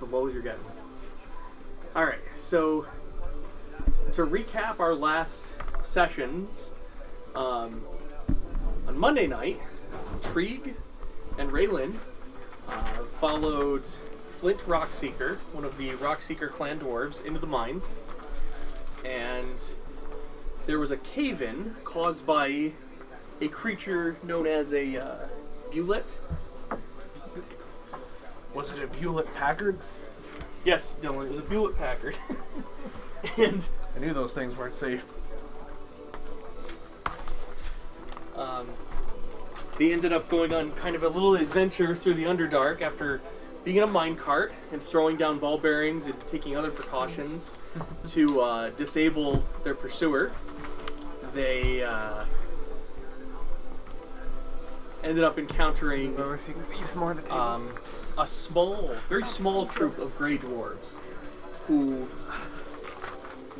as low as you're getting. Alright, so to recap our last sessions, on Monday night, Trieg and Raylan followed Flint Rockseeker, one of the Rockseeker clan dwarves, into the mines, and there was a cave-in caused by a creature known as a Bewlet. Was it a Hewlett Packard? Yes, Dylan, it was a Bewlet Packard. And I knew those things weren't safe. they ended up going on kind of a little adventure through the Underdark after being in a minecart and throwing down ball bearings and taking other precautions to disable their pursuer. They ended up encountering a small, very small troop of Grey Dwarves who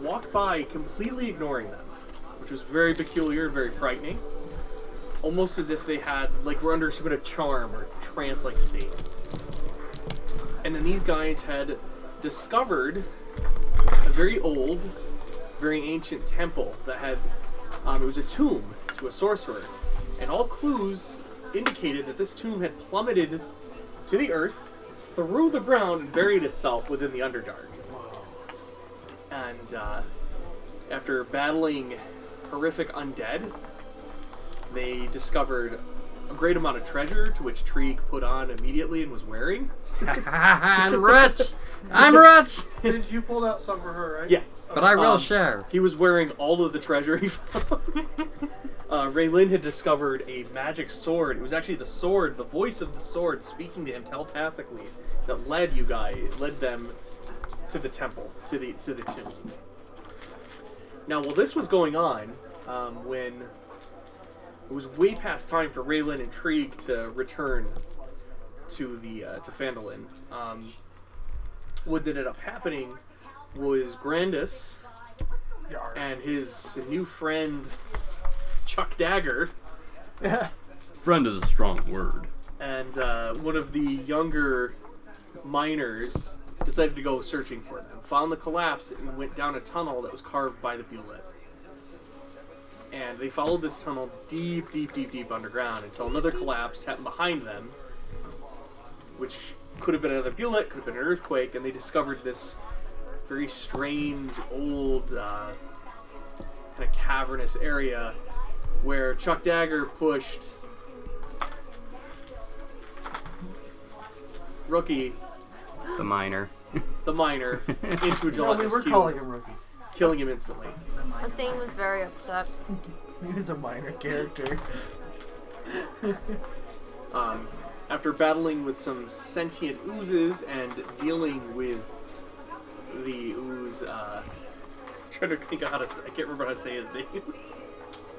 walked by completely ignoring them, which was very peculiar and very frightening. Almost as if they had, like, were under some kind of charm or trance-like state. And then these guys had discovered a very old, very ancient temple that had, it was a tomb to a sorcerer. And all clues indicated that this tomb had plummeted to the earth, through the ground, and buried itself within the Underdark. And after battling horrific undead, they discovered a great amount of treasure, to which Trieg put on immediately and was wearing. I'm rich! I'm rich! Did you pull out some for her, right? Yeah. But I will share. He was wearing all of the treasure he found. Raylin had discovered a magic sword. It was actually the sword, the voice of the sword, speaking to him telepathically, that led them to the temple, to the tomb. Now, while this was going on, when it was way past time for Raylin and Trieg to return to Phandalin, what ended up happening was Grandis and his new friend Chuck Dagger. Friend is a strong word. And one of the younger miners decided to go searching for them. Found the collapse and went down a tunnel that was carved by the Bewlet. And they followed this tunnel deep, deep, deep, deep underground until another collapse happened behind them, which could have been another Bewlet, could have been an earthquake, and they discovered this very strange, old, kind of cavernous area where Chuck Dagger pushed Rookie, The miner. the miner, into a No, we gelatinous were cube, calling him Rookie. killing him instantly. The thing was very upset. He was a minor character. After battling with some sentient oozes and dealing with the ooze, trying to think of I can't remember how to say his name.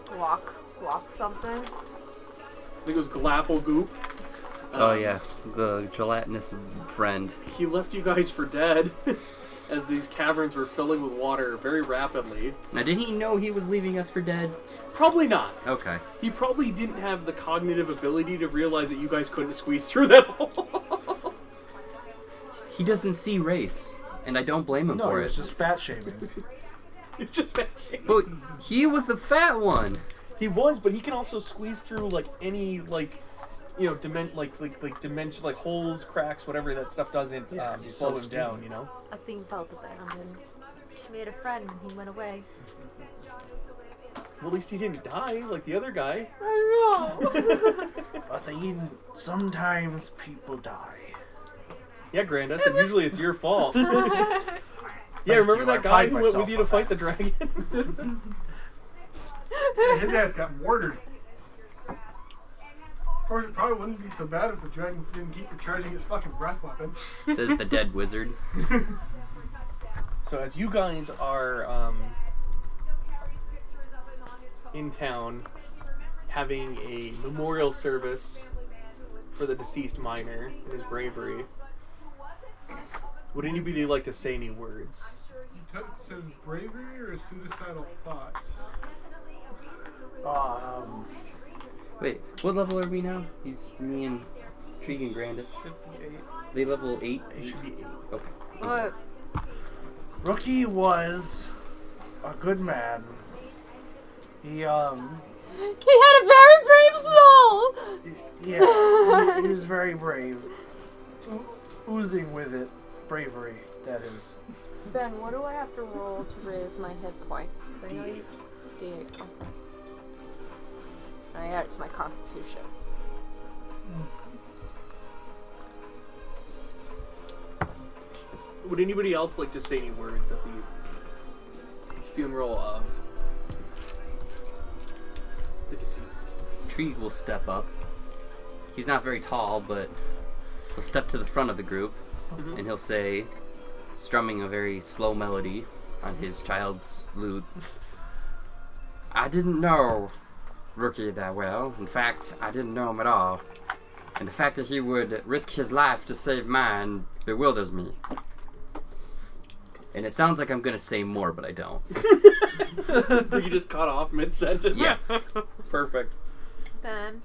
Guac something. I think it was Glapplegoop. Oh yeah, the gelatinous friend. He left you guys for dead as these caverns were filling with water very rapidly. Now, did he know he was leaving us for dead? Probably not. Okay. He probably didn't have the cognitive ability to realize that you guys couldn't squeeze through that hole. He doesn't see race, and I don't blame him No, for it's it. just fat shaming. It's just bad shit. But he was the fat one. He was, but he can also squeeze through like any dimension, like holes, cracks, whatever that stuff doesn't slow him down. You know. Athene felt abandoned. She made a friend and he went away. Well, at least he didn't die like the other guy. I Athene, sometimes people die. Yeah, Grandis, and usually it's your fault. Yeah, remember that guy who went with you to fight the dragon? Yeah, his ass got mortared. Of course, it probably wouldn't be so bad if the dragon didn't keep recharging his fucking breath weapon. Says the dead wizard. So as you guys are in town having a memorial service for the deceased miner and his bravery, would anybody like to say any words? Says bravery or suicidal thoughts? Wait, what level are we now? Me and Trig and Grandis. Should be 8. They level 8. It should be 8. Okay. What? Rookie was a good man. He He had a very brave soul! yeah, he was very brave. Oozing with it, bravery. That is. Ben, what do I have to roll to raise my hit points? I know you. D8. Okay. I add it to my constitution. Would anybody else like to say any words at the funeral of the deceased? Trig will step up. He's not very tall, but he'll step to the front of the group and he'll say, strumming a very slow melody on his child's lute, I didn't know Rookie that well. In fact, I didn't know him at all. And the fact that he would risk his life to save mine bewilders me. And it sounds like I'm gonna say more, but I don't. You just cut off mid-sentence? Yeah. Perfect. Ben,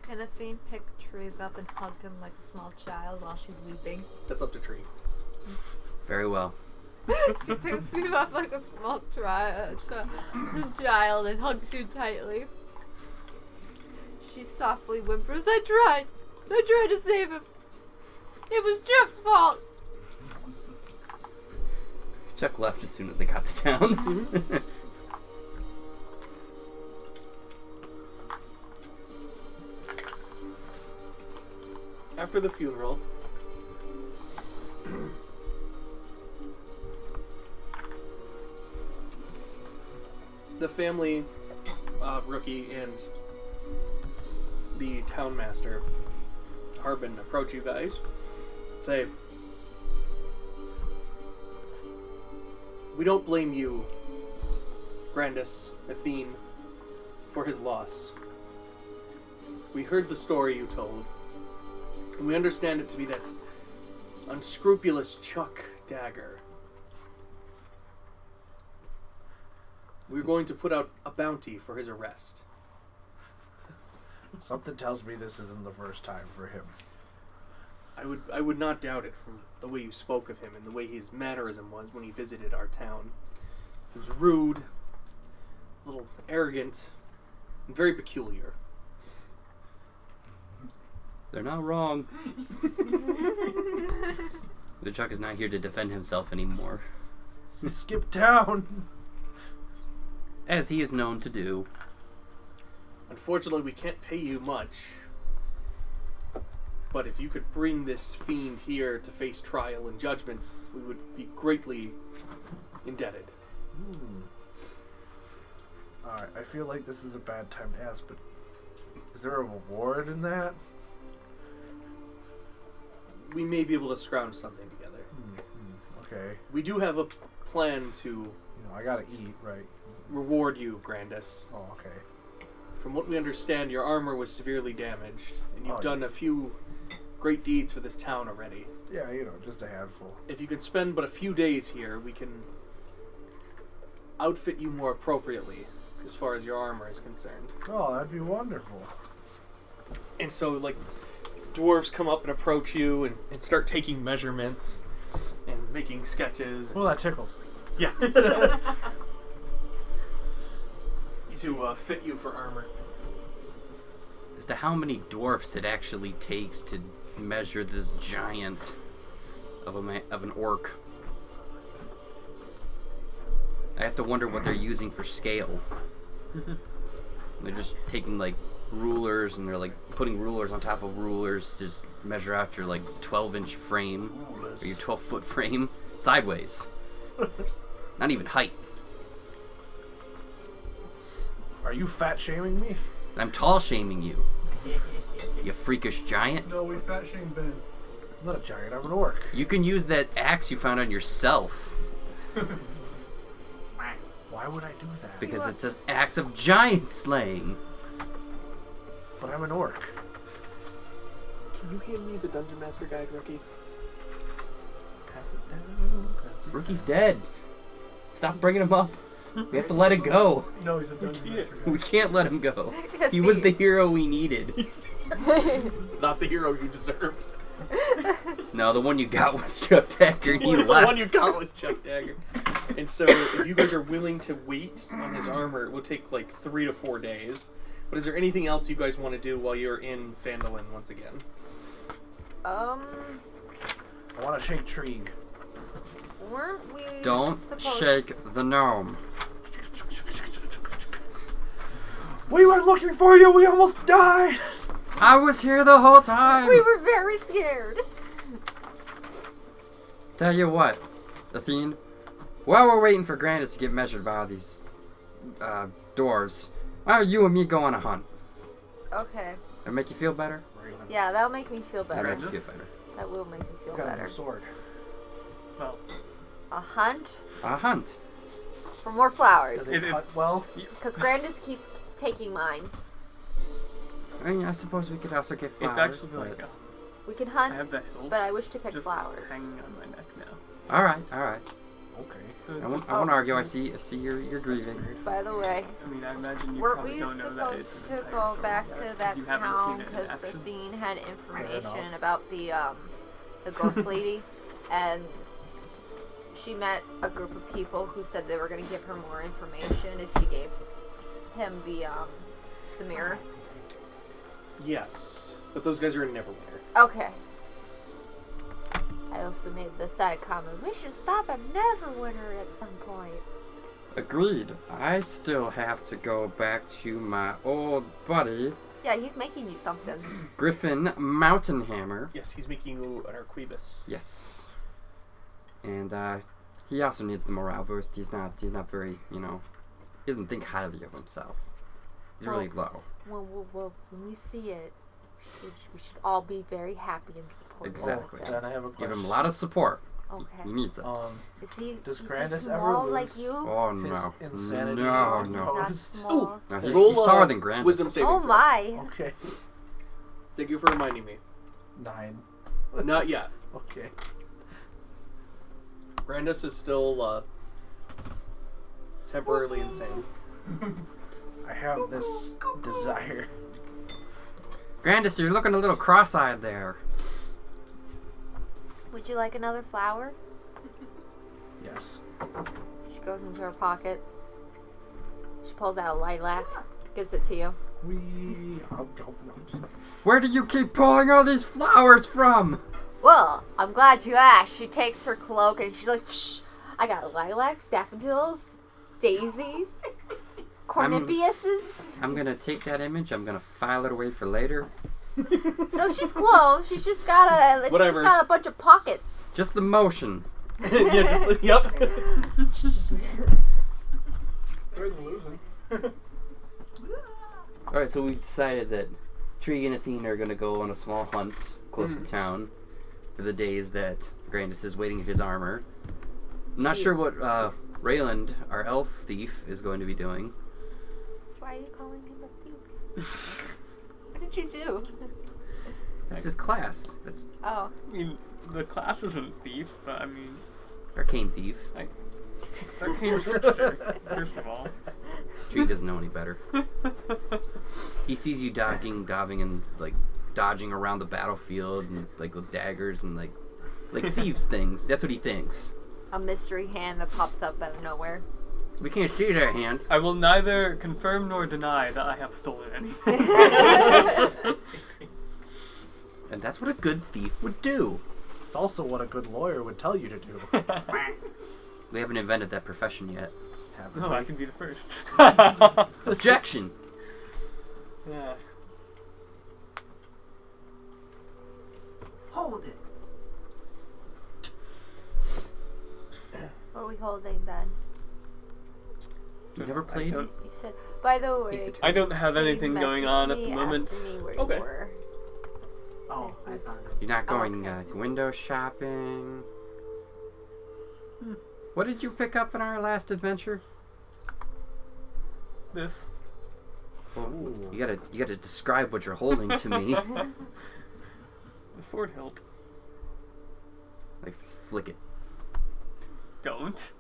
can Athene pick Trig up and hug him like a small child while she's weeping? That's up to Tree. Very well. She picks you up like a small child and hugs you tightly. She softly whimpers, I tried to save him. It was Chuck's fault. Chuck left as soon as they got to town. After the funeral, the family of Rookie and the town master, Harbin, approach you guys, say, we don't blame you, Grandis, Athene, for his loss. We heard the story you told, and we understand it to be that unscrupulous Chuck Dagger. We're going to put out a bounty for his arrest. Something tells me this isn't the first time for him. I would not doubt it from the way you spoke of him and the way his mannerism was when he visited our town. He was rude, a little arrogant, and very peculiar. They're not wrong. The Chuck is not here to defend himself anymore, Skip town. as he is known to do. Unfortunately, we can't pay you much. But if you could bring this fiend here to face trial and judgment, we would be greatly indebted. Alright, I feel like this is a bad time to ask, but is there a reward in that? We may be able to scrounge something together. Okay. We do have a plan to You know, I gotta eat, right? reward you, Grandis. Oh, okay. From what we understand, your armor was severely damaged, and you've Oh, done a few great deeds for this town already. Yeah, you know, just a handful. If you can spend but a few days here, we can outfit you more appropriately as far as your armor is concerned. Oh, that'd be wonderful. And so, like, dwarves come up and approach you and start taking measurements and making sketches. Well, that tickles. Yeah. To fit you for armor. As to how many dwarfs it actually takes to measure this giant of an orc, I have to wonder what they're using for scale. They're just taking like rulers and they're like putting rulers on top of rulers to just measure out your like 12-inch frame or your 12-foot frame sideways. Not even height. Are you fat shaming me? I'm tall shaming you. You freakish giant. No, we fat shame Ben. I'm not a giant, I'm an orc. You can use that axe you found on yourself Why would I do that? because it's an axe of giant slaying. But I'm an orc. Can you hand me the Dungeon Master Guide, Rookie? Pass it down, pass it Rookie's dead. Stop bringing him up. We have to let it go. No, he's a dungeon master guy. We can't let him go. Yes, He was the hero we needed. Not the hero you deserved. No, the one you got was Chuck Dagger, and he The left. one you got was Chuck Dagger. And so, if you guys are willing to wait on his armor, it will take like 3 to 4 days. But is there anything else you guys want to do while you're in Phandalin once again? I want to shake Trieg. Weren't we Don't supposed... shake the gnome. We were looking for you. We almost died. I was here the whole time. We were very scared. Tell you what, Athene. While we're waiting for Grandis to get measured by all these dwarves, why don't you and me go on a hunt? Okay. That'll make you feel better? Yeah, that'll make me feel That'll better. make you feel better. That will make me feel Got a better. new sword. Well, A hunt A hunt. for more flowers. Does it It- cut well? Because Grandis keeps taking mine. I mean, I suppose we could also get flowers. It's actually but- like We can I hunt, have the hilt but I wish to pick just flowers. hanging on my neck now. All right. Okay. So it's I won't, just- I won't argue. I see you're grieving. By the way, I mean, I imagine you weren't probably we don't know that it's supposed an to entire go story back yet, to 'cause that you haven't town seen it in because action. Athene had information enough. about the ghost lady, and she met a group of people who said they were going to give her more information if she gave him the mirror. Yes. But those guys are in Neverwinter. Okay. I also made the side comment. We should stop at Neverwinter at some point. Agreed. I still have to go back to my old buddy, Yeah, he's making you something. Griffin Mountainhammer. Yes, he's making you an Arquebus. Yes. And he also needs the morale boost. He's not very, he doesn't think highly of himself. He's really low. When we see it, we should all be very happy and supportive. Exactly. Of Then him. I have a question. Give him a lot of support. He Okay. needs it. Is he? Does is he Grandis ever small lose? like you? Oh His no. insanity No, is no. Not Post. small. No, he's Roll, taller than Grandis. Wisdom saving Oh throw. my! Okay. Thank you for reminding me. 9. Not yet. Okay. Grandis is still temporarily insane. I have this desire. Grandis, you're looking a little cross-eyed there. Would you like another flower? Yes. She goes into her pocket. She pulls out a lilac, gives it to you. Where do you keep pulling all these flowers from? Well, I'm glad you asked. She takes her cloak and she's like, Shh, I got lilacs, daffodils, daisies, corneliuses. I'm gonna take that image. I'm gonna file it away for later. No, she's clothed. She's just got Whatever. a bunch of pockets. Just the motion. Yeah, just yep. Better than losing. All right, so we've decided that Tree and Athena are gonna go on a small hunt close to town for the days that Grandis is waiting his armor. I'm not sure what Rayland, our elf thief, is going to be doing. Why are you calling him a thief? What did you do? That's his class. That's Oh. I mean, the class isn't thief, but I mean, arcane thief. it's arcane trickster, first of all. Tree doesn't know any better. He sees you diving and like dodging around the battlefield and like with daggers and like thieves things. That's what he thinks. A mystery hand that pops up out of nowhere. We can't see that hand. I will neither confirm nor deny that I have stolen anything. And that's what a good thief would do. It's also what a good lawyer would tell you to do. We haven't invented that profession yet. Have we? No, I can be the first. Objection! Yeah. Hold it. What are we holding then? You never played? don't- You said. By the way, He's a I don't have he anything going messaged on at me the moment. asking me where Okay. you were. Oh, I Said found it. You're not going Okay. window shopping. What did you pick up in our last adventure? This. You gotta describe what you're holding to me. The sword hilt. Like flick it. don't.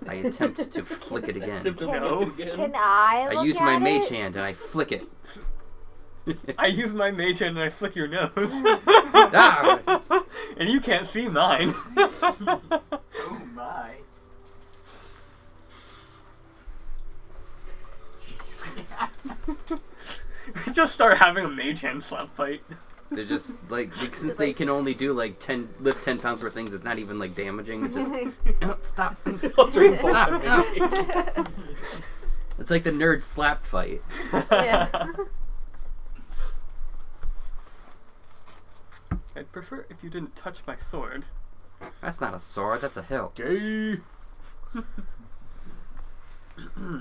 I attempt to flick it again. Attempt to No. flick it again. Can I look I use at my it? mage hand and I flick it. I use my mage hand and I flick your nose. Ah! And you can't see mine. Oh my. We just start having a mage hand slap fight. They're just like since Just they like- can only do like lift 10 pounds worth of things. It's not even like damaging. It's just stop. I'll turn full Stop. damage. It's like the nerd slap fight. Yeah. I'd prefer if you didn't touch my sword. That's not a sword. That's a hilt. Gay.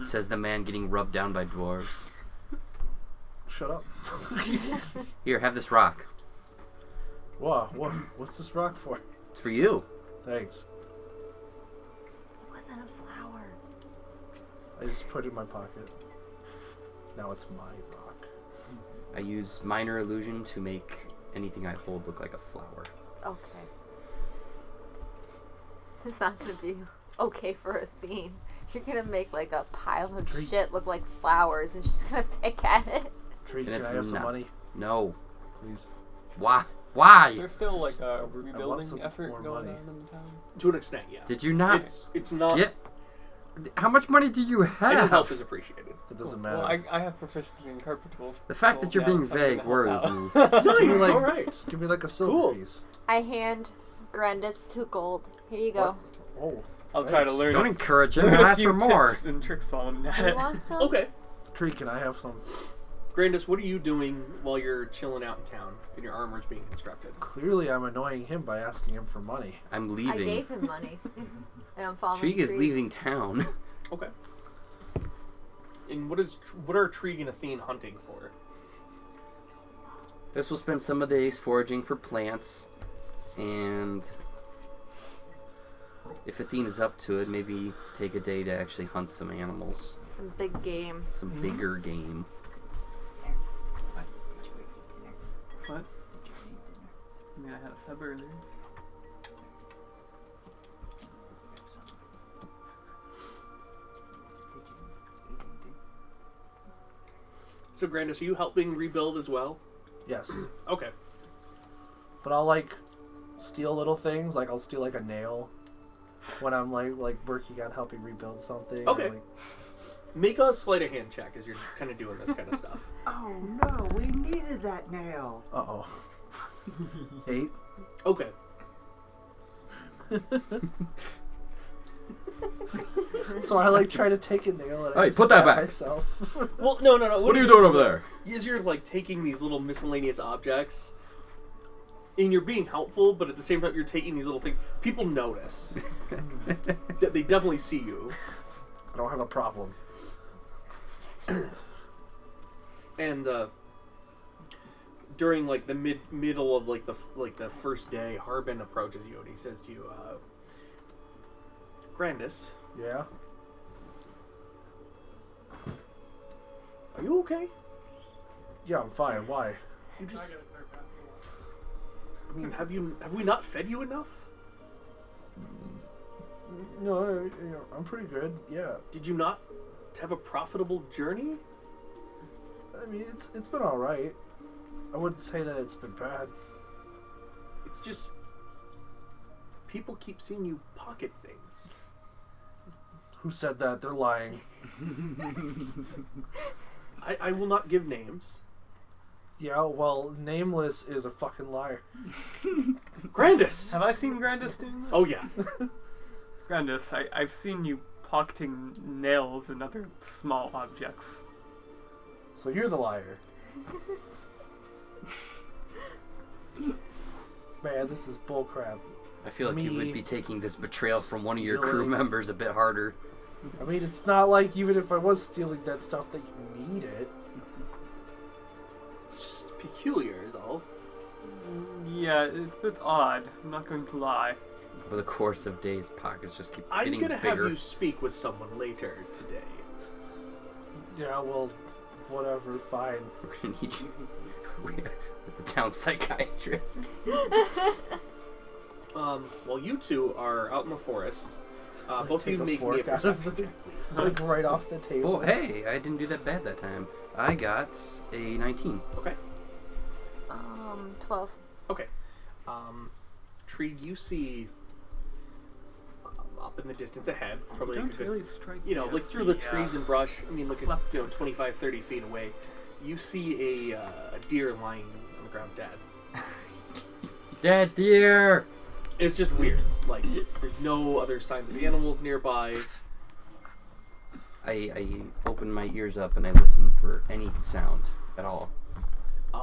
Says the man getting rubbed down by dwarves. Shut up. Here, have this rock. Whoa, what's this rock for? It's for you. Thanks. It wasn't a flower. I just put it in my pocket. Now it's my rock. I use minor illusion to make anything I hold look like a flower. Okay. It's not gonna be okay for a theme. You're gonna make like a pile of Treat. shit look like flowers and she's gonna pick at it. Treat, And can it's I have some not- money, No. please? Why? Is Why? there still like a want rebuilding some effort more going money. on in the town? To an extent, yeah. Did you not It's not. get? How much money do you Any have? help is appreciated. It doesn't matter. Well, I have proficiency in carpet tools. The fact that you're so, yeah, being if I'm gonna vague help worries out. me. Give me Nice. like, All right. just give me like a silver Cool. piece. I hand Grandis 2 gold. Here you go. Oh, I'll try to thanks. learn. Don't encourage him. learn a Ask few for more. tips and tricks while I'm at Do you it. want some? Okay. Treat, can I have some? Grandis, what are you doing while you're chilling out in town and your armor's being constructed? Clearly, I'm annoying him by asking him for money. I'm I leaving. gave him money. And I'm following Trig is Treat. leaving town. Okay. And what are Trig and Athene hunting for? This will spend some of the days foraging for plants, and if Athene is up to it, maybe take a day to actually hunt some animals, Some big game. some bigger game. What? I mean, I had a sub earlier. So, Grandis, are you helping rebuild as well? Yes, Okay. but I'll like steal little things. Like I'll steal like a nail when I'm like working on helping rebuild something. Okay. Like, Make a sleight of hand check as you're kind of doing this kind of stuff. Oh no, we needed that nail. oh. 8. Okay. So I like try to take a nail and I Hey, put that stab back. myself. Well, no. What are you doing over there? Is you're like taking these little miscellaneous objects, and you're being helpful, but at the same time you're taking these little things. People notice. They definitely see you. I don't have a problem. And during like the middle of like the first day, Harbin approaches you and he says to you, "Grandis, Yeah. are you okay? Yeah, I'm fine. Why? You just, I mean, have we not fed you enough? No, I'm pretty good. Yeah. Did you not have a profitable journey? I mean, it's been all right. I wouldn't say that it's been bad. It's just people keep seeing you pocket things." Who said that? They're lying. I will not give names. Yeah, well, Nameless is a fucking liar. Grandis! Have I seen Grandis doing this? Oh yeah. Grandis, I've seen you pocketing nails and other small objects. So you're the liar. Man, this is bullcrap. I feel like you Me. would be taking this betrayal from one of your crew Stealing. members a bit harder. I mean, it's not like even if I was stealing that stuff that you need it. It's just peculiar is all. Yeah, it's a bit odd. I'm not going to lie. Over the course of days, pockets just keep I'm getting gonna have bigger. you speak with someone later today. Yeah, well, whatever, fine. We're gonna need you. The town psychiatrist. While you two are out in the forest, both of you Take a make me a fork out of perception the- check, please. Like right off the table. Oh, hey, I didn't do that bad that time. I got a 19. Okay. 12. Okay. Tree, you see up in the distance ahead, probably like a Don't good, really strike you know, me like as through the the, trees and brush. I mean, look at, left- 25, 30 feet away. You see a deer lying on the ground dead. Dead deer! It's just weird. Like, there's no other signs of animals nearby. I open my ears up and I listen for any sound at all.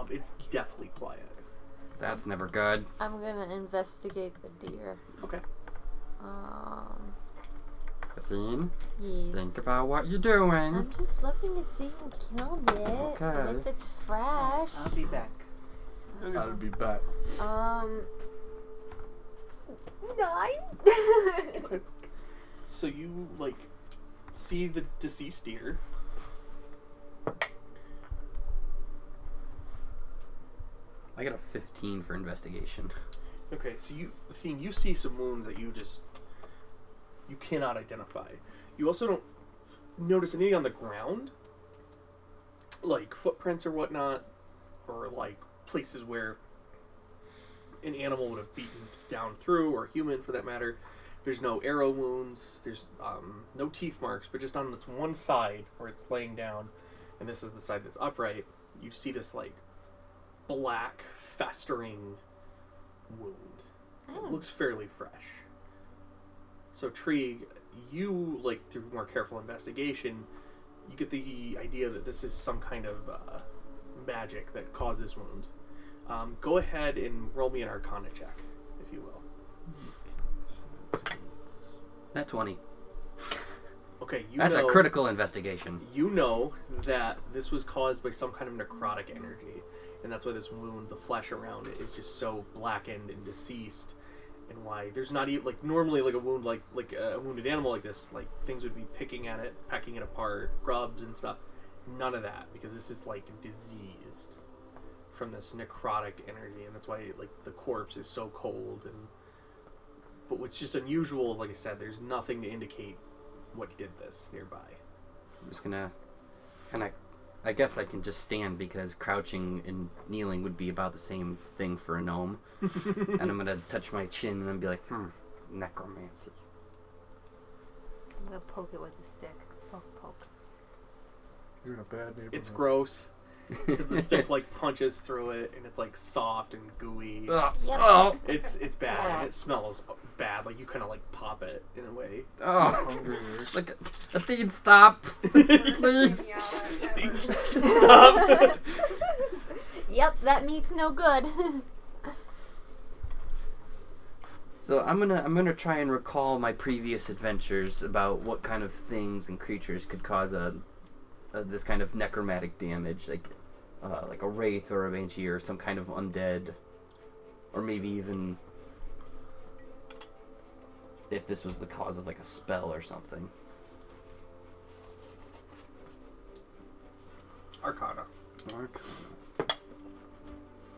It's deathly quiet. That's never good. I'm gonna investigate the deer. Okay. Athene, Yes. think about what you're doing. I'm just looking to see who killed it. Okay. And if it's fresh. I'll be back. I'll be back. 9? Okay. So you, like, see the deceased deer. I got a 15 for investigation. Okay, so you see some wounds that you cannot identify. You also don't notice anything on the ground, like footprints or whatnot, or like places where an animal would have beaten down through, or human for that matter. There's no arrow wounds. There's no teeth marks, but just on its one side where it's laying down, and this is the side that's upright. You see this like black festering wound. It looks fairly fresh. So Tree, you, like, through more careful investigation, you get the idea that this is some kind of magic that caused this wound. Go ahead and roll me an Arcana check, if you will. Nat 20. Okay, That's a critical investigation. You know that this was caused by some kind of necrotic energy, and that's why this wound, the flesh around it, is just so blackened and deceased, and why there's not even, like, normally, like, a wound, like a wounded animal like this, like, things would be picking at it, pecking it apart, grubs and stuff. None of that, because this is, like, diseased from this necrotic energy, and that's why, like, the corpse is so cold. And but what's just unusual is, like I said, there's nothing to indicate what did this nearby. I'm just gonna kind of, I guess I can just stand because crouching and kneeling would be about the same thing for a gnome. And I'm gonna touch my chin and be like, necromancy. I'm gonna poke it with a stick. Poke. You're in a bad neighborhood. It's gross because the stick like punches through it, and it's like soft and gooey. Ugh. Yep. Oh, It's bad, and it smells bad. Like you kind of like pop it in a way. oh. Hungry. Like, Athene, stop, please. Stop. Yep, that meat's no good. So I'm gonna try and recall my previous adventures about what kind of things and creatures could cause this kind of necromantic damage, like a wraith or a banshee or some kind of undead, or maybe even if this was the cause of like a spell or something. Arcana.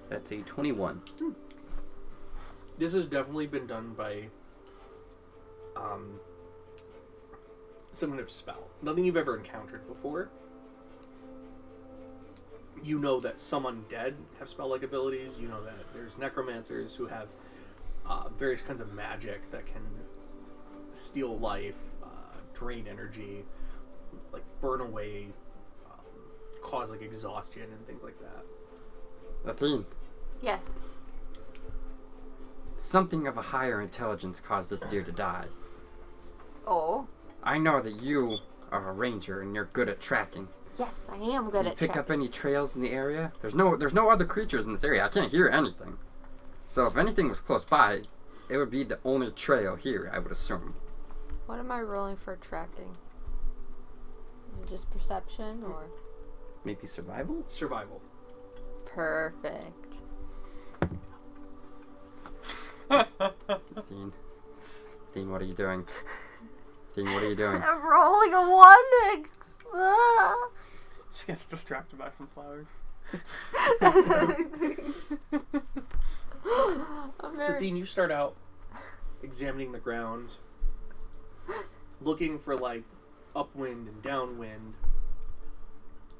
That's a 21. This has definitely been done by some kind of spell. Nothing you've ever encountered before. You know that some undead have spell-like abilities. You know that there's necromancers who have various kinds of magic that can steal life, drain energy, like burn away, cause like exhaustion and things like that. Athene, Yes. something of a higher intelligence caused this deer to die. Oh. I know that you are a ranger and you're good at tracking. Yes, I am good Did you at pick tracking. up any trails in the area? There's no other creatures in this area. I can't hear anything. So if anything was close by, it would be the only trail here, I would assume. What am I rolling for tracking? Is it just perception or? Maybe survival? Survival. Perfect. Dean, what are you doing? Dean, what are you doing? I'm rolling a 1. She gets distracted by some flowers. I'm So very... Dean, you start out examining the ground, looking for like upwind and downwind.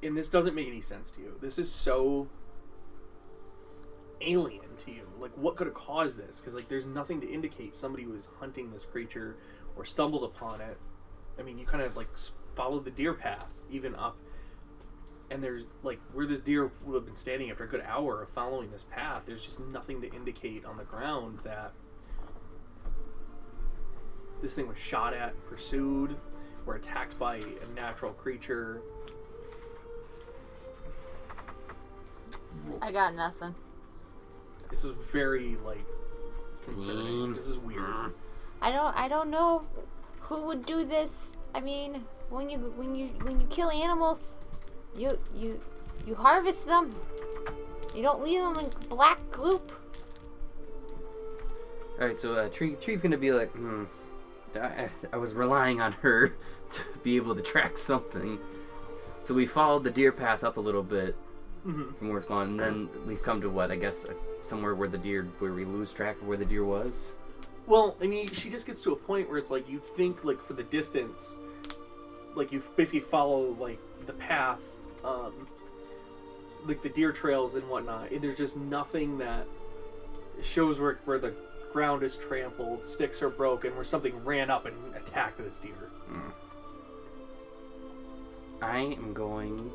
And this doesn't make any sense to you. This is so alien to you. Like, what could have caused this? Because like, there's nothing to indicate somebody was hunting this creature or stumbled upon it. I mean, you kind of like followed the deer path even up, and there's like where this deer would have been standing after a good hour of following this path. There's just nothing to indicate on the ground that this thing was shot at, pursued, or attacked by a natural creature. I got nothing. This is very like concerning. This is weird. I don't know who would do this. I mean, when you kill animals, you harvest them. You don't leave them in black gloop. All right, so Tree's gonna be like, I was relying on her to be able to track something. So we followed the deer path up a little bit from where it's gone, and then we've come to what, I guess, somewhere where we lose track of where the deer was. Well, I mean, she just gets to a point where it's like you think like for the distance, like you basically follow like the path, like the deer trails and whatnot, and there's just nothing that shows where the ground is trampled, sticks are broken, where something ran up and attacked this deer. I am going.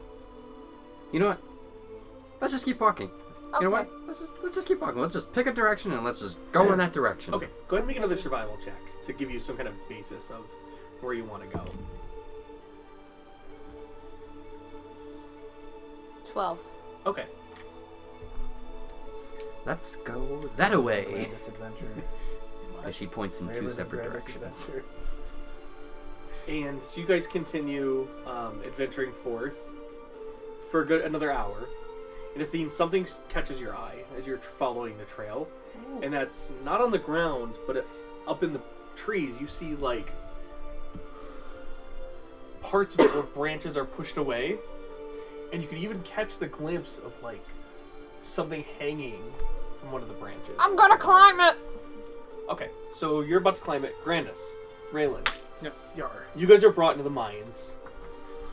You know what? Let's just keep walking. Okay. You know what? Let's just keep walking. Let's just pick a direction and let's just go in that direction. Okay, go ahead and make another survival check to give you some kind of basis of where you want to go. 12. Okay. Let's go that away. This adventure. As she points in two Raylan separate and Grandis directions. adventure. And so you guys continue adventuring forth for another hour. And Athene, something catches your eye as you're following the trail. And that's not on the ground, but up in the trees. You see, like, parts of it where branches are pushed away. And you can even catch the glimpse of, like, something hanging from one of the branches. I'm gonna climb it! Okay, so you're about to climb it. Grandis, Raylan, Yes. Yar. you guys are brought into the mines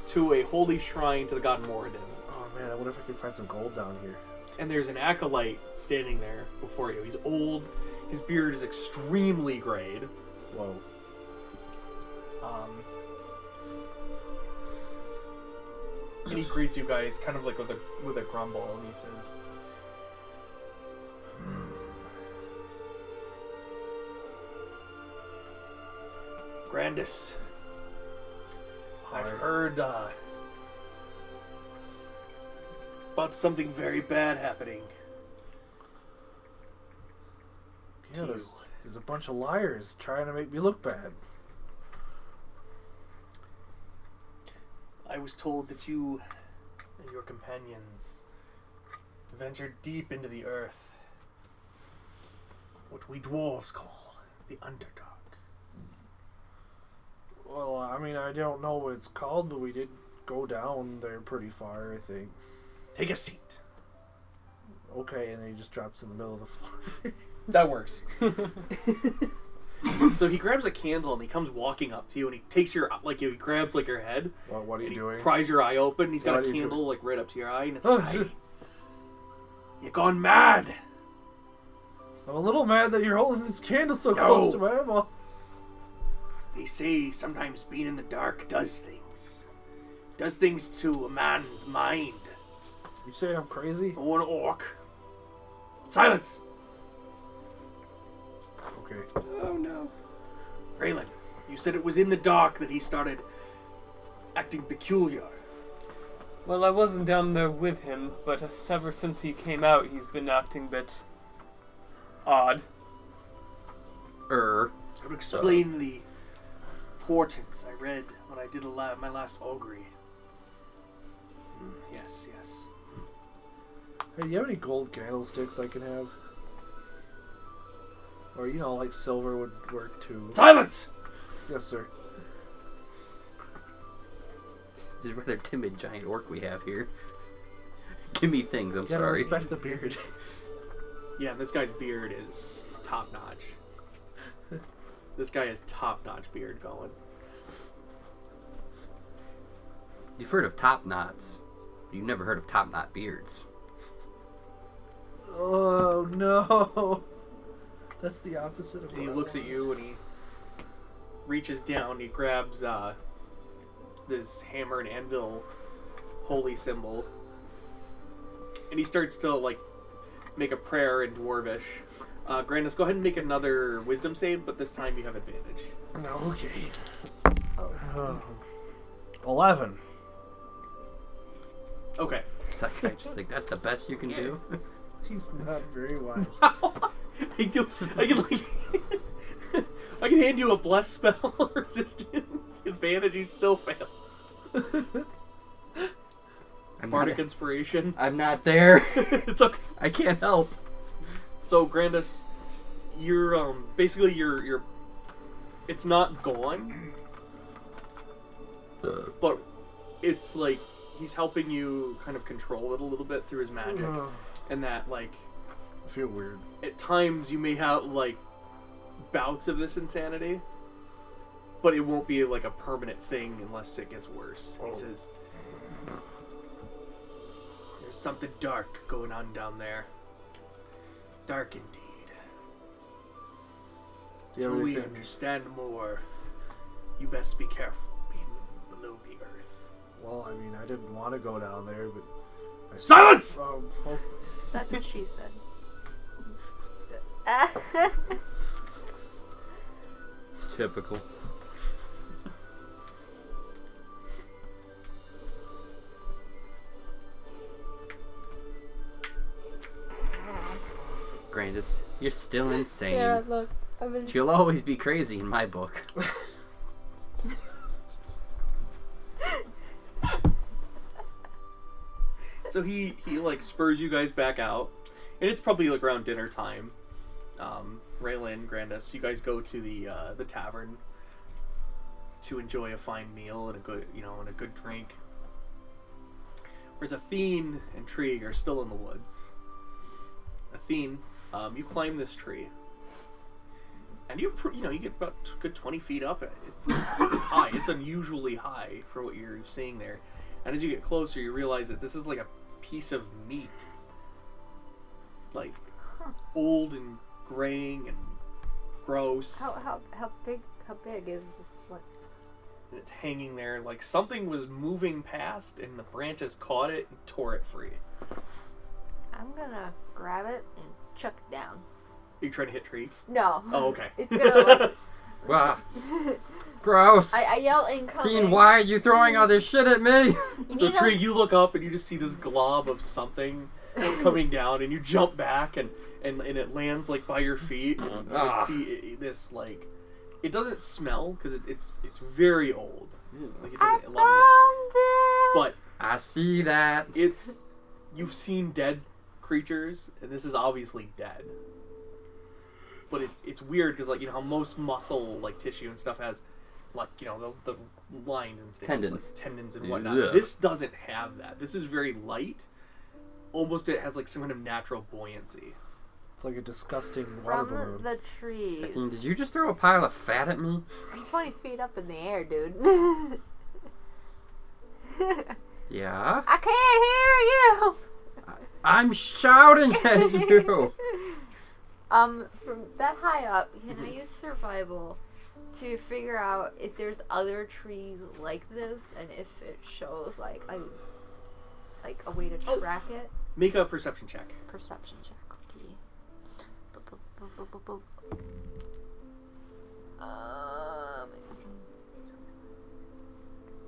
to a holy shrine to the god Moradin. Oh man, I wonder if I can find some gold down here. And there's an acolyte standing there before you. He's old. His beard is extremely grayed. Whoa. And he greets you guys kind of like with a grumble, and he says, Grandis, I've heard about something very bad happening. Yeah, to there's, you. there's a bunch of liars trying to make me look bad. I was told that you and your companions ventured deep into the earth, what we dwarves call the Underdark. Well, I mean, I don't know what it's called, but we did go down there pretty far, I think. Take a seat. Okay, and then he just drops in the middle of the floor. That works. So he grabs a candle and he comes walking up to you and he takes your, like, he grabs, like, your head. What are you And he doing? pries your eye open and he's got What a are you candle, like, right up to your eye. And it's Oh, like, shit. you gone mad. I'm a little mad that you're holding this candle so No. close to my eyeball. They say sometimes being in the dark does things. Does things to a man's mind. You say I'm crazy? Or an orc. Silence! Okay. Oh no. Raylan, you said it was in the dark that he started acting peculiar. Well, I wasn't down there with him, but ever since he came out, he's been acting a bit odd. I would explain the portents I read when I did my last augury. Yes, yes. Hey, do you have any gold candlesticks I can have? Or, you know, like silver would work too. Silence! Yes, sir. This is a rather timid giant orc we have here. Give me things, I'm You gotta sorry. respect the beard. Yeah, this guy's beard is top notch. This guy has top-notch beard going. You've heard of top knots. You've never heard of top knot beards. Oh no! That's the opposite of. And he what I looks at want. you and he reaches down. He grabs this hammer and anvil holy symbol, and he starts to like make a prayer in Dwarvish. Grandis, go ahead and make another wisdom save, but this time you have advantage. Okay. Oh. 11. Okay. So I just think that's the best you can do. He's not very wise. I can hand you a bless spell resistance advantage. You still fail. Bardic inspiration. I'm not there. It's okay. I can't help. So Grandis, you're basically you're it's not gone, but it's like he's helping you kind of control it a little bit through his magic, and that like I feel weird. at times you may have like bouts of this insanity, but it won't be like a permanent thing unless it gets worse. He says, "There's something dark going on down there. Dark indeed. Till we understand more, you best be careful being below the earth." Well, I mean, I didn't want to go down there, but. Silence! That's what she said. Typical. Grandis, you're still insane. Sarah, look. I've been... You'll always be crazy in my book. So he like spurs you guys back out, and it's probably like around dinner time. Raylan, Grandis, you guys go to the tavern to enjoy a fine meal and a good drink. Whereas Athene and Trig are still in the woods. Athene, you climb this tree, and you get about a good 20 feet up. It's high. It's unusually high for what you're seeing there. And as you get closer, you realize that this is like a piece of meat, like old and graying and gross. How big is this? Like... And it's hanging there like something was moving past, and the branches caught it and tore it free. I'm gonna grab it and chuck it down. Are you trying to hit Tree? No. Oh, okay. It's gonna like... Wow. Gross. I yell incoming. Dean, why are you throwing all this shit at me? So Tree, you look up and you just see this glob of something coming down, and you jump back, and it lands like by your feet. And you see this like, it doesn't smell because it's very old. Like it doesn't, but I see that. you've seen dead creatures, and this is obviously dead. But it's weird because how most muscle like tissue and stuff has the lines and stuff, Tendons. like tendons and whatnot. Yeah. This doesn't have that. This is very light. Almost it has like some kind of natural buoyancy. It's like a disgusting water From balloon. the trees. Dean, did you just throw a pile of fat at me? I'm 20 feet up in the air, dude. Yeah? I can't hear you! I'm shouting at you! From that high up, can I use survival to figure out if there's other trees like this, and if it shows like a way to track it? Make a perception check. Perception check. Okay.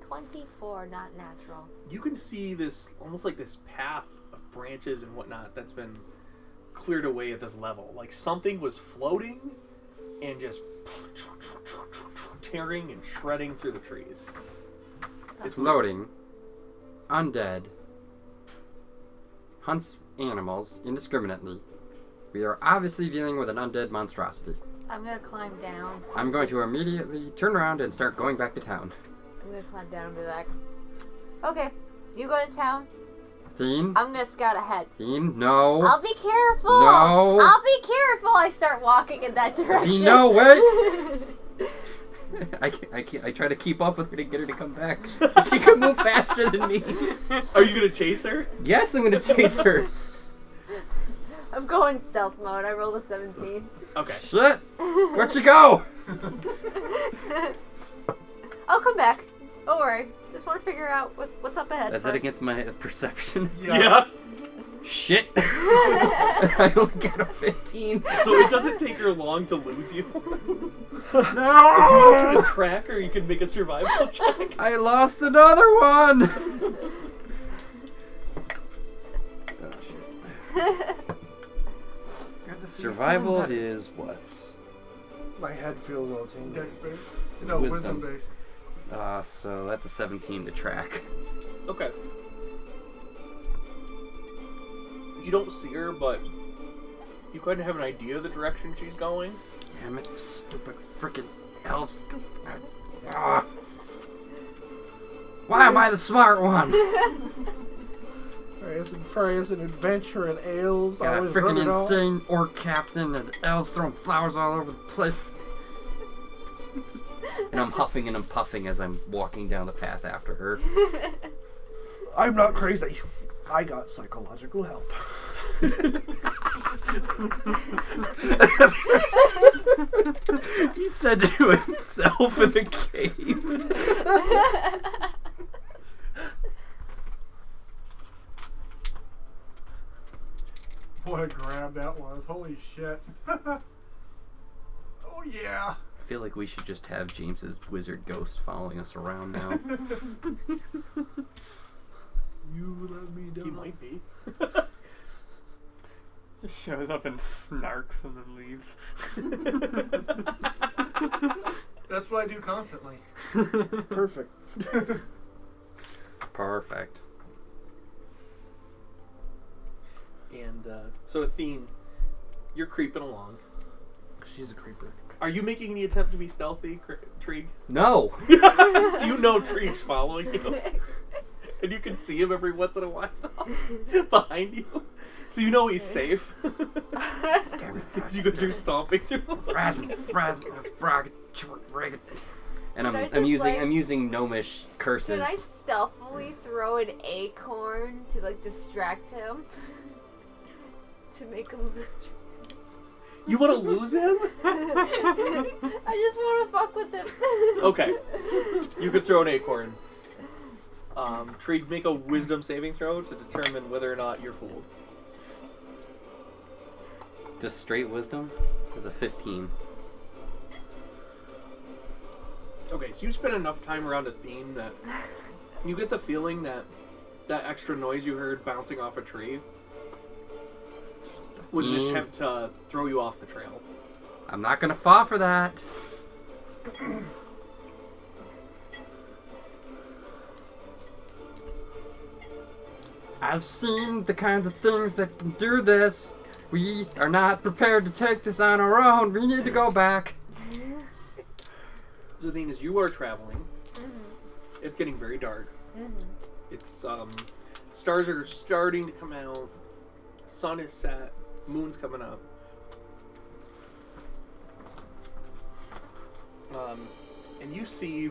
24, not natural. You can see this almost like this path of branches and whatnot that's been cleared away at this level. Like something was floating and just tearing and shredding through the trees. It's floating. Undead. Hunts animals indiscriminately. We are obviously dealing with an undead monstrosity. I'm gonna climb down. I'm going to immediately turn around and start going back to town. I'm gonna climb down and be like, okay, you go to town. Dean? I'm gonna scout ahead. Dean, no. I'll be careful. No. I'll be careful. I start walking in that direction. Dean, no, wait. I try to keep up with her to get her to come back. She could move faster than me. Are you gonna chase her? Yes, I'm gonna chase her. I'm going stealth mode. I rolled a 17. Okay. Shit! Where'd she go? I'll come back. Don't worry. Just want to figure out what's up ahead. Is that against my perception? Yeah. Shit! I only got a 15. So it doesn't take her long to lose you. No! If you want to track her, you can make a survival check. I lost another one! Survival is what? My head feels all tingly. Dex base? It's No, wisdom. wisdom base. So that's a 17 to track. Okay. You don't see her, but you kind of have an idea of the direction she's going. Damn it, stupid freaking elves. Ah. Why am I the smart one? Frey is an adventure in elves. Got a always freaking run it all. insane orc captain and the elves throwing flowers all over the place. And I'm huffing and I'm puffing as I'm walking down the path after her. I'm not crazy. I got psychological help. He said to himself in a cave. What a grab that was. Holy shit. Oh, yeah. I feel like we should just have James's wizard ghost following us around now. You let me down. He might be. Just shows up and snarks and then leaves. That's what I do constantly. Perfect. Perfect. And so Athene, you're creeping along. She's a creeper. Are you making any attempt to be stealthy, Trig? No! So you know Trig's following you. And you can see him every once in a while behind you. So you know he's safe. As you guys are stomping through. And Should I I'm just, using gnomish curses. Should I stealthily throw an acorn to distract him? To make him distract. You want to lose him? I just want to fuck with him. Okay. You could throw an acorn. Trig, make a wisdom saving throw to determine whether or not you're fooled. Just straight wisdom? It's a 15. Okay, so you spend enough time around Athene that you get the feeling that that extra noise you heard bouncing off a tree was an attempt to throw you off the trail. I'm not gonna fall for that. I've seen the kinds of things that can do this. We are not prepared to take this on our own. We need to go back. So the thing is, you are traveling. It's getting very dark. It's stars are starting to come out. Sun is set. Moon's coming up. And you see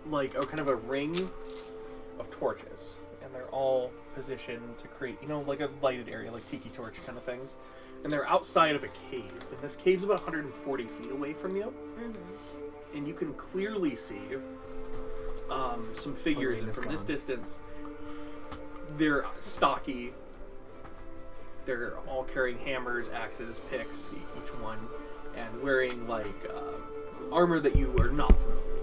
like a kind of a ring of torches, and they're all positioned to create, like a lighted area, like tiki torch kind of things. And they're outside of a cave, and this cave's about 140 feet away from you. And you can clearly see some figures, and from this distance, they're stocky. They're all carrying hammers, axes, picks, each one, and wearing armor that you are not familiar with.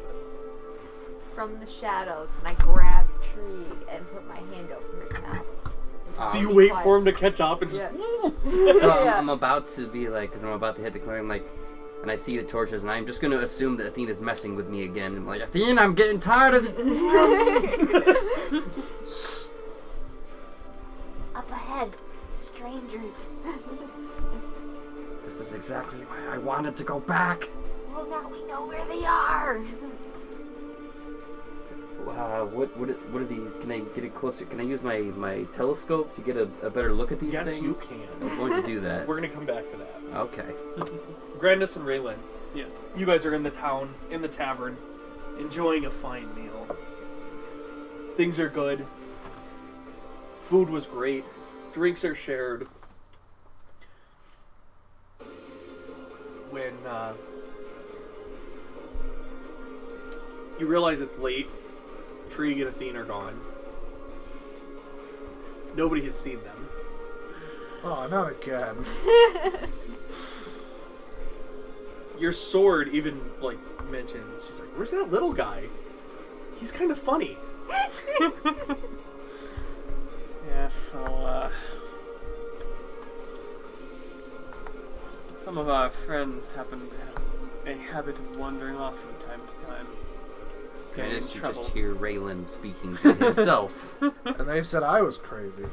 From the shadows, and I grab Tree and put my hand over his mouth. So you wait for him to catch up and just... Yeah. So I'm about to be because I'm about to hit the clearing, and I see the torches, and I'm just going to assume that Athena's messing with me again. I'm like, Athena, I'm getting tired of it. Up ahead, strangers. This is exactly why I wanted to go back. Well, now we know where they are. what are these? Can I get it closer? Can I use my telescope to get a better look at these Yes, you things? can. I'm going to do that. We're gonna come back to that. Okay. Grandis and Raylan, Yes. you guys are in the town, in the tavern, enjoying a fine meal. Things are good. Food was great. Drinks are shared. When you realize it's late, Trig and Athene are gone. Nobody has seen them. Oh, not again. Your sword even, like, mentions, she's like, where's that little guy? He's kind of funny. Yes, so, some of our friends happen to have a habit of wandering off from time to time. Getting in Grandis, you trouble. just hear Raylan speaking to himself. And they said I was crazy.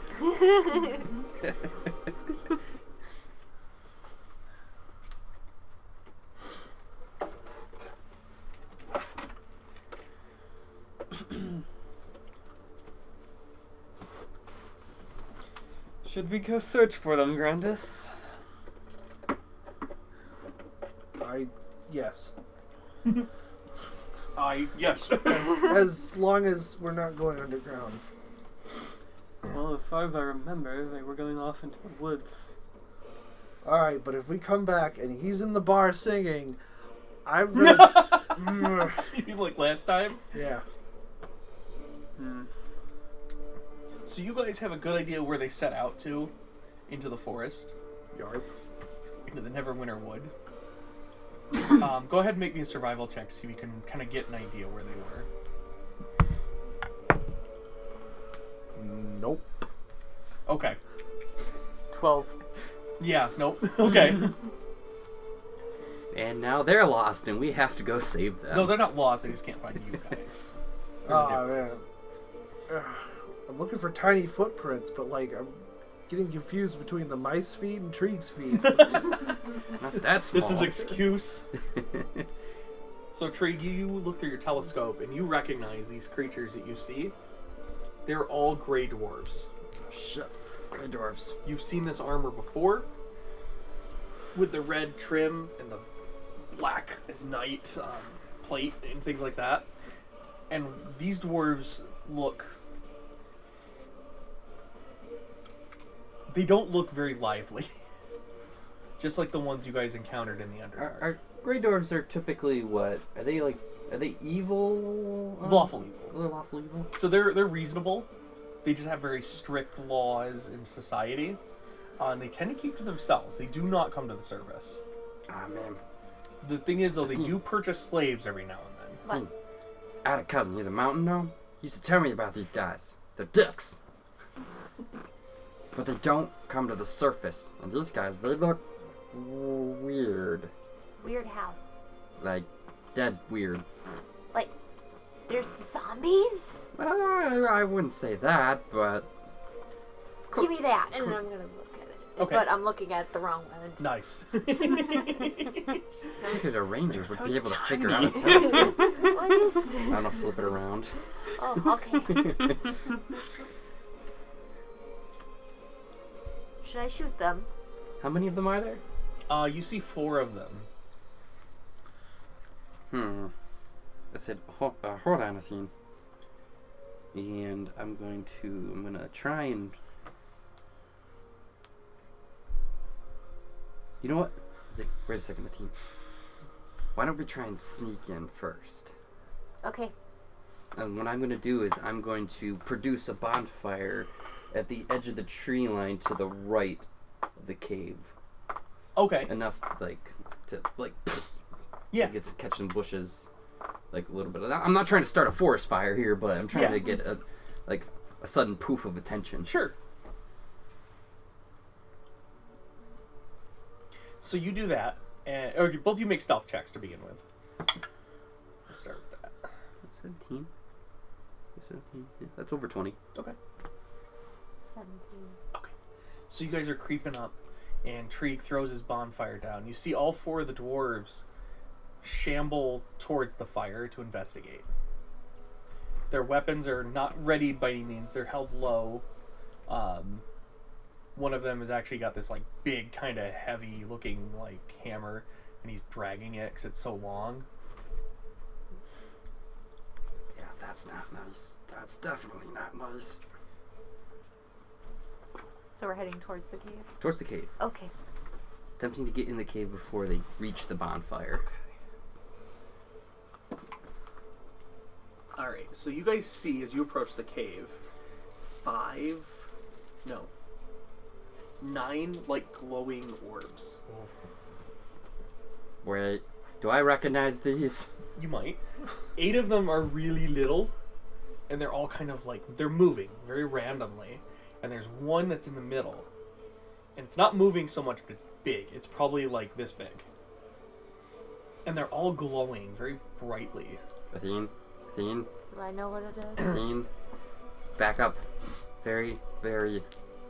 Should we go search for them, Grandis? Yes. Yes. As long as we're not going underground. Well, as far as I remember, they were going off into the woods. Alright, but if we come back and he's in the bar singing, I'm gonna... You mean like last time? Yeah. So you guys have a good idea where they set out to? Into the forest? Yarp. Into the Neverwinter Wood? Go ahead and make me a survival check so you can kind of get an idea where they were. Nope. Okay. 12. Yeah, nope. Okay. And now they're lost, and we have to go save them. No, they're not lost, they just can't find you guys. There's a Oh, man. difference. I'm looking for tiny footprints, but, like, I'm getting confused between the mice feet and Trig's feet. Not that small. That's his excuse. So, Trig, you look through your telescope and you recognize these creatures that you see. They're all gray dwarves. Shit. Grey dwarfs. You've seen this armor before, with the red trim and the black as night plate and things like that. And these dwarves look... They don't look very lively. Just like the ones you guys encountered in the Underdark. Our grey dwarves are typically what? Are they evil? Lawful evil. They're lawful evil? So they're reasonable. They just have very strict laws in society. And they tend to keep to themselves. They do not come to the service. Ah, man. The thing is, though, they do purchase slaves every now and then. I had a cousin. He's a mountain gnome. He used to tell me about these guys. They're dicks. But they don't come to the surface. And these guys, they look weird. Weird how? Like, dead weird. Like, there's zombies? Well, I wouldn't say that, but... Give me that, and I'm gonna look at it. Okay. But I'm looking at the wrong one. Nice. I think a ranger would be able to figure out tiny. a telescope. What is I don't know, this? flip it around. Oh, okay. Should I shoot them? How many of them are there? You see 4 of them. I said, hold on, Athene. And I'm gonna try and... You know what? Wait a second, Athene. Why don't we try and sneak in first? Okay. And what I'm gonna do is I'm going to produce a bonfire at the edge of the tree line to the right of the cave. Okay. Enough, to Yeah. get to catch some bushes, like a little bit. I'm not trying to start a forest fire here, but I'm trying Yeah. to get a sudden poof of attention. Sure. So you do that, and both of you make stealth checks to begin with. We'll start with that. 17. 17. Yeah, that's over 20. Okay. 17. So you guys are creeping up, and Trig throws his bonfire down. You see all 4 of the dwarves shamble towards the fire to investigate. Their weapons are not ready by any means. They're held low. One of them has actually got this like big, kind of heavy-looking like hammer, and he's dragging it because it's so long. Yeah, that's not nice. That's definitely not nice. So we're heading towards the cave. Towards the cave. Okay. Attempting to get in the cave before they reach the bonfire. Alright, so you guys see as you approach the cave, 9 like glowing orbs. Wait, do I recognize these? You might. 8 of them are really little, and they're all kind of like, they're moving very randomly. And there's one that's in the middle. And it's not moving so much, but it's big. It's probably like this big. And they're all glowing very brightly. Athene? Do I know what it is? Athene? Back up. Very, very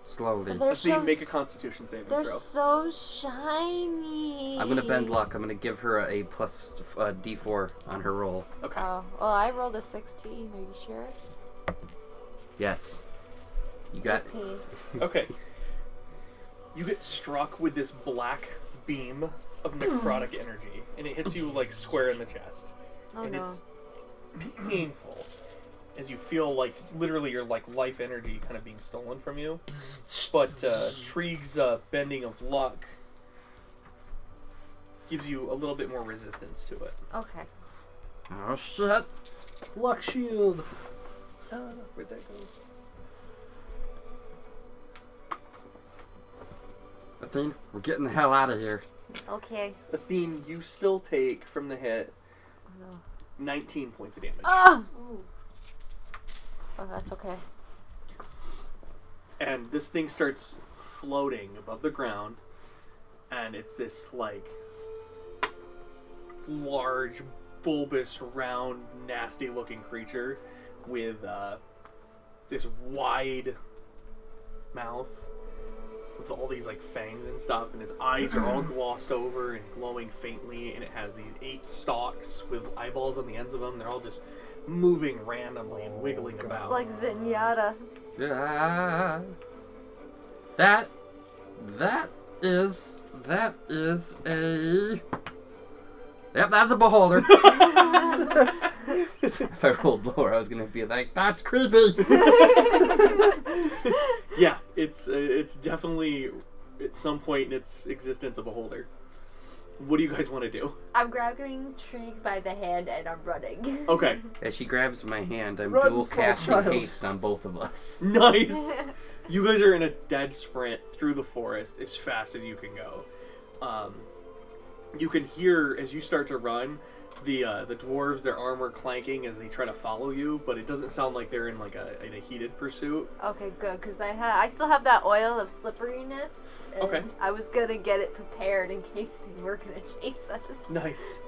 slowly. They're Athene, make a constitution saving They're throw. so shiny. I'm gonna bend luck. I'm gonna give her a plus D4 on her roll. Okay. Oh, well, I rolled a 16. Are you sure? Yes. You got 18. Okay. You get struck with this black beam of necrotic energy, and it hits you like square in the chest. Oh and no. it's painful as you feel like literally your like life energy kind of being stolen from you. But Treeg's bending of luck gives you a little bit more resistance to it. Okay. Oh shit. Luck shield. Where'd that go? Athene, we're getting the hell out of here. Okay. Athene, you still take from the hit Oh no. 19 points of damage. Oh! Oh, that's okay. And this thing starts floating above the ground, and it's this like large, bulbous, round, nasty looking creature with this wide mouth with all these like fangs and stuff, and its eyes are all glossed over and glowing faintly, and it has these 8 stalks with eyeballs on the ends of them. They're all just moving randomly and wiggling about. It's like Zenyatta. Yeah. That is a... Yep, that's a beholder. If I rolled lower, I was gonna be like, "That's creepy." Yeah, it's definitely at some point in its existence a beholder. What do you guys want to do? I'm grabbing Treeg by the hand and I'm running. Okay, As she grabs my hand, I'm Run, dual small casting child. haste on both of us. nice. You guys are in a dead sprint through the forest as fast as you can go. You can hear as you start to run the dwarves, their armor clanking as they try to follow you, but it doesn't sound like they're in like a heated pursuit. Okay, good, because I still have that oil of slipperiness. And Okay. I was gonna get it prepared in case they were gonna chase us. Nice.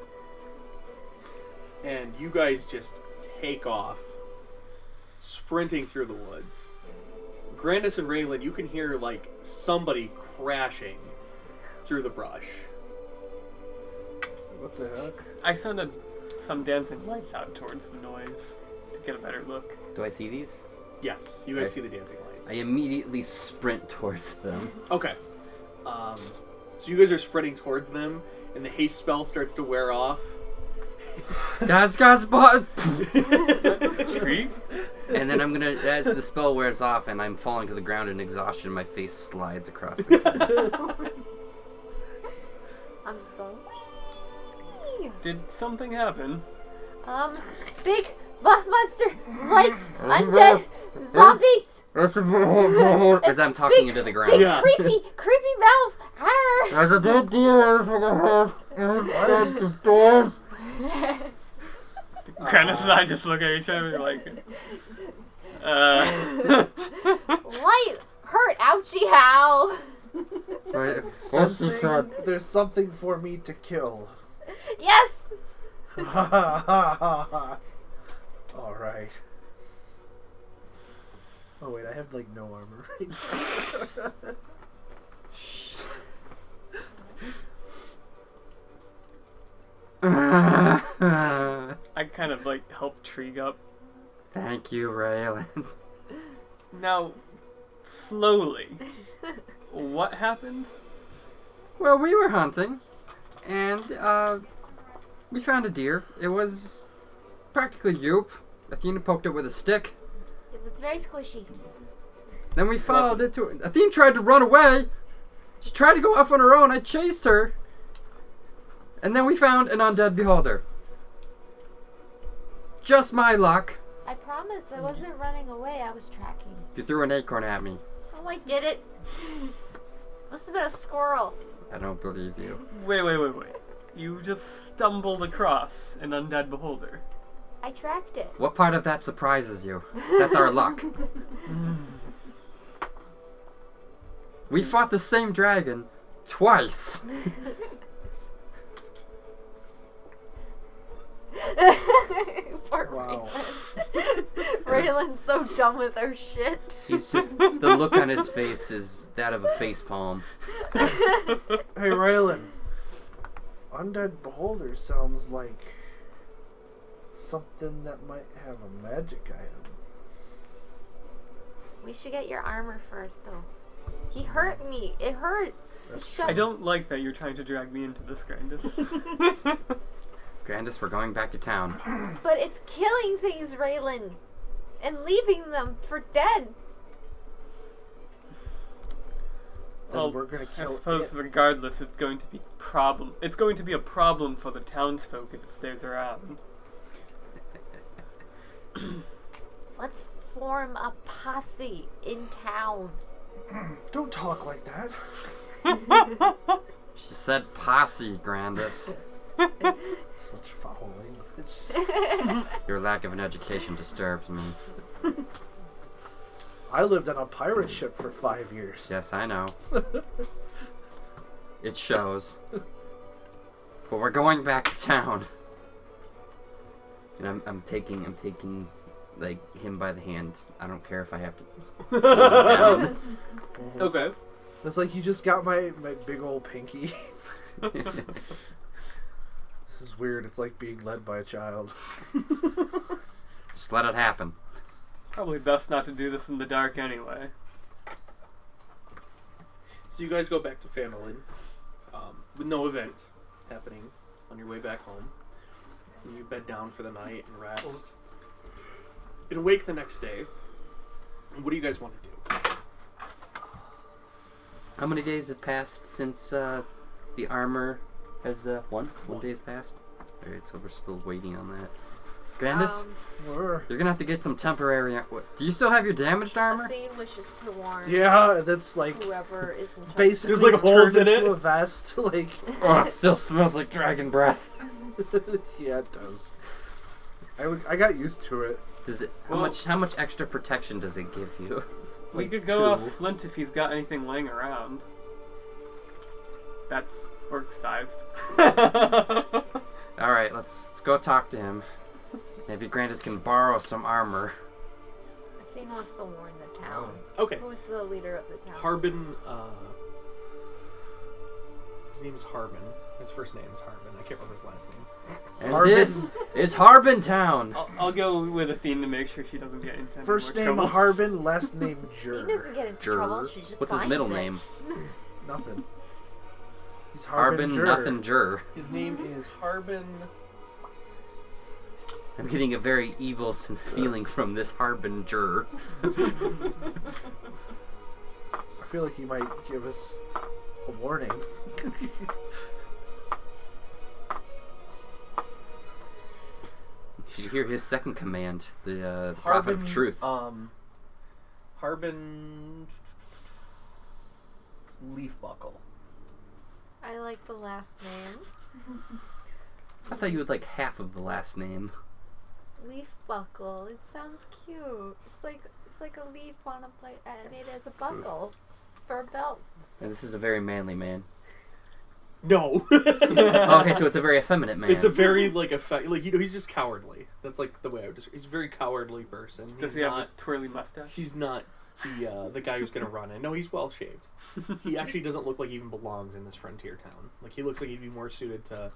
And you guys just take off, sprinting through the woods. Grandis and Raylan, you can hear like somebody crashing through the brush. What the heck? I sent some dancing lights out towards the noise to get a better look. Do I see these? Yes, you guys Okay. see the dancing lights. I immediately sprint towards them. Okay. So you guys are sprinting towards them, and the haste spell starts to wear off. Guys, but... Treeg? And then I'm gonna, as the spell wears off and I'm falling to the ground in exhaustion, my face slides across the ground. I'm just going. Whee! Did something happen? Big monster likes undead zombies. As I'm talking into the ground. Big Yeah. creepy mouth. Arr. There's a dead deer the doors. Grannis and I just look at each other like, Light hurt. Ouchie how. Sensing there's something for me to kill. Yes. Alright. Oh wait, I have like no armor right now. I kind of like help Treeg up Thank you, Raylan. Now, slowly. What happened? Well, we were hunting, and we found a deer. It was practically Yoop. Athena poked it with a stick. It was very squishy. Then we followed it to... Athena tried to run away. She tried to go off on her own. I chased her. And then we found an undead beholder. Just my luck. I promise I wasn't running away. I was tracking. You threw an acorn at me. Oh, I did it. Must have been a squirrel. I don't believe you. Wait. You just stumbled across an undead beholder. I tracked it. What part of that surprises you? That's our luck. We fought the same dragon twice. Poor Wow. Raylan's so done with her shit. He's just... The look on his face is that of a facepalm. Hey, Raylan. Undead Beholder sounds like something that might have a magic item. We should get your armor first, though. He hurt me. It hurt. I don't like that you're trying to drag me into this, Grandis. Grandis, we're going back to town. But it's killing things, Raylan, and leaving them for dead. Then Well, we're gonna I kill suppose it. regardless, it's going to be problem. It's going to be a problem for the townsfolk if it stays around. Let's form a posse in town. Don't talk like that. She said posse, Grandis. Such foul language. Your lack of an education disturbs me. I lived on a pirate ship for 5 years. Yes, I know. It shows. But we're going back to town. And I'm taking like him by the hand. I don't care if I have to hold him down. Okay. It's like you just got my big old pinky. This is weird. It's like being led by a child. Just let it happen. Probably best not to do this in the dark anyway. So you guys go back to Fandolin with no event happening on your way back home. You bed down for the night and rest. And awake the next day. What do you guys want to do? How many days have passed since the armor has one? 1 day has passed? Alright, so we're still waiting on that. Grandis, you're gonna have to get some temporary... Do you still have your damaged armor? Athene wishes to warn Yeah, that's like whoever is in charge. basically There's, like, it's holes turned in into it. a vest. Like, Oh, it still smells like dragon breath. yeah, it does. I got used to it. Does it? Well- How much extra protection does it give you? We Like could go 2. ask Flint if he's got anything laying around. That's orc-sized. All right, let's go talk to him. Maybe Grandis can borrow some armor. Athene wants to warn the town. Okay. Who's the leader of the town? Harbin, his name is Harbin. His first name is Harbin. I can't remember his last name. And Harbin. this is Harbin Town. I'll go with Athene to make sure she doesn't get into any First more name trouble. Harbin, last name Athene Jur. doesn't get into trouble. She just What's his finds middle it. name? Nothing. He's Harbin Jur. Nothing Jur. His name is Harbin. I'm getting a very evil feeling from this Harbinger. I feel like he might give us a warning. Did you hear his second command? The Prophet of Truth. Harbin Leafbuckle. I like the last name. I thought you would like half of the last name. Leaf buckle. It sounds cute. It's like a leaf on a plate made as a buckle for a belt. And this is a very manly man. No. Oh, okay, so it's a very effeminate man. It's a very he's just cowardly. That's like the way I would describe. He's a very cowardly person. Does he have a twirly mustache? He's not the guy who's gonna run it. No, he's well shaved. He actually doesn't look like he even belongs in this frontier town. Like he looks like he'd be more suited to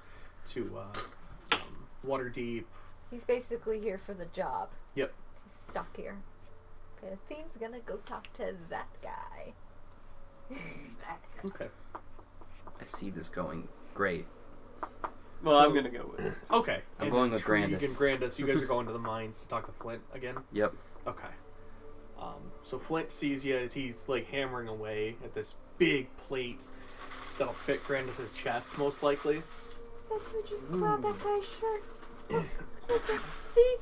Waterdeep. He's basically here for the job. Yep. stuck here. Okay, Athene's gonna go talk to that guy. Okay. I see this going great. Well, So- I'm gonna go with it. Okay. I'm And going with Trig Grandis. and Grandis, you guys are going to the mines to talk to Flint again? Yep. Okay. So Flint sees you as he's like hammering away at this big plate that'll fit Grandis's chest, most likely. That dude just grabbed that guy's shirt. See,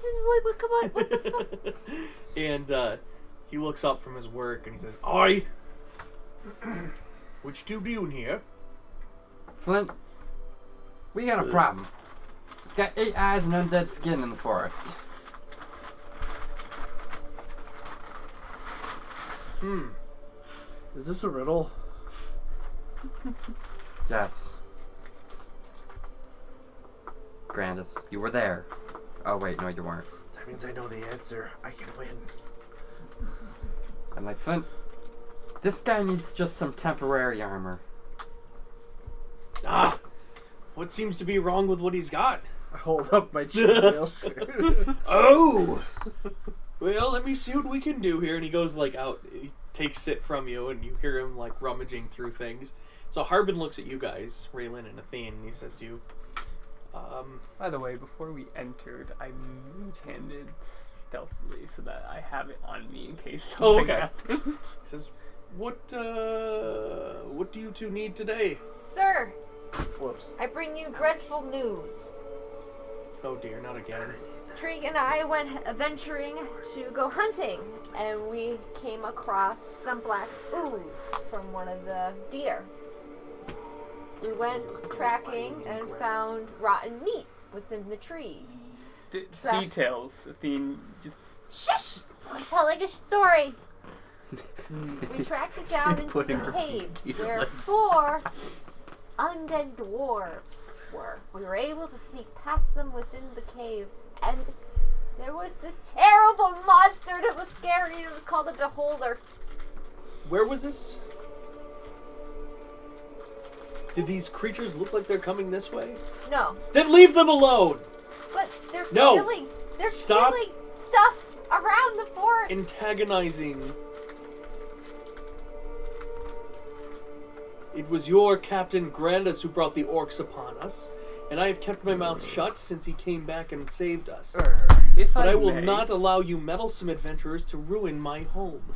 wait, come on, what the fuck? And he looks up from his work and he says, "Oi! What you doing here?" Flint, we got a problem. It's got 8 eyes and undead skin in the forest. Is this a riddle? Yes. Grandis, you were there. Oh wait, no you weren't. That means I know the answer. I can win. I'm like, Flint, this guy needs just some temporary armor. Ah! What seems to be wrong with what he's got? I hold up my chainmail shirt. Oh! Well, let me see what we can do here. And he goes like out, he takes it from you, and you hear him like rummaging through things. So Harbin looks at you guys, Raylan and Athene, and he says to you, By the way, before we entered, I mage-handed stealthily so that I have it on me in case something Oh, okay. happens. he says, what do you two need today? Sir, Whoops. I bring you dreadful news. Oh dear, not again. Trig and I went adventuring to go hunting, and we came across some black ooze from one of the deer. We went tracking and found rotten meat within the trees. Trap- Details, Athene. Just Shush! I'm telling a story. We tracked it down into Putting the her cave to your where lips. 4 undead dwarves were. We were able to sneak past them within the cave, and there was this terrible monster that was scary, and it was called a Beholder. Where was this? Did these creatures look like they're coming this way? No, Then leave them alone! but they're No! killing. They're Stop. killing stuff around the forest. Antagonizing. It was your Captain Grandis who brought the orcs upon us, and I have kept my mouth shut since he came back and saved us. if But I I will may, not allow you meddlesome adventurers to ruin my home.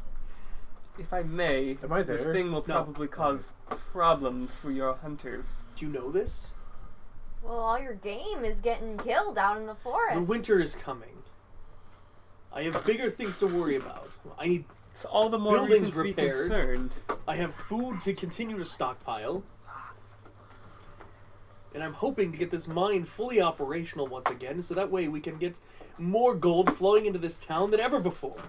If I may, Am I this there? thing will No. probably cause problems for your hunters. Do you know this? Well, all your game is getting killed out in the forest. The winter is coming. I have bigger things to worry about. I need. It's all the more Buildings reason to be repaired. concerned. I have food to continue to stockpile. And I'm hoping to get this mine fully operational once again, so that way we can get more gold flowing into this town than ever before.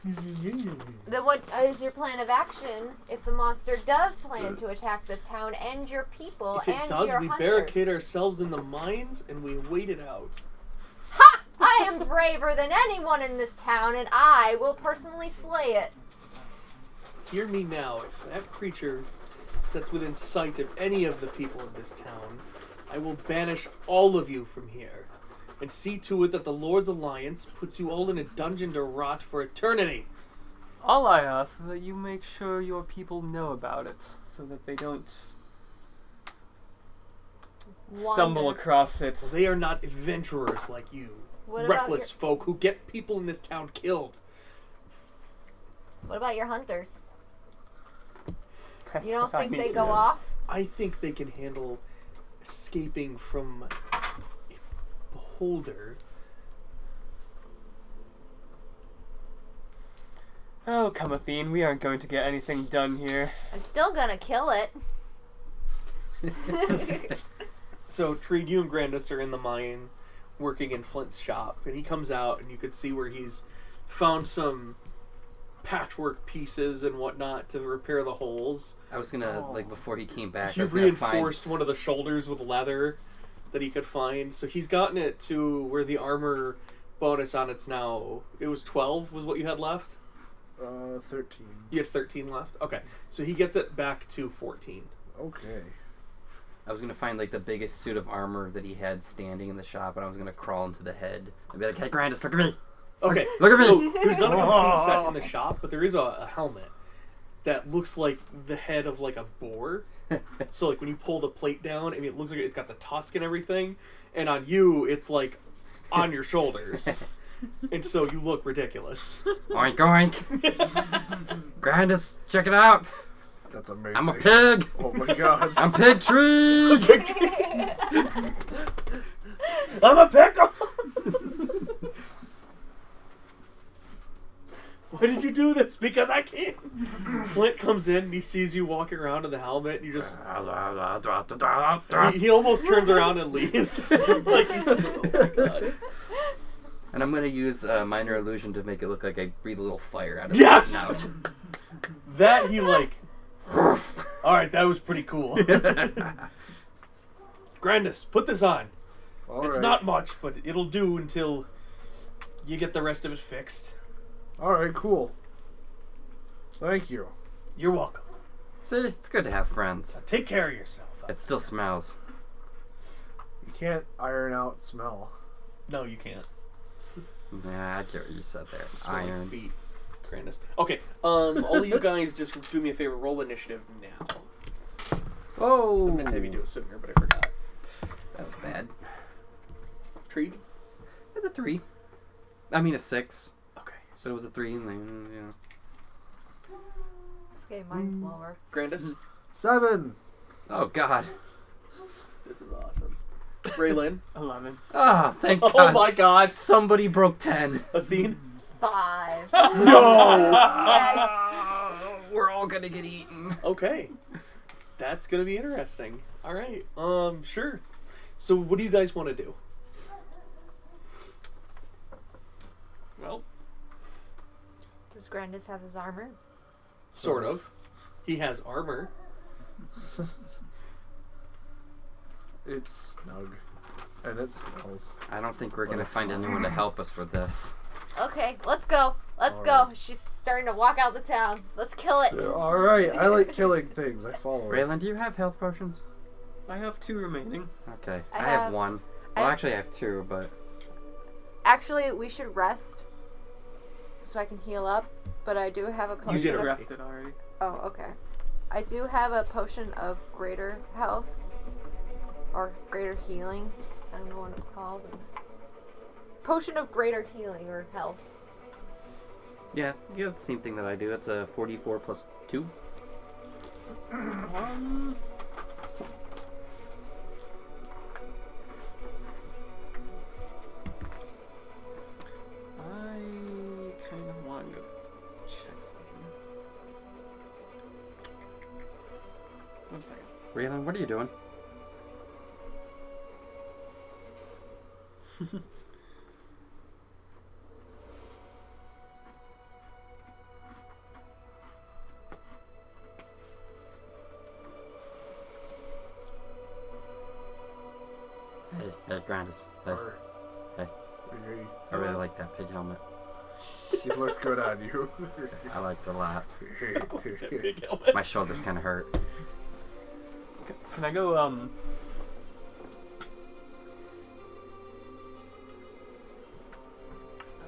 Then what is your plan of action if the monster does plan to attack this town and your people If it and does, your we hunters? barricade ourselves in the mines and we wait it out. Ha! I am braver than anyone in this town, and I will personally slay it. Hear me now. If that creature sets within sight of any of the people of this town, I will banish all of you from here and see to it that the Lord's Alliance puts you all in a dungeon to rot for eternity. All I ask is that you make sure your people know about it, so that they don't stumble Wander. across it. Well, they are not adventurers like you. What Reckless folk who get people in this town killed. What about your hunters? That's You don't what I think need they to go know. off? I think they can handle escaping from a beholder. Oh, come Athene, we aren't going to get anything done here. I'm still gonna kill it. So, Trig, you and Grandis are in the mine working in Flint's shop, and he comes out and you could see where he's found some patchwork pieces and whatnot to repair the holes. I was gonna, like, before he came back, He I was gonna reinforced find... one of the shoulders with leather that he could find. So he's gotten it to where the armor bonus on it's now, it was 12 was what you had left? 13. You had 13 left? Okay. So he gets it back to 14. Okay. I was gonna find, like, the biggest suit of armor that he had standing in the shop, and I was gonna crawl into the head and be like, "Hey, Grandis, look at me! Okay, Look at me. so there's not a complete set in the shop, but there is a helmet that looks like the head of like a boar. So like when you pull the plate down, I mean, it looks like it's got the tusk and everything, and on you, it's like on your shoulders, and so you look ridiculous. Oink oink. Grandis, check it out. That's amazing. I'm a pig. Oh my god. I'm Pig Tree. I'm a pickle. Why did you do this? Because I can't. Flint comes in and he sees you walking around in the helmet and you just... He almost turns around and leaves. Like he's just like, oh my god. And I'm gonna use minor illusion to make it look like I breathe a little fire out of Yes! my snout. That he like... Alright, that was pretty cool. Grandis, put this on. It's not much, but it'll do until you get the rest of it fixed. Alright, cool. Thank you. You're welcome. See, it's good to have friends. Take care of yourself. It still smells. You can't iron out smell. No, you can't. Nah, I get what you said there. Smell like Iron. feet. Grandis. Okay, all of you guys just do me a favor. Roll initiative now. Oh! I meant to have you do it sooner, but I forgot. That was bad. Treat? It's a 3. I mean a 6. Okay. So it was a 3 and then, Okay, mine's lower. Grandis? 7. Oh, God. This is awesome. Raylan? 11. Ah, thank God. Oh my god. Somebody broke 10. Athene? 5. No! Yes. We're all gonna get eaten. Okay. That's gonna be interesting. Alright, sure. So what do you guys want to do? Well, Does Grandis have his armor? Sort of. He has armor. It's snug. And it smells. I don't think we're gonna it's find anyone to help us with this. Okay, let's go. Let's go. Alright. She's starting to walk out the town. Let's kill it. Alright, I like killing things. I follow it. Raylan, do you have health potions? I have 2 remaining. Okay, I I have have- 1. I Well, have- actually, I have 2, but Actually, we should rest so I can heal up. But I do have a potion. You did I of- already. rested already. Oh, okay. I do have a potion of greater health or greater healing. I don't know what it's called. It's potion of greater healing or health. yeah, you have the same thing that I do. It's a 44 plus 2. I kind of want to go check something. 1 second. Raylan, what are you doing? Hey, Grandis. Hey, Or- hey. Hey, I really like that pig helmet. He looked good on you. I like it a lot. That big helmet. My shoulders kind of hurt. Can I go,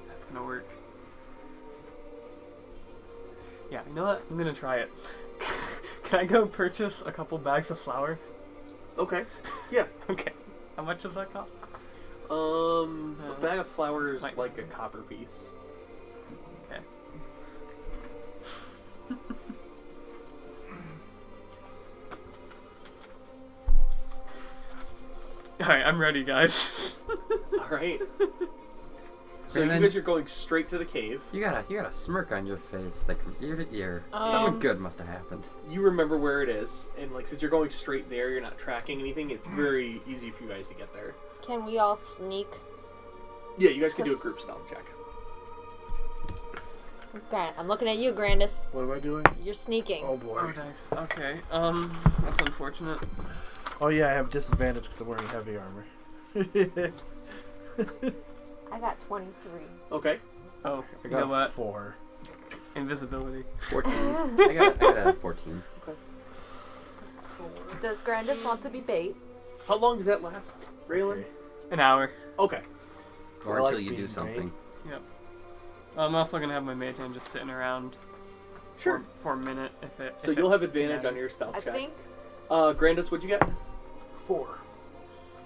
That's gonna work. Yeah, you know what? I'm gonna try it. Can I go purchase a couple bags of flour? Okay. Yeah. Okay. How much does that cost? A bag of flour is Like- like a copper piece. Okay. Alright, I'm ready, guys. Alright. So And you then- guys are going straight to the cave. You got a smirk on your face, like from ear to ear. Um, Something good must have happened. You remember where it is, and like since you're going straight there, you're not tracking anything. It's very easy for you guys to get there. Can we all sneak? Yeah, you guys can do a Just- group stealth check. Okay, I'm looking at you, Grandis. What am I doing? You're sneaking. Oh boy. Oh, nice. Okay. That's unfortunate. Oh yeah, I have disadvantage because I'm wearing heavy armor. I got 23. Okay. Oh, I you got know what? 4. Invisibility. 14. I got a 14. Does Grandis want to be bait? How long does that last, Raylan? Okay. An hour. Okay. Or I like until you do being something. Yep. I'm also gonna have my mage hand just sitting around Sure. for a minute. If it. So if you'll it have advantage on matters. your stealth I check. think Grandis, what'd you get? 4.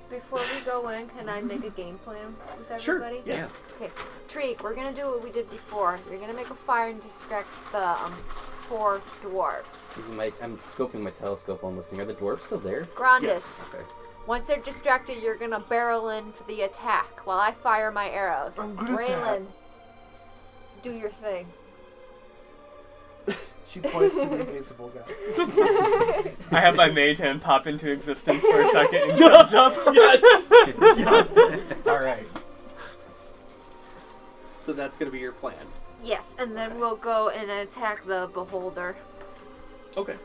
before we go in, can I make a game plan with Sure, everybody? yeah. Okay, Treek, we're gonna do what we did before. You're gonna make a fire and distract the 4 dwarves. I'm scoping my telescope while I'm listening. Are the dwarves still there? Grandis, Yes. Okay. once they're distracted, you're gonna barrel in for the attack while I fire my arrows. I'm good at that. Raylan, do your thing. She points to the invisible guy. I have my mage hand pop into existence for a second and comes up. Yes! Yes! Alright. So that's going to be your plan. Yes, and then we'll go and attack the beholder. Okay.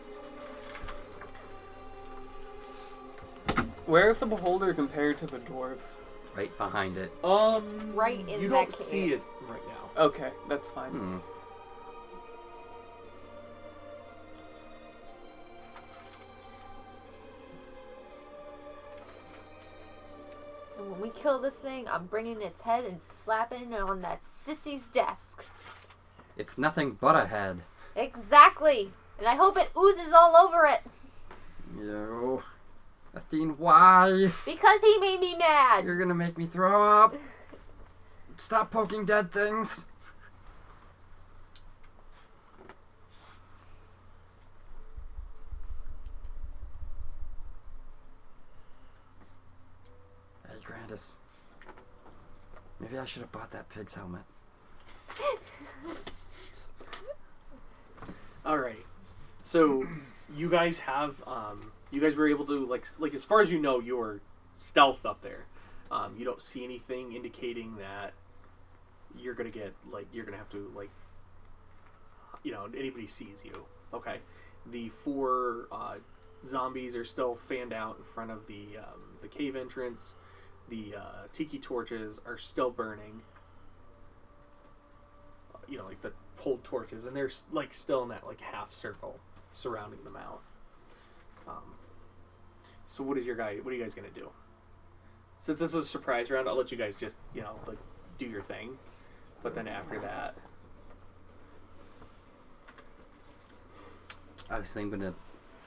Where's the beholder compared to the dwarves? Right behind it. Right in you that don't cave. see it right now. Okay, that's fine. Hmm. And when we kill this thing, I'm bringing its head and slapping it on that sissy's desk. It's nothing but a head. Exactly. And I hope it oozes all over it. Yo. Athene, why? Because he made me mad. You're gonna make me throw up. Stop poking dead things. Hey, Grandis. Maybe I should have bought that pig's helmet. All right. So you guys have you guys were able to like as far as you know, you're stealthed up there. You don't see anything indicating that you're gonna get you're gonna have to anybody sees you. Okay. The 4 zombies are still fanned out in front of the cave entrance. The tiki torches are still burning. The pulled torches, and they're still in that half circle surrounding the mouth. So what are you guys gonna do? Since this is a surprise round, I'll let you guys just do your thing, but then after that, Obviously, I'm gonna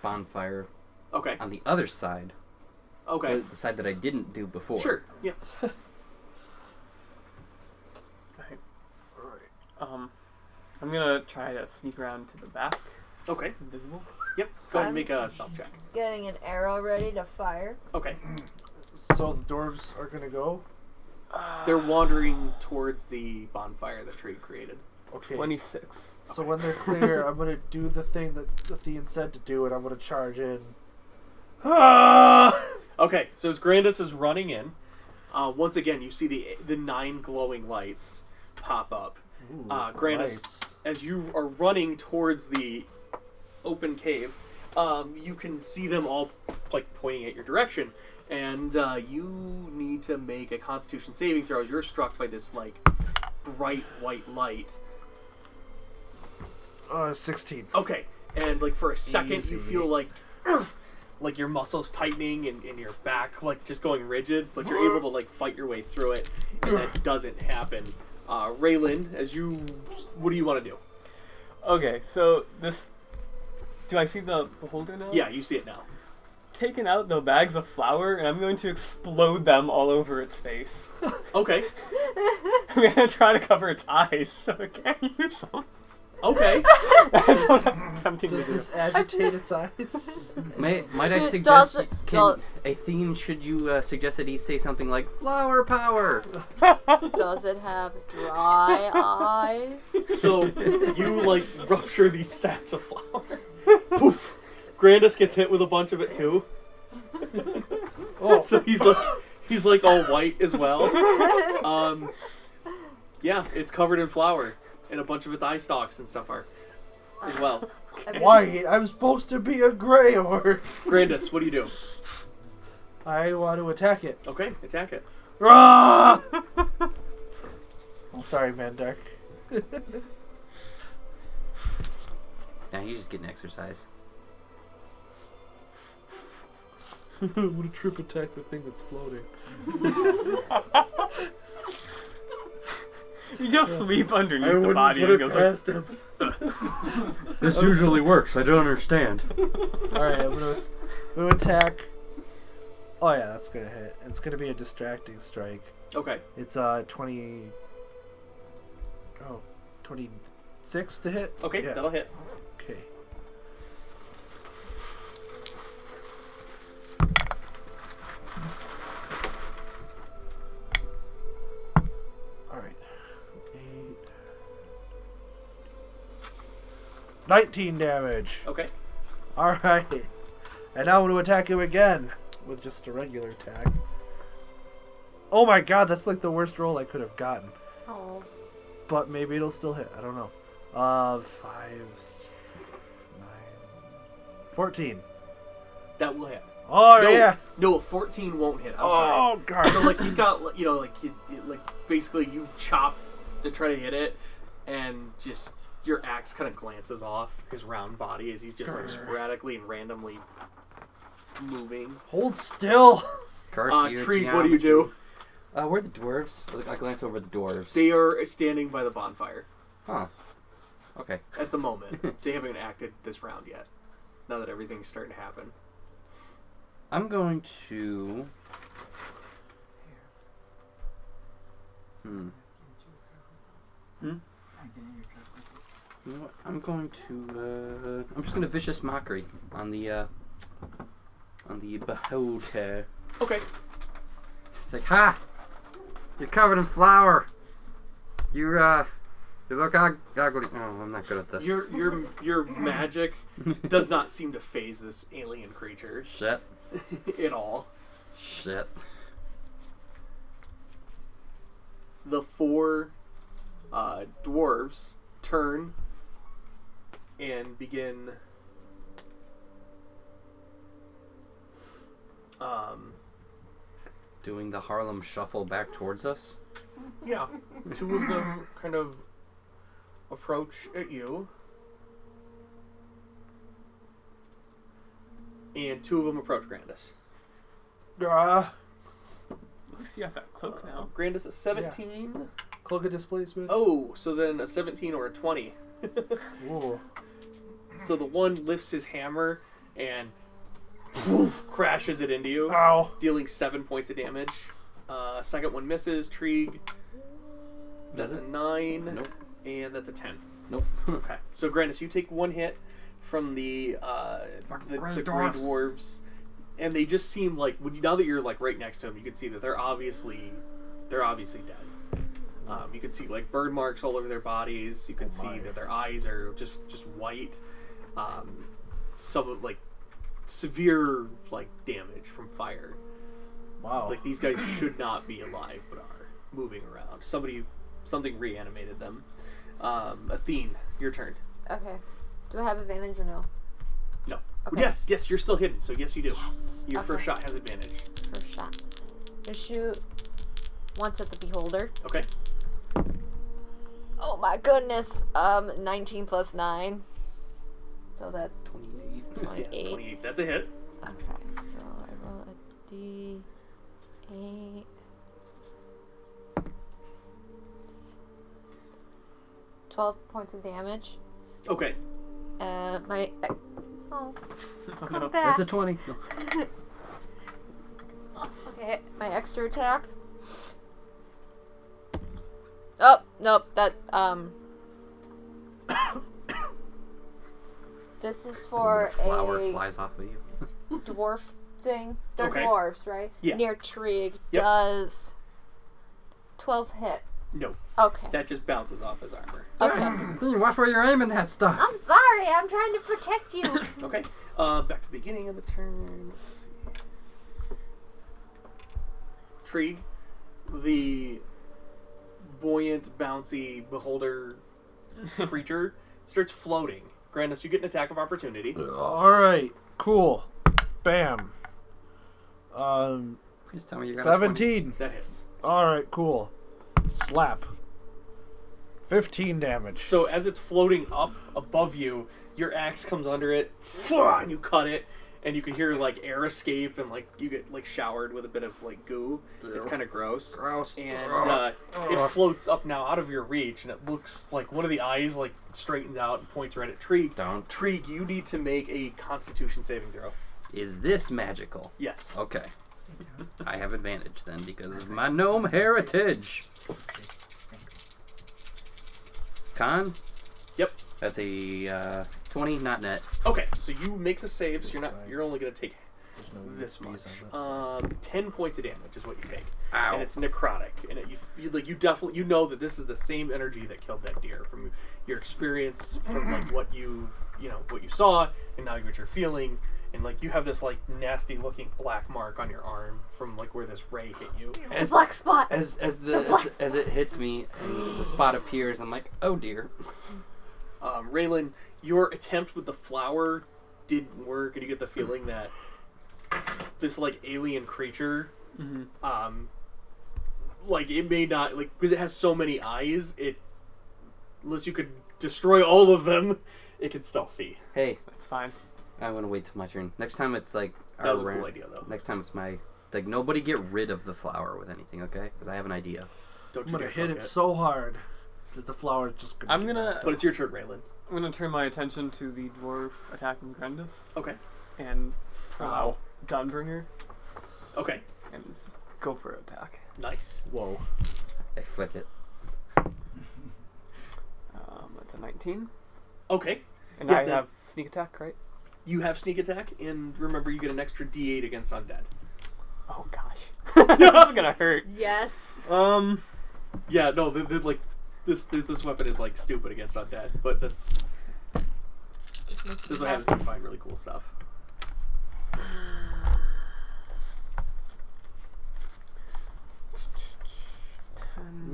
bonfire okay, on the other side. okay, The side that I didn't do before. sure, yeah, I'm gonna try to sneak around to the back, okay, invisible. yep. Go ahead and make a stealth check. Getting an arrow ready to fire. Okay, So the dwarves are gonna go? they're wandering towards the bonfire that Tree created. Okay. 26. So when they're clear, I'm gonna do the thing that Athene said to do, and I'm gonna charge in. Ah! Okay, so as Grandis is running in, once again you see the 9 glowing lights pop up. Ooh, Grandis, lights. as you are running towards the open cave, you can see them all pointing at your direction, and you need to make a Constitution saving throw as you're struck by this bright white light. 16. Okay, and for a second Easy. you feel like your muscles tightening and your back just going rigid, but you're able to fight your way through it, and that doesn't happen. Raylan, what do you want to do? Okay, so this. Do I see the beholder now? Yeah, you see it now. Taking out the bags of flour, and I'm going to explode them all over its face. Okay, I'm gonna try to cover its eyes so it can't use them. okay. That's what I'm attempting to Does do. this agitate its eyes? Might I Does- suggest? does- Can Athene? Should you suggest that he say something like "flower power"? Does it have dry eyes? So you rupture these sacks of flour. Poof! Grandis gets hit with a bunch of it too. Oh. So he's all white as well. Yeah, it's covered in flour, and a bunch of its eye stalks and stuff are as well. White, I'm supposed to be a gray orc. Grandis, what do you do? I want to attack it. Okay, attack it. Rah! I'm sorry, Mandark. Now he's just getting exercise. I'm gonna trip attack the thing that's floating. You just sleep underneath I the wouldn't body put and it goes like, past him. This usually works. I don't understand. Alright, I'm gonna attack. Oh yeah, that's gonna hit. It's gonna be a distracting strike. Okay. It's 26 to hit? Okay, Yeah. that'll hit. Okay. Alright. 8. 19 damage. Okay. Alright. And now I'm going to attack him again with just a regular attack. Oh my god, that's like the worst roll I could have gotten. Oh. But maybe it'll still hit. I don't know. 5, 9, 14. That will hit. Oh, No, yeah. No, 14 won't hit. I'm sorry. Oh, God. So like he's got, you know, like basically you chop to try to hit it, and just your axe kind of glances off his round body as he's just like sporadically and randomly moving. Hold still. Curse you, Tree, what do you do? Where are the dwarves? I glance over the dwarves. They are standing by the bonfire Huh. Okay. at the moment. They haven't acted this round yet. Now that everything's starting to happen. I'm going to... You know what? I'm going to... I'm just going to Vicious Mockery on the beholder. Okay. It's like, ha! You're covered in flour. You look ugly. Oh, I'm not good at this. Your magic does not seem to phase this alien creature Shit. at all. Shit. The 4 dwarves turn and begin Doing the Harlem Shuffle back towards us? yeah, 2 of them kind of approach at you, and 2 of them approach Grandis. At least you have that cloak now. Grandis is 17. Cloak of displacement. Oh, so then a 17 or a 20. Ooh. So the one lifts his hammer and poof, crashes it into you, Ow. dealing 7 points of damage. Second one misses. Trig. That's a 9. Nope. And that's a 10. Nope. Okay. So Grandis, you take 1 hit from the Grey Dwarves, and they just seem like now that you're like right next to them, you can see that they're obviously dead. You can see like burn marks all over their bodies. You can see that their eyes are just white. Some like severe like damage from fire. Wow. Like these guys should not be alive, but are moving around. Something reanimated them. Athene, your turn. Okay. Do I have advantage or no? No. Okay. Yes, you're still hidden, so yes you do. Yes. Your Okay. first shot has advantage. First shot. Just shoot once at the beholder. Okay. Oh my goodness. 19 plus 9. So that's 28. 28. Yeah, 28. That's a hit. Okay, so I roll a D8. $12 points of damage. Okay. My Oh, come no. back. That's a 20. No. Okay, my extra attack. Oh nope, that This is for Flour a flies off of you. dwarf thing. They're Okay. dwarves, right? Yeah. Near Trig. Yep. Does 12 hit? No. Okay. That just bounces off his armor. Okay. Then watch where you're aiming that stuff. I'm sorry. I'm trying to protect you. Okay. Back to the beginning of the turn. Let's see. Trig, the buoyant, bouncy beholder creature, starts floating. Grandis, you get an attack of opportunity. Alright, cool. Bam. Please tell me you got 17. That hits. Alright, cool. Slap. 15 damage. So as it's floating up above you, your axe comes under it, and you cut it, and you can hear like air escape, and like you get like showered with a bit of like goo. It's kind of gross. Gross. And it floats up now out of your reach, and it looks like one of the eyes like straightens out and points right at Trig. Don't. Trig, you need to make a Constitution saving throw. Is this magical? Yes. Okay. I have advantage then because of my gnome heritage. Con? Yep. That's a 20, not net. Okay, so you make the saves. You're only gonna take There's no this much. USPs on this. 10 points of damage is what you take. Ow. And it's necrotic, and you feel like you know that this is the same energy that killed that deer from your experience, from like what you saw, and now what you're feeling, and like you have this like nasty looking black mark on your arm from like where this ray hit you. The black spot. As black it hits me and the spot appears, I'm like, oh dear. Raylan, your attempt with the flower didn't work, and you get the feeling that this like alien creature, like it may not like because it has so many eyes, unless you could destroy all of them, it can still see. Hey, That's fine. I'm gonna wait till my turn. Next time it's like That was a our cool round. idea, though. Next time it's my like nobody get rid of the flower with anything, okay? Because I have an idea. Don't I'm you gonna dare hit poke it so hard that the flower's just gonna. I'm gonna But it's your turn, Raylan. I'm gonna turn my attention to the dwarf attacking Grendis Okay. and pull Ow. out Gunbringer Okay. and go for an attack. Nice. Whoa. I flick it. That's a 19, Okay. and Yeah, I then- have sneak attack, right? You have sneak attack, and remember you get an extra D8 against undead. Oh gosh, that's gonna hurt. Yes. Yeah, no, like this weapon is like stupid against undead, but this is what happens when you find really cool stuff.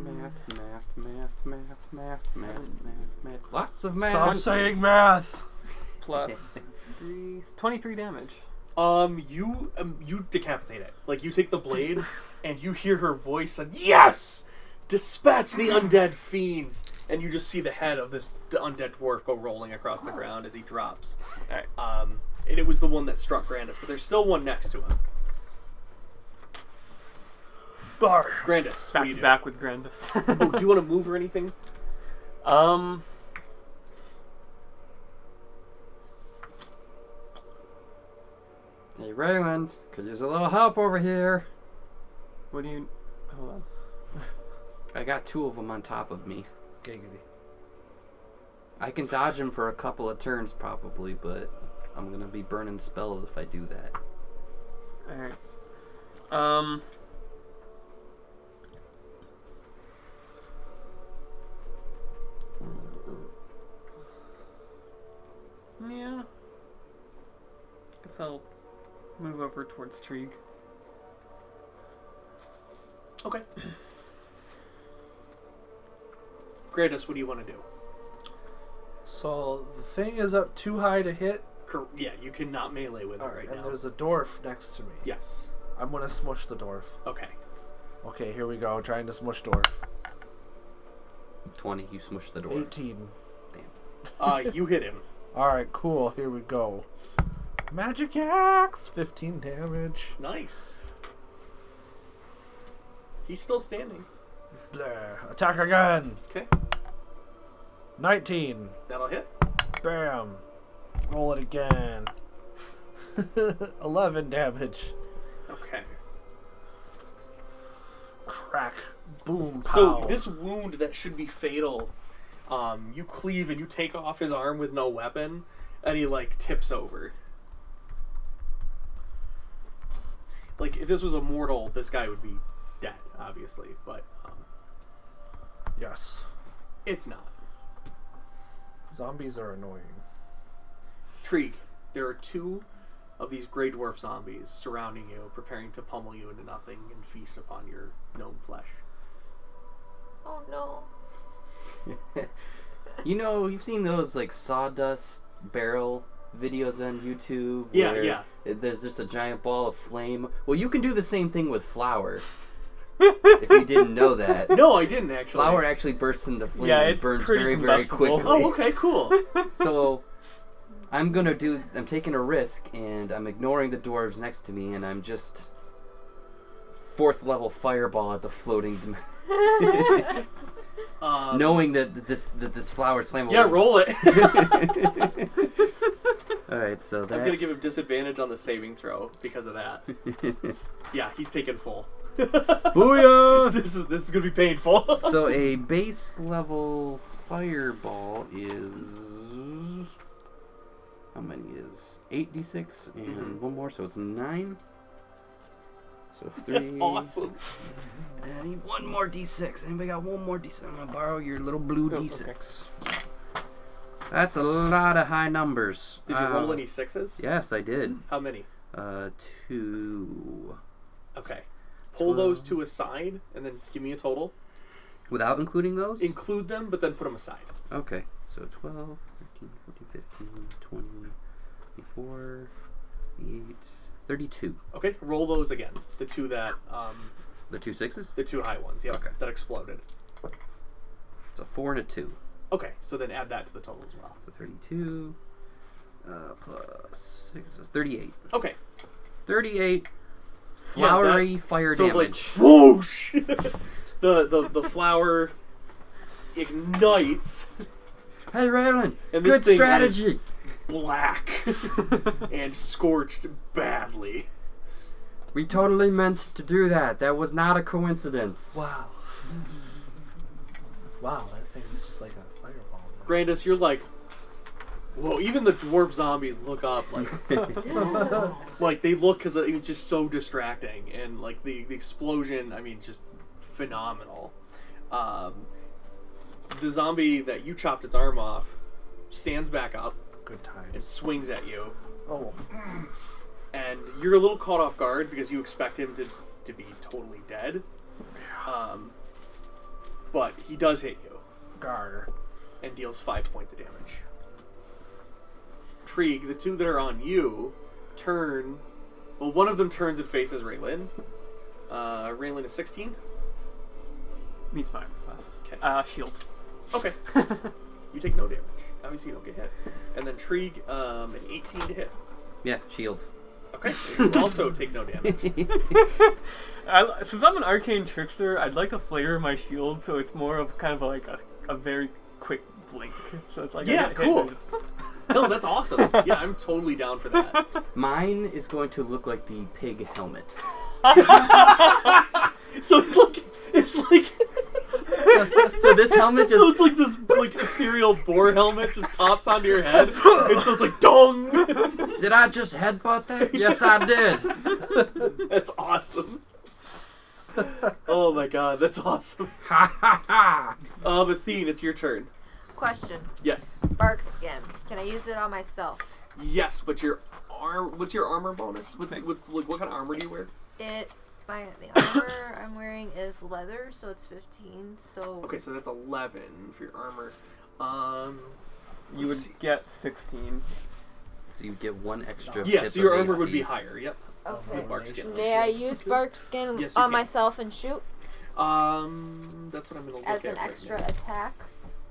Math. Lots of math. Stop saying math. Plus 23 damage. You decapitate it. Like you take the blade, and you hear her voice, and yes, dispatch the undead fiends, and you just see the head of this undead dwarf go rolling across the ground as he drops. Alright. And it was the one that struck Grandis, but there's still one next to him. Bar. Grandis, what Back do you to do? back with Grandis. Oh, do you want to move or anything? Hey Rayland, could use a little help over here. What do you? Hold on. I got two of them on top of me. Giggity. I can dodge them for a couple of turns probably, but I'm gonna be burning spells if I do that. Alright. Yeah. Guess I'll move over towards Trig. Okay. Grandis, what do you want to do? So the thing is up too high to hit. Yeah, you cannot melee with it Alright, right and now. there's a dwarf next to me. Yes. I'm gonna smush the dwarf. Okay. Okay, here we go. Trying to smush dwarf. 20, you smush the dwarf. 18. You hit him. Alright, cool. Here we go. Magic axe! 15 damage. Nice. He's still standing. Blah. Attack again! Okay. 19. That'll hit. Bam. Roll it again. 11 damage. Okay. Crack. Boom. Pow. So this wound that should be fatal, you cleave and you take off his arm with no weapon, and he like tips over. Like if this was a mortal, this guy would be dead, obviously, but Yes. it's not. Zombies are annoying. Trig, there are two of these Grey Dwarf zombies surrounding you, preparing to pummel you into nothing and feast upon your gnome flesh. Oh no. You know, you've seen those like sawdust barrel videos on YouTube. Yeah, where yeah. There's just a giant ball of flame. Well, you can do the same thing with flour. If you didn't know that. No, I didn't actually. Flour actually bursts into flame Yeah, and it's burns pretty very, very combustible. quickly. Oh, okay, cool. So, I'm taking a risk, and I'm ignoring the dwarves next to me, and I'm just 4th level fireball at the floating knowing that this flower is flammable. Yeah, roll it. Alright, so that... I'm gonna give him disadvantage on the saving throw because of that. Yeah, he's taken full. Booyah! This is gonna be painful. So a base level fireball is... How many is... 8d6 and one more, so it's 9. So 3... That's awesome. And I need one more d6. Anybody got one more d6? I'm gonna borrow your little blue d6. Okay. That's a lot of high numbers. Did you roll any 6s? Yes, I did. How many? 2. Okay. Pull those 2 aside, and then give me a total. Without including those? Include them, but then put them aside. Okay. So 12, 13, 14, 15, 20, 24, 28, 32. Okay, roll those again. The 2 that... The 2 6s? The 2 high ones, yeah. Okay. That exploded. It's a 4 and a 2. Okay, so then add that to the total as well. So 32 plus 6 is 38. Okay. 38 flowery fire so damage. Like, whoosh! the flower ignites. Hey, Raylan, And this good thing strategy. Is black and scorched badly. We totally meant to do that. That was not a coincidence. Wow. Wow, that thing is just like a fireball. Grandis, you're like, whoa, even the dwarf zombies look up like, like they look because it was just so distracting. And like the explosion, I mean, just phenomenal. The zombie that you chopped its arm off stands back up. Good time. And swings at you. Oh. And you're a little caught off guard because you expect him to be totally dead. But he does hit you. Gar. And deals 5 points of damage. Trig, the 2 that are on you, turn... Well, one of them turns and faces Raylin. Raylin is 16. Meets my class. Okay. Shield. Okay. You take no damage. Obviously you don't get hit. And then Trig, an 18 to hit. Yeah, shield. Okay. You also take no damage. Since I'm an arcane trickster, I'd like to flavor my shield so it's more of kind of like a very quick blink. So it's like yeah, I get cool. hit and just... No, that's awesome. Yeah, I'm totally down for that. Mine is going to look like the pig helmet. So it's like so this helmet just... So it's like this like ethereal boar helmet just pops onto your head. And so it's like dong. Did I just headbutt that? Yes, I did. That's awesome. Oh my god, that's awesome. Ha ha ha. Athene, it's your turn. Question. Yes. Bark skin. Can I use it on myself? Yes, but your what's your armor bonus? What's like what kind of armor do you wear? The armor I'm wearing is leather, so it's 15. So okay, so that's 11 for your armor. You would get 16. So you get 1 extra. Yeah, hit so your of armor AC. would be higher. Yep. Okay. Bark skin. May I use bark skin Yes, you on can. myself and shoot That's what I'm gonna look as at an right extra now. attack?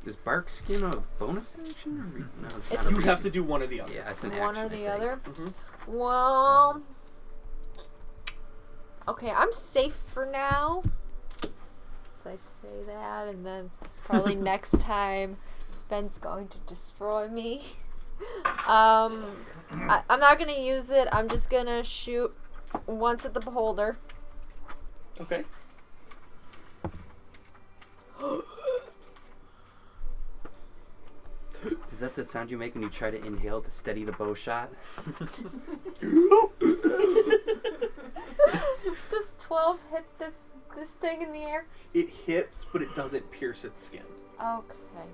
Is bark skin a bonus action? Or no, it's It's not You a- have to do one or the other. Yeah, it's an One action. or the I think. other? Mhm. Well, okay, I'm safe for now. So I say that, and then probably next time Ben's going to destroy me. I'm not gonna use it. I'm just gonna shoot once at the beholder. Okay. Is that the sound you make when you try to inhale to steady the bow shot? Does 12 hit this thing in the air? It hits, but it doesn't pierce its skin. Okay.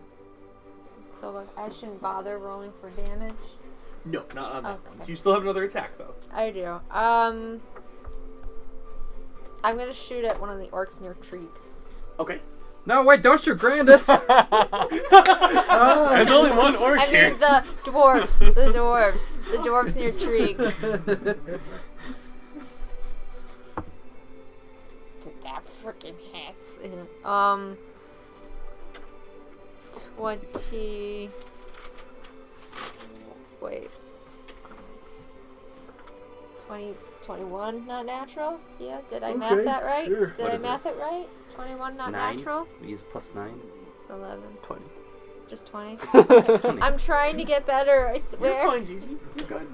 So I shouldn't bother rolling for damage. No, not on that Okay. one. You still have another attack though. I do. I'm gonna shoot at one of the orcs near Trig. Okay. No, wait! Don't shoot Grandis. There's only one orc I here. mean the dwarves. The dwarves near Trig. Get that freaking ass in. 20. Wait. 20, 21, not natural? Yeah, did I math Okay, that right? sure. Did What I is math it right? 21, not 9. natural? We use +9. It's 11. 20. Just 20? 20. I'm trying to get better, I You're swear. fine, Gigi. You're good.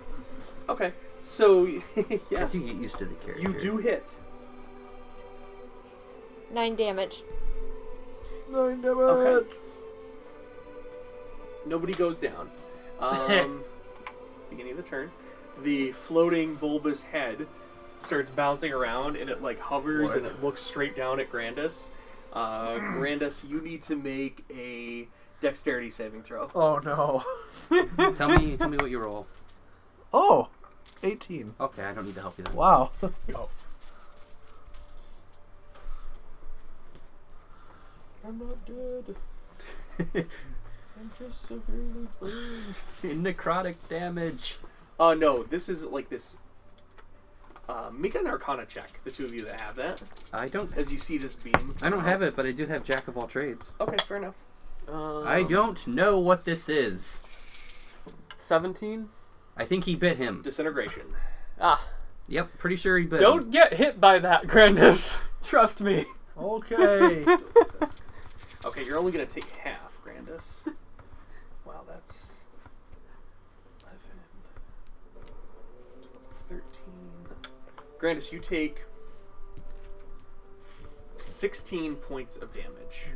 Okay, so yeah, Guess you get used to the character. you do hit. 9 damage. 9 damage. Okay. Nobody goes down. Beginning of the turn, the floating bulbous head starts bouncing around and it like hovers and it looks straight down at Grandis. Grandis, you need to make a dexterity saving throw. Oh no. Tell me what you roll. Oh, 18. Okay, I don't need to help you then. Wow. I'm not dead. I'm just severely burned. Necrotic damage. No, this is like this. Make an Arcana check, the two of you that have that, I don't. as you see this beam. I don't have it, but I do have Jack of all trades. Okay, fair enough. I don't know what this is. 17? I think he bit him. Disintegration. Ah. Yep, pretty sure he bit him. Don't get hit by that, Grandis. Trust me. Okay. Okay, you're only gonna take half, Grandis. Wow, that's 11, 12, 13. Grandis, you take 16 points of damage.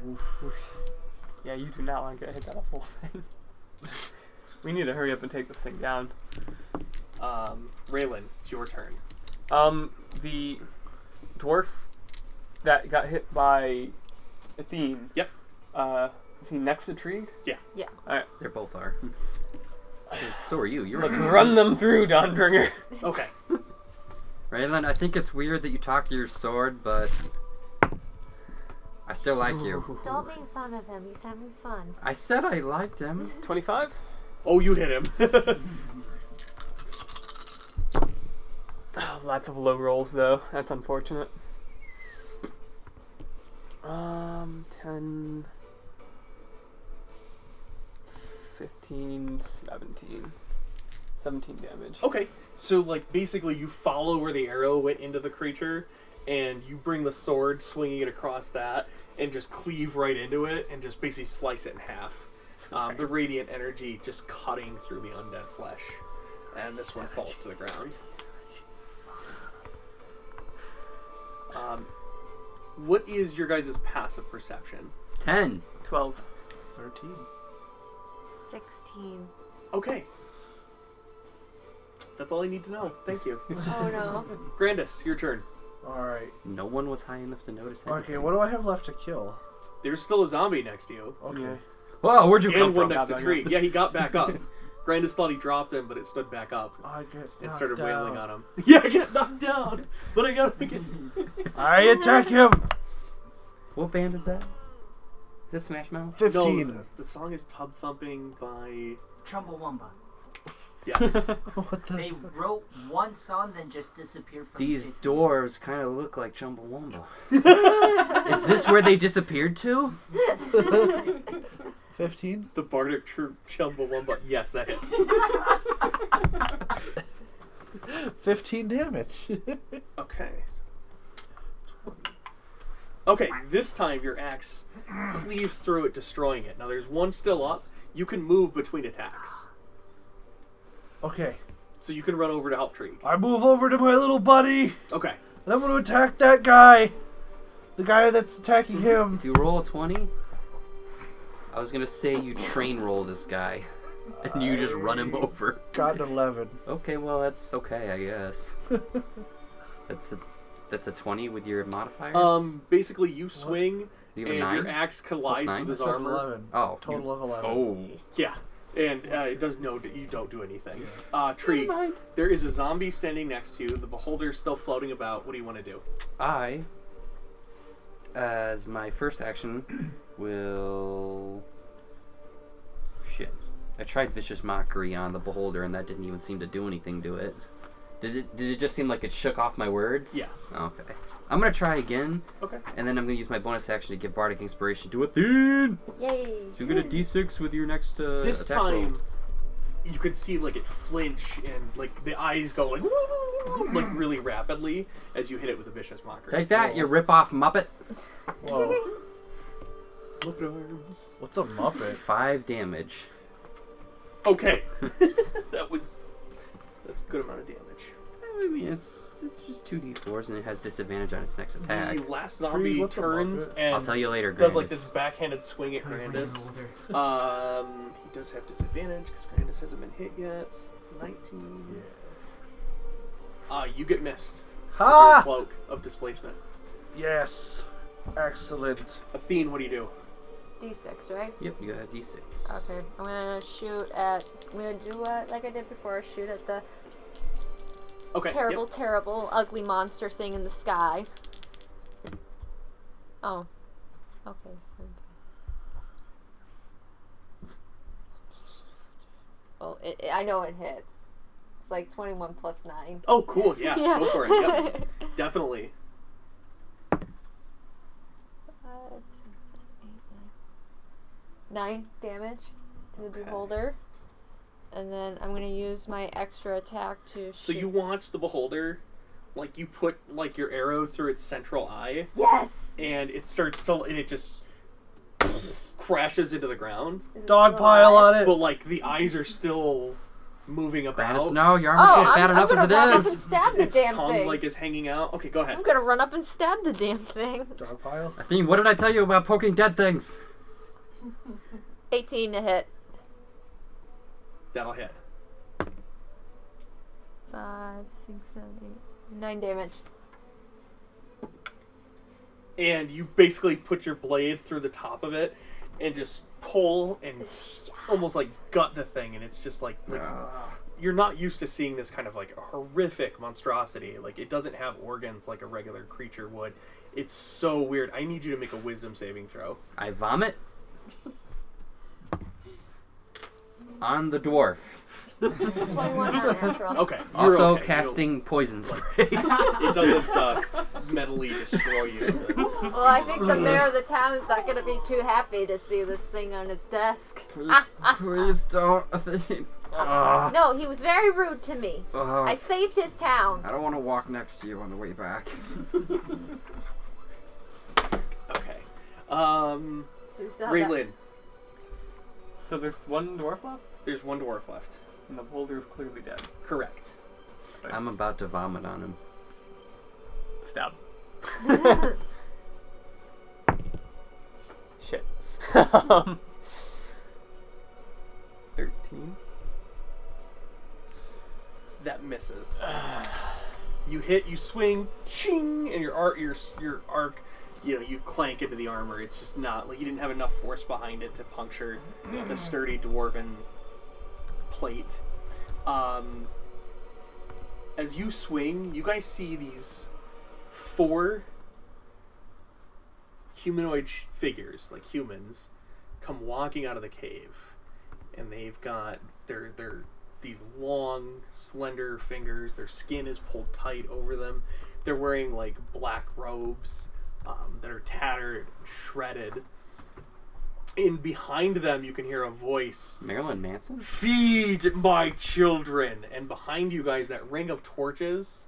Yeah, you do not want to get hit by the whole thing. We need to hurry up and take this thing down. Raylan, it's your turn. The dwarf that got hit by Athene. Yep. Is he next to Trig? Yeah. Yeah. Alright. They both are. So are you. You're Let's run them through, Dawnbringer. Okay. Raylan, I think it's weird that you talk to your sword, but I still like you. Don't make fun of him. He's having fun. I said I liked him. 25? Oh, you hit him. Oh, lots of low rolls, though. That's unfortunate. 10... 15, 17. 17 damage. Okay, so like basically you follow where the arrow went into the creature, and you bring the sword, swinging it across that, and just cleave right into it, and just basically slice it in half. The radiant energy just cutting through the undead flesh, and this one falls to the ground. What is your guys' passive perception? 10. 12. 13. 16. Okay. That's all I need to know. Thank you. Oh no. Grandis, your turn. Alright. No one was high enough to notice anything. Okay, what do I have left to kill? There's still a zombie next to you. Okay. Yeah. Whoa, where'd you come And one from? next to Tree. Yeah, he got back up. Grandis thought he dropped him, but it stood back up I get and started knocked wailing down. on him. Yeah, I get knocked down, but I got him again. I attack him! What band is that? Is that Smash Mouth? 15. No, the song is Tub Thumping by... Chumbawamba. Yes. What the? They wrote one song, then just disappeared from These the face of dwarves kind of look like Chumbawamba. Is this where they disappeared to? 15? The Bardic Troop Chumbawamba. Yes, that is. 15 damage. Okay. So 20. Okay, this time your axe cleaves through it, destroying it. Now there's one still up. You can move between attacks. Okay. So you can run over to help Trig. I move over to my little buddy, Okay. and I'm going to attack that guy. The guy that's attacking him. If you roll a 20, I was going to say you train roll this guy. And you just run him over. Got an 11. Okay, well, that's okay, I guess. That's a 20 with your modifiers? Basically you swing, Do you have a and 9? your axe collides Plus 9? with his That's an armor. 11. Oh. Total of 11. Oh. Yeah, and it does know that you don't do anything. Trig, there is a zombie standing next to you. The beholder's still floating about. What do you want to do? I, as my first action, will... Shit. I tried Vicious Mockery on the beholder, and that didn't even seem to do anything to it. Did it just seem like it shook off my words? Yeah. Okay. I'm gonna try again, Okay. and then I'm gonna use my bonus action to give Bardic Inspiration to Athene! Yay. You get a d6 with your next This attack time, roll. you could see like it flinch and like the eyes go like like really rapidly as you hit it with a vicious mockery. Take that, you rip-off Muppet. Whoa. Muppet arms. What's a Muppet? 5 damage. Okay, that's a good amount of damage. I mean, it's just 2d4s and it has disadvantage on its next attack. The last zombie what's a turns Muppet? and I'll tell you later, does like Grandis. this backhanded swing at Grandis. Older. He does have disadvantage because Grandis hasn't been hit yet. So it's 19. You get missed. Because you're a Ha! cloak of displacement. Yes. Excellent. Athene, what do you do? D6, right? Yep, you got a d6. Okay, I'm gonna shoot at. I'm gonna do what like I did before. Shoot at the Okay. terrible, Yep. terrible, ugly monster thing in the sky. Oh. Okay, 17. Well, I know it hits. It's like 21 plus 9. Oh, cool. Yeah, Yeah. go for it. Yep. Definitely. 5, 6, 7, 8, 9. 9 damage to the Okay. beholder. And then I'm going to use my extra attack to So shoot. you watch the beholder, like you put like your arrow through its central eye, Yes! and it starts to, and it just crashes into the ground. Is it Dog still pile alive? on it. But like the eyes are still moving about. Grandis, no, your armor's Oh, bad I'm enough gonna as run it up is. and stab the Its damn tongue thing. like is hanging out. Okay, go ahead. I'm gonna run up and stab the damn thing. Dog pile. Athene, what did I tell you about poking dead things? 18 to hit. That'll hit. 5, 6, 7, 8, 9 damage. And you basically put your blade through the top of it and just pull and almost like gut the thing, and it's just like you're not used to seeing this kind of like a horrific monstrosity. Like it doesn't have organs like a regular creature would. It's so weird. I need you to make a wisdom saving throw. I vomit on the dwarf. 21 not natural. Okay. You're Also okay. casting poison spray. It doesn't mentally destroy you. Well, I think the mayor of the town is not gonna be too happy to see this thing on his desk. Please don't, Athene. No, he was very rude to me. Ugh. I saved his town. I don't want to walk next to you on the way back. Okay. Do we still have that- Raylin, So there's one dwarf left, there's one dwarf left. and the beholder is clearly dead. Correct. I'm about to vomit on him. Stab. Shit. 13. That misses. You hit, you swing, ching, and your arc, you clank into the armor. It's just not like you didn't have enough force behind it to puncture the sturdy dwarven plate. As you swing, you guys see these 4 humanoid figures, like humans, come walking out of the cave, and they've got they're these long, slender fingers. Their skin is pulled tight over them. They're wearing like black robes that are tattered, shredded. And behind them, you can hear a voice. Marilyn Manson? Feed my children. And behind you guys, that ring of torches,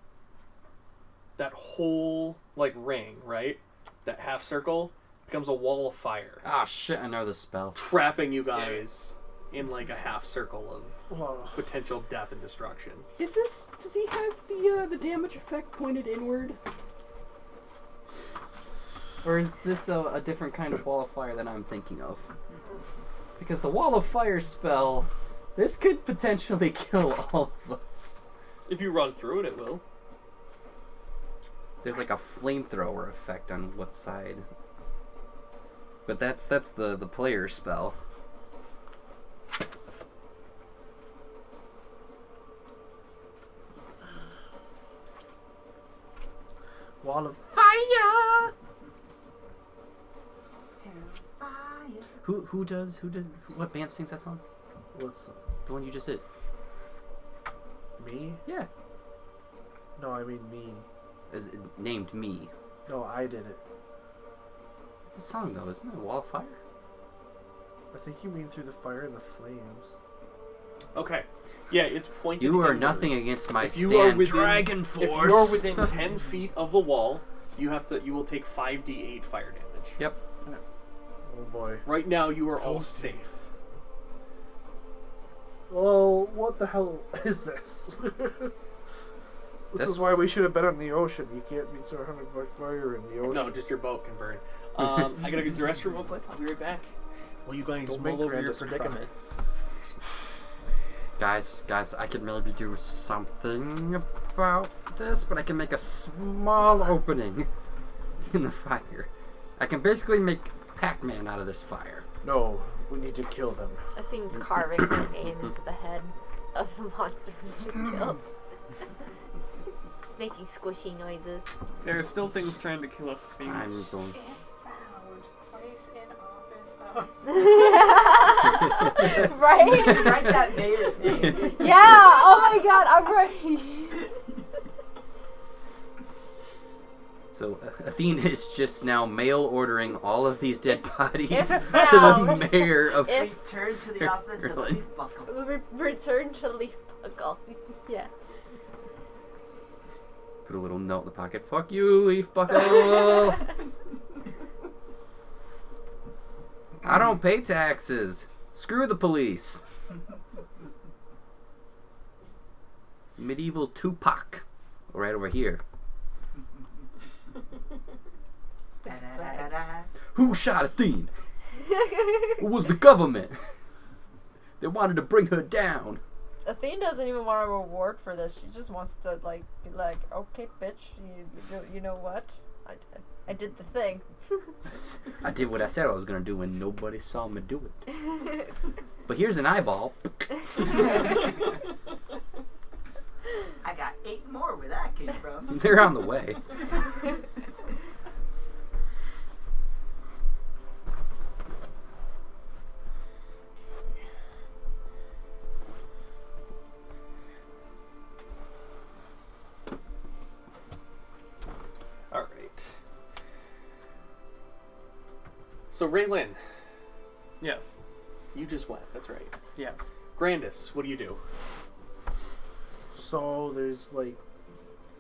that whole like ring, right? That half circle becomes a wall of fire, Ah, shit, I know the spell. trapping you guys in like a half circle of Whoa. potential death and destruction. Does he have the damage effect pointed inward? Or is this a different kind of wall of fire than I'm thinking of? Because the wall of fire spell, this could potentially kill all of us. If you run through it, it will. There's like a flamethrower effect on what side. But that's the player spell. Wall of Fire! What band sings that song? what's The one you just did. me? Yeah. No, I mean me. Is it named Me. No, I did it. It's a song though, isn't it? Wall of Fire? I think you mean through the fire and the flames. Okay. Yeah, it's pointed. You are inward. nothing against my If you are stand, within, Dragon Force. If you are within 10 feet of the wall, you will take 5d8 fire damage. Yep. Oh boy. Right now, you are all safe. Well, what the hell is this? This is why we should have been in the ocean. You can't be surrounded by fire in the ocean. No, just your boat can burn. I gotta use the restroom real quick. I'll be right back. Well, you guys Don't mull make over your Grandis cry. predicament. Guys, I could maybe do something about this, but I can make a small opening in the fire. I can basically make Pac-Man out of this fire. No, we need to kill them. Athene's carving her name into the head of the monster we just killed. It's making squishy noises. There are still things trying to kill us. Phoenix. I'm going. If found, place in office of. Right? Write that mayor's name. Yeah! Oh my god, I'm ready. So Athena is just now mail ordering all of these dead bodies If to found, the mayor of. if Return to the office of Really? Leaf Buckle. return to Leaf Buckle. Yes. Put a little note in the pocket. Fuck you, Leaf Buckle. I don't pay taxes. Screw the police. Medieval Tupac. Right over here. Da-da-da-da-da. Who shot Athene? It was the government. They wanted to bring her down. Athene doesn't even want a reward for this. She just wants to be like, okay, bitch, you know what? I did the thing. I did what I said I was gonna do and nobody saw me do it. But here's an eyeball. I got 8 more where that came from. They're on the way. All right. So Raylin, Yes. you just went. That's right. Yes. Grandis, what do you do? So there's like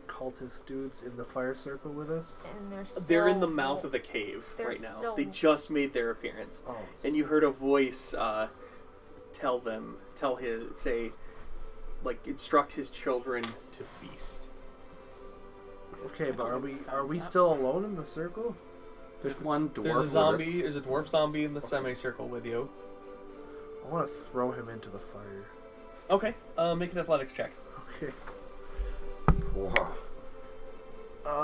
cultist dudes in the fire circle with us. And They're in the mouth of the cave they're right now. so- They just made their appearance, Oh. and you heard a voice instruct his children to feast. Okay, but are we still alone in the circle? There's one dwarf There's a with zombie. us. There's a dwarf zombie in the semicircle with you. I want to throw him into the fire. Okay. Make an athletics check. Okay. Whoa,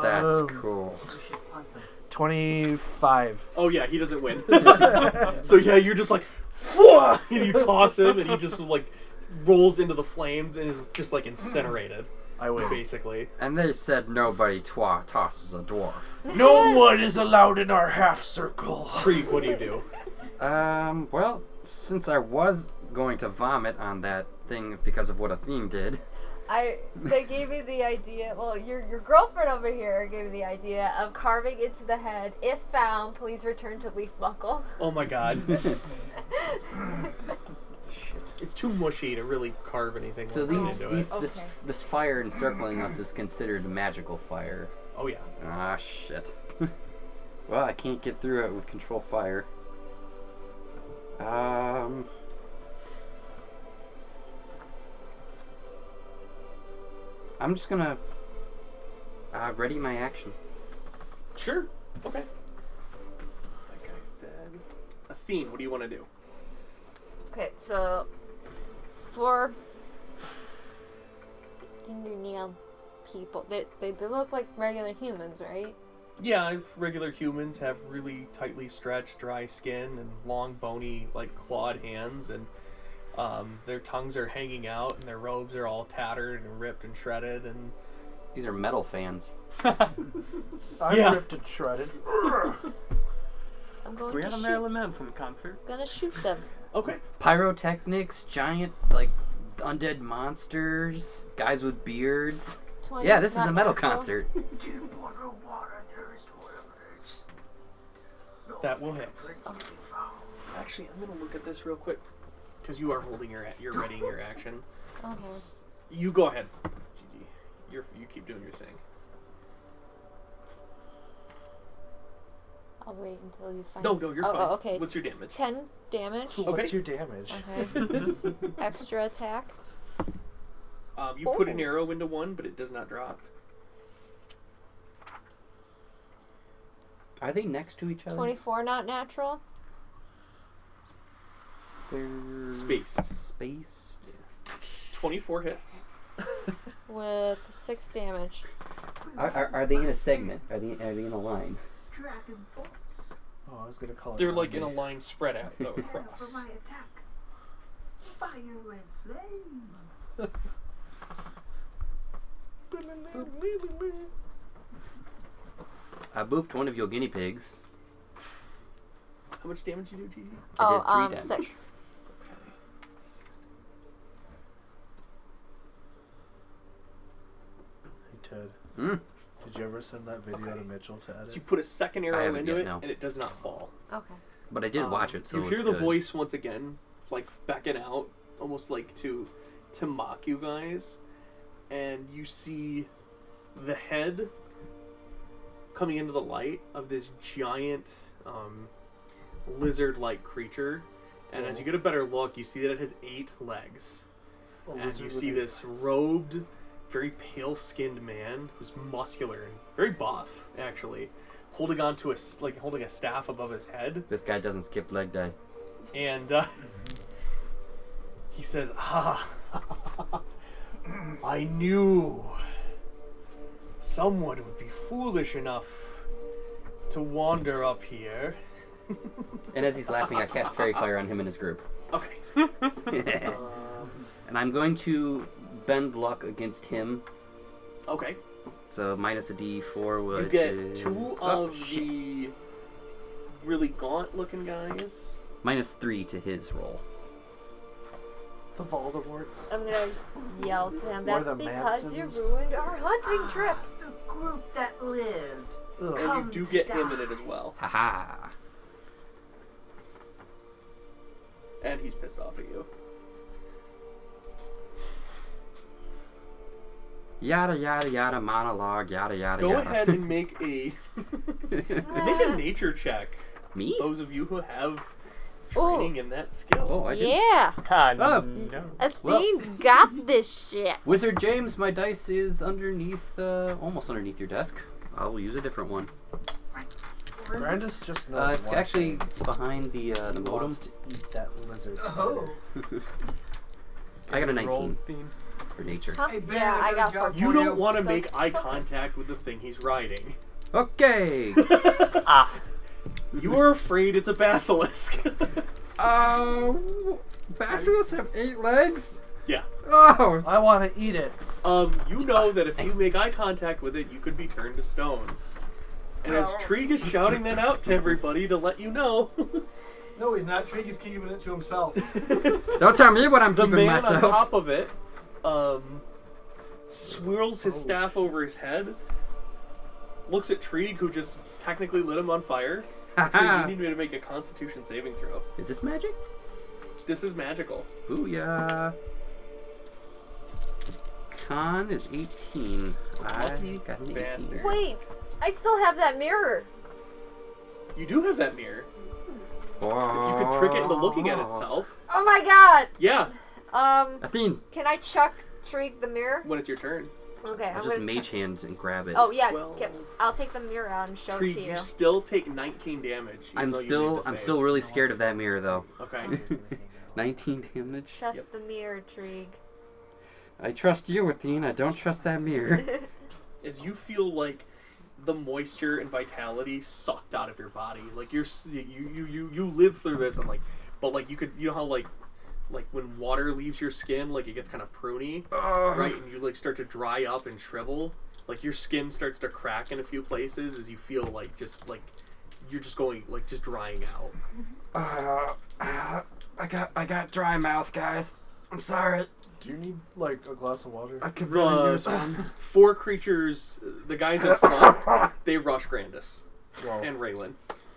that's Um, cool. We should punt him. 25. Oh yeah, he doesn't win. So yeah, you're just like, "Whoa!" and you toss him, and he just like rolls into the flames and is just like incinerated, I win. basically. And they said nobody tosses a dwarf. No one is allowed in our half circle. Creek, what do you do? Well, since I was going to vomit on that thing because of what Athene did, They gave me the idea. Well, your girlfriend over here gave me the idea of carving into the head. If found, please return to Leaf Buckle. Oh my god. It's too mushy to really carve anything. so into it. Okay. this fire encircling us is considered a magical fire. Oh yeah. Ah, shit. Well, I can't get through it with control fire. I'm just gonna ready my action. Sure. Okay. That guy's dead. Athene, what do you want to do? Okay, so for Indonesian people, they look like regular humans, right? Yeah, if regular humans have really tightly stretched, dry skin and long, bony, like clawed hands, and their tongues are hanging out, and their robes are all tattered and ripped and shredded, and These are metal fans. I'm Yeah. ripped and shredded. I'm going We to had a shoot. Marilyn Manson concert. Gonna shoot them. okay. Pyrotechnics, giant like undead monsters, guys with beards. 20, Yeah, this is not a metal natural. concert. That will hit. Actually, I'm gonna look at this real quick. because you are holding you're readying your action. Okay. You go ahead, GG. You keep doing your thing. I'll wait until you find. No, you're fine. Oh, okay. What's your damage? 10 damage. What's your damage? Okay. Extra attack. You put an arrow into one, but it does not drop. Are they next to each other? 24, not natural. They're Spaced. Spaced. 24 hits. With 6 damage. Are they in a segment? Are they in a line? Dragon Force. Oh, I was gonna call it. They're like in a line spread out though Prepare for across. my attack. Fire and flame. I booped one of your guinea pigs. How much damage you do, GG? I did 3 damage. 6. Okay. Hey Ted, Hmm. did you ever send that video to Mitchell to edit? So you put a second I arrow haven't into yet, it, no. and it does not fall. Okay. But I did watch it, so you hear it's the good. voice once again, like backing out, almost like to mock you guys, and you see the head coming into the light of this giant lizard-like creature, and as you get a better look, you see that it has 8 legs, and you see this robed, very pale-skinned man who's muscular and very buff, actually, holding on to holding a staff above his head. This guy doesn't skip leg day. And he says, I knew someone would be foolish enough to wander up here. And as he's laughing, I cast Fairy Fire on him and his group. Okay. And I'm going to bend luck against him. Okay. So minus a D4, which You get is... 2 Oh, of shit. the really gaunt-looking guys. Minus 3 to his roll. The Voldemorts. I'm gonna yell to him. Or That's the because you Mansons. ruined our hunting trip. The group that lived. Ugh. And you Come do to get him die. in it as well. Haha. And he's pissed off at you. Yada yada yada monologue, yada yada Go yada. ahead and make a nature check. Me? Those of you who have training in that skill. Oh, I do. Yeah. Oh. No. Athene's got this shit. Wizard James, my dice is underneath, almost underneath your desk. I will use a different one. Brandis just knows. It's one actually thing. it's behind the He modem. wants to eat that lizard. Oh. I got a Roll 19 theme. for nature. Huh? Hey, Ben, Yeah, I I got got a job 4. You don't want to So make eye fuck it. contact with the thing he's riding. Okay. Ah. You are afraid it's a basilisk. Basilisks have 8 legs? Yeah. Oh. I want to eat it. You know that if Thanks. you make eye contact with it, you could be turned to stone. And as Trig is shouting that out to everybody to let you know, No, he's not. Trig is keeping it to himself. Don't tell me what I'm the keeping man myself. on top of it swirls his staff over his head, looks at Trig, who just technically lit him on fire. Trig, you need me to make a Constitution saving throw. Is this magic? This is magical. Booyah. Con is 18. Lucky I got an 18. bastard. Wait, I still have that mirror. You do have that mirror. Oh. If you could trick it into looking at itself. Oh my god. Yeah, Athene, Can I chuck Trig the mirror? when it's your turn. Okay, I'll I'm just gonna. mage hands and grab it. Oh yeah, Well- I'll take the mirror out and show it Trig, to you. you still take 19 damage. even I'm though you still need to I'm save. still really scared of that mirror though. Okay. 19 damage. Trust Yep. the mirror, Trig. I trust you, Athene. I don't trust that mirror. As you feel like the moisture and vitality sucked out of your body, like you live through this, and but you could, you know how like when water leaves your skin, like it gets kind of pruny, right, and you start to dry up and shrivel, like your skin starts to crack in a few places as you feel like you're just going just drying out. I got dry mouth, guys. I'm sorry. Do you need like a glass of water? I could really The use one. 4 creatures, the guys in front, they rush Grandis Well, and Raylan.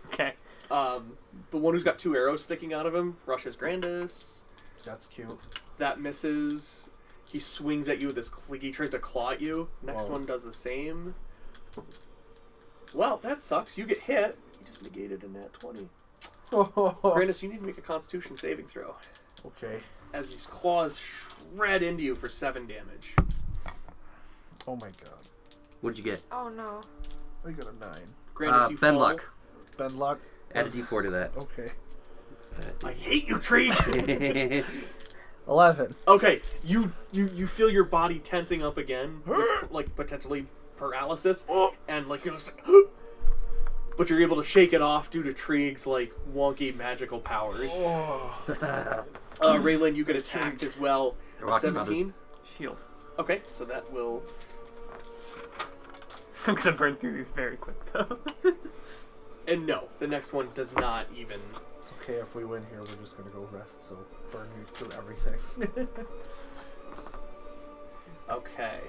Okay. The one who's got 2 arrows sticking out of him rushes Grandis. That's cute. That misses. He swings at you with this he tries to claw at you. Next Whoa. one does the same. Well, that sucks. You get hit. You just negated a nat 20. Grandis, you need to make a Constitution saving throw. Okay. As these claws shred into you for 7 damage. Oh my god. What'd you get? Oh no. I got a 9. Grandis, you Ben fall. luck. Ben luck. Add a d4 to that. Okay. I hate you, Tree! 11. Okay, you feel your body tensing up again, with, like potentially paralysis, and like you're just like, but you're able to shake it off due to Trig's like wonky magical powers. Raylan, you get attacked as well. You're walking around 17. Shield. Okay, so that will. I'm gonna burn through these very quick though. And no, the next one does not even. It's okay if we win here. We're just gonna go rest. So burn you through everything. Okay.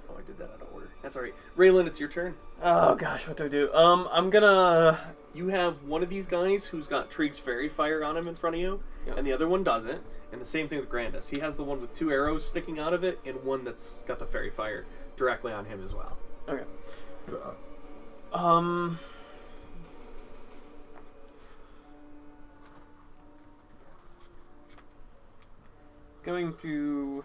Oh, I did that out of order. That's alright. Raylan, it's your turn. Oh gosh, what do I do? I'm gonna. You have one of these guys who's got Trig's fairy fire on him in front of you, and the other one doesn't. And the same thing with Grandis. He has the one with 2 arrows sticking out of it, and one that's got the fairy fire directly on him as well. Okay. Going to.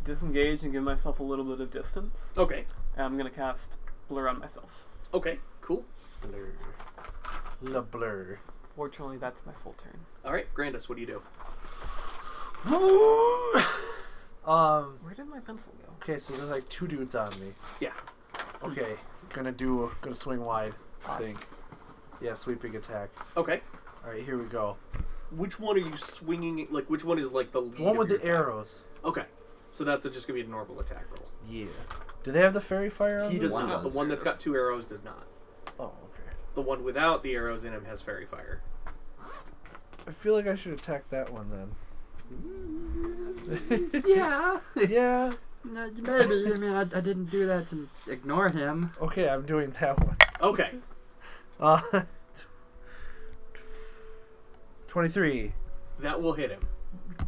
Disengage and give myself a little bit of distance. Okay. And I'm gonna cast Blur on myself. Okay, cool. Blur. La blur. Fortunately, that's my full turn. Alright, Grandis, what do you do? Where did my pencil go? Okay, so there's like 2 dudes on me. Yeah. Okay, gonna swing wide, I think. Yeah, sweeping attack. Okay. Alright, here we go. Which one are you swinging? Like, which one is like the lead? The one of with your the attack? arrows. Okay. So that's just going to be a normal attack roll. Yeah. Do they have the fairy fire on He this? does One not. does. The one that's got 2 arrows does not. Oh, okay. The one without the arrows in him has fairy fire. I feel like I should attack that one then. Yeah. Yeah. No, maybe. I mean, I didn't do that to ignore him. Okay, I'm doing that one. Okay. 23. That will hit him.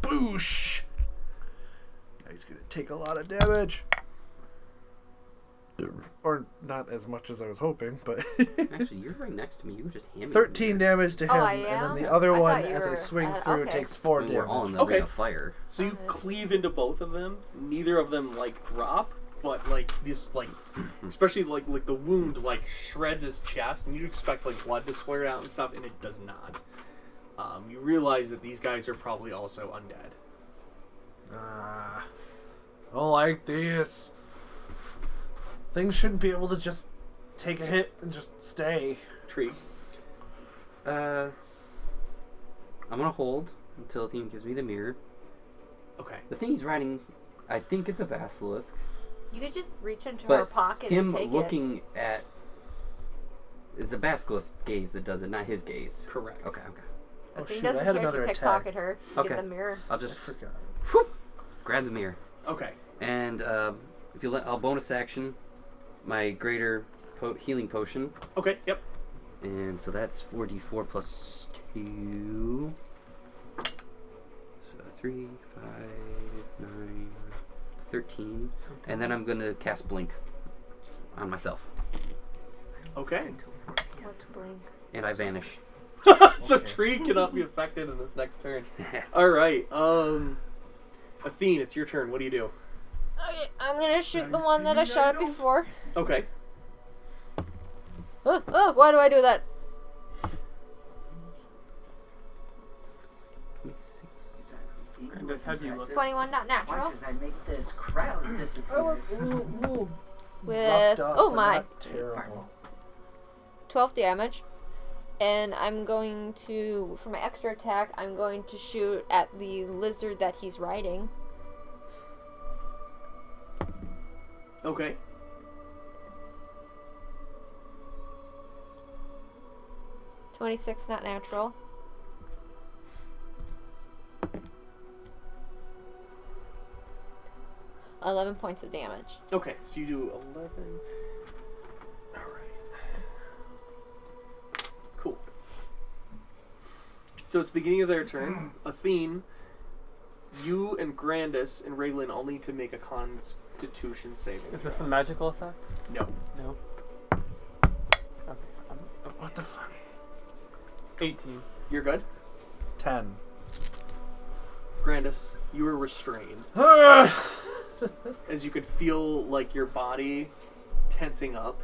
Boosh! Now he's gonna take a lot of damage. Or not as much as I was hoping, but Actually, you're right next to me. You just handed 13 damage to him, Oh, I and am? then the other I one, thought you as I were swing at- through, okay. takes 4 I mean, we're all in damage. the Okay. ring of fire. So you Okay. cleave into both of them. Neither of them like drop, but like this like, especially like the wound like shreds his chest, and you'd expect like blood to splatter out and stuff, and it does not. You realize that these guys are probably also undead. I don't like this. Things shouldn't be able to just take a hit and just stay. Tree. I'm gonna hold until Theme gives me the mirror. Okay. The thing he's riding, I think it's a basilisk. You could just reach into But her pocket him and take looking at is the basilisk gaze that does it, not his gaze. Correct. Okay. it. Oh, The thing shoot, I doesn't had care if you another pickpocket attack. her. Okay. Get the mirror. I'll I just forgot. whoop, grab the mirror, Okay. and if you let, I'll bonus action my greater healing potion, Okay. Yep. and so that's 4d4 plus 2. So 3, 5, 9, 13, and then I'm gonna cast blink on myself, Okay. What's blink? and I vanish. So Okay. Tree cannot be affected in this next turn. All right. Athene, it's your turn. What do you do? Okay, I'm gonna shoot the one that I shot at before. Okay. Why do I do that? Grandis, how do you look? 21, not Why natural. does I make this crowd I disappear? look a little With roughed up, oh but my, not terrible. 12 damage. And I'm going to, for my extra attack, I'm going to shoot at the lizard that he's riding. Okay. $26, not natural. 11 points of damage. Okay, so you do 11. Alright. Cool. So it's the beginning of their turn. Athene, you and Grandis and Raylan all need to make a Constitution saving. Is this a throw. magical effect? No. No. Okay. What the fuck? It's 18. You're good? 10. Grandis, you are restrained. As you could feel like your body tensing up.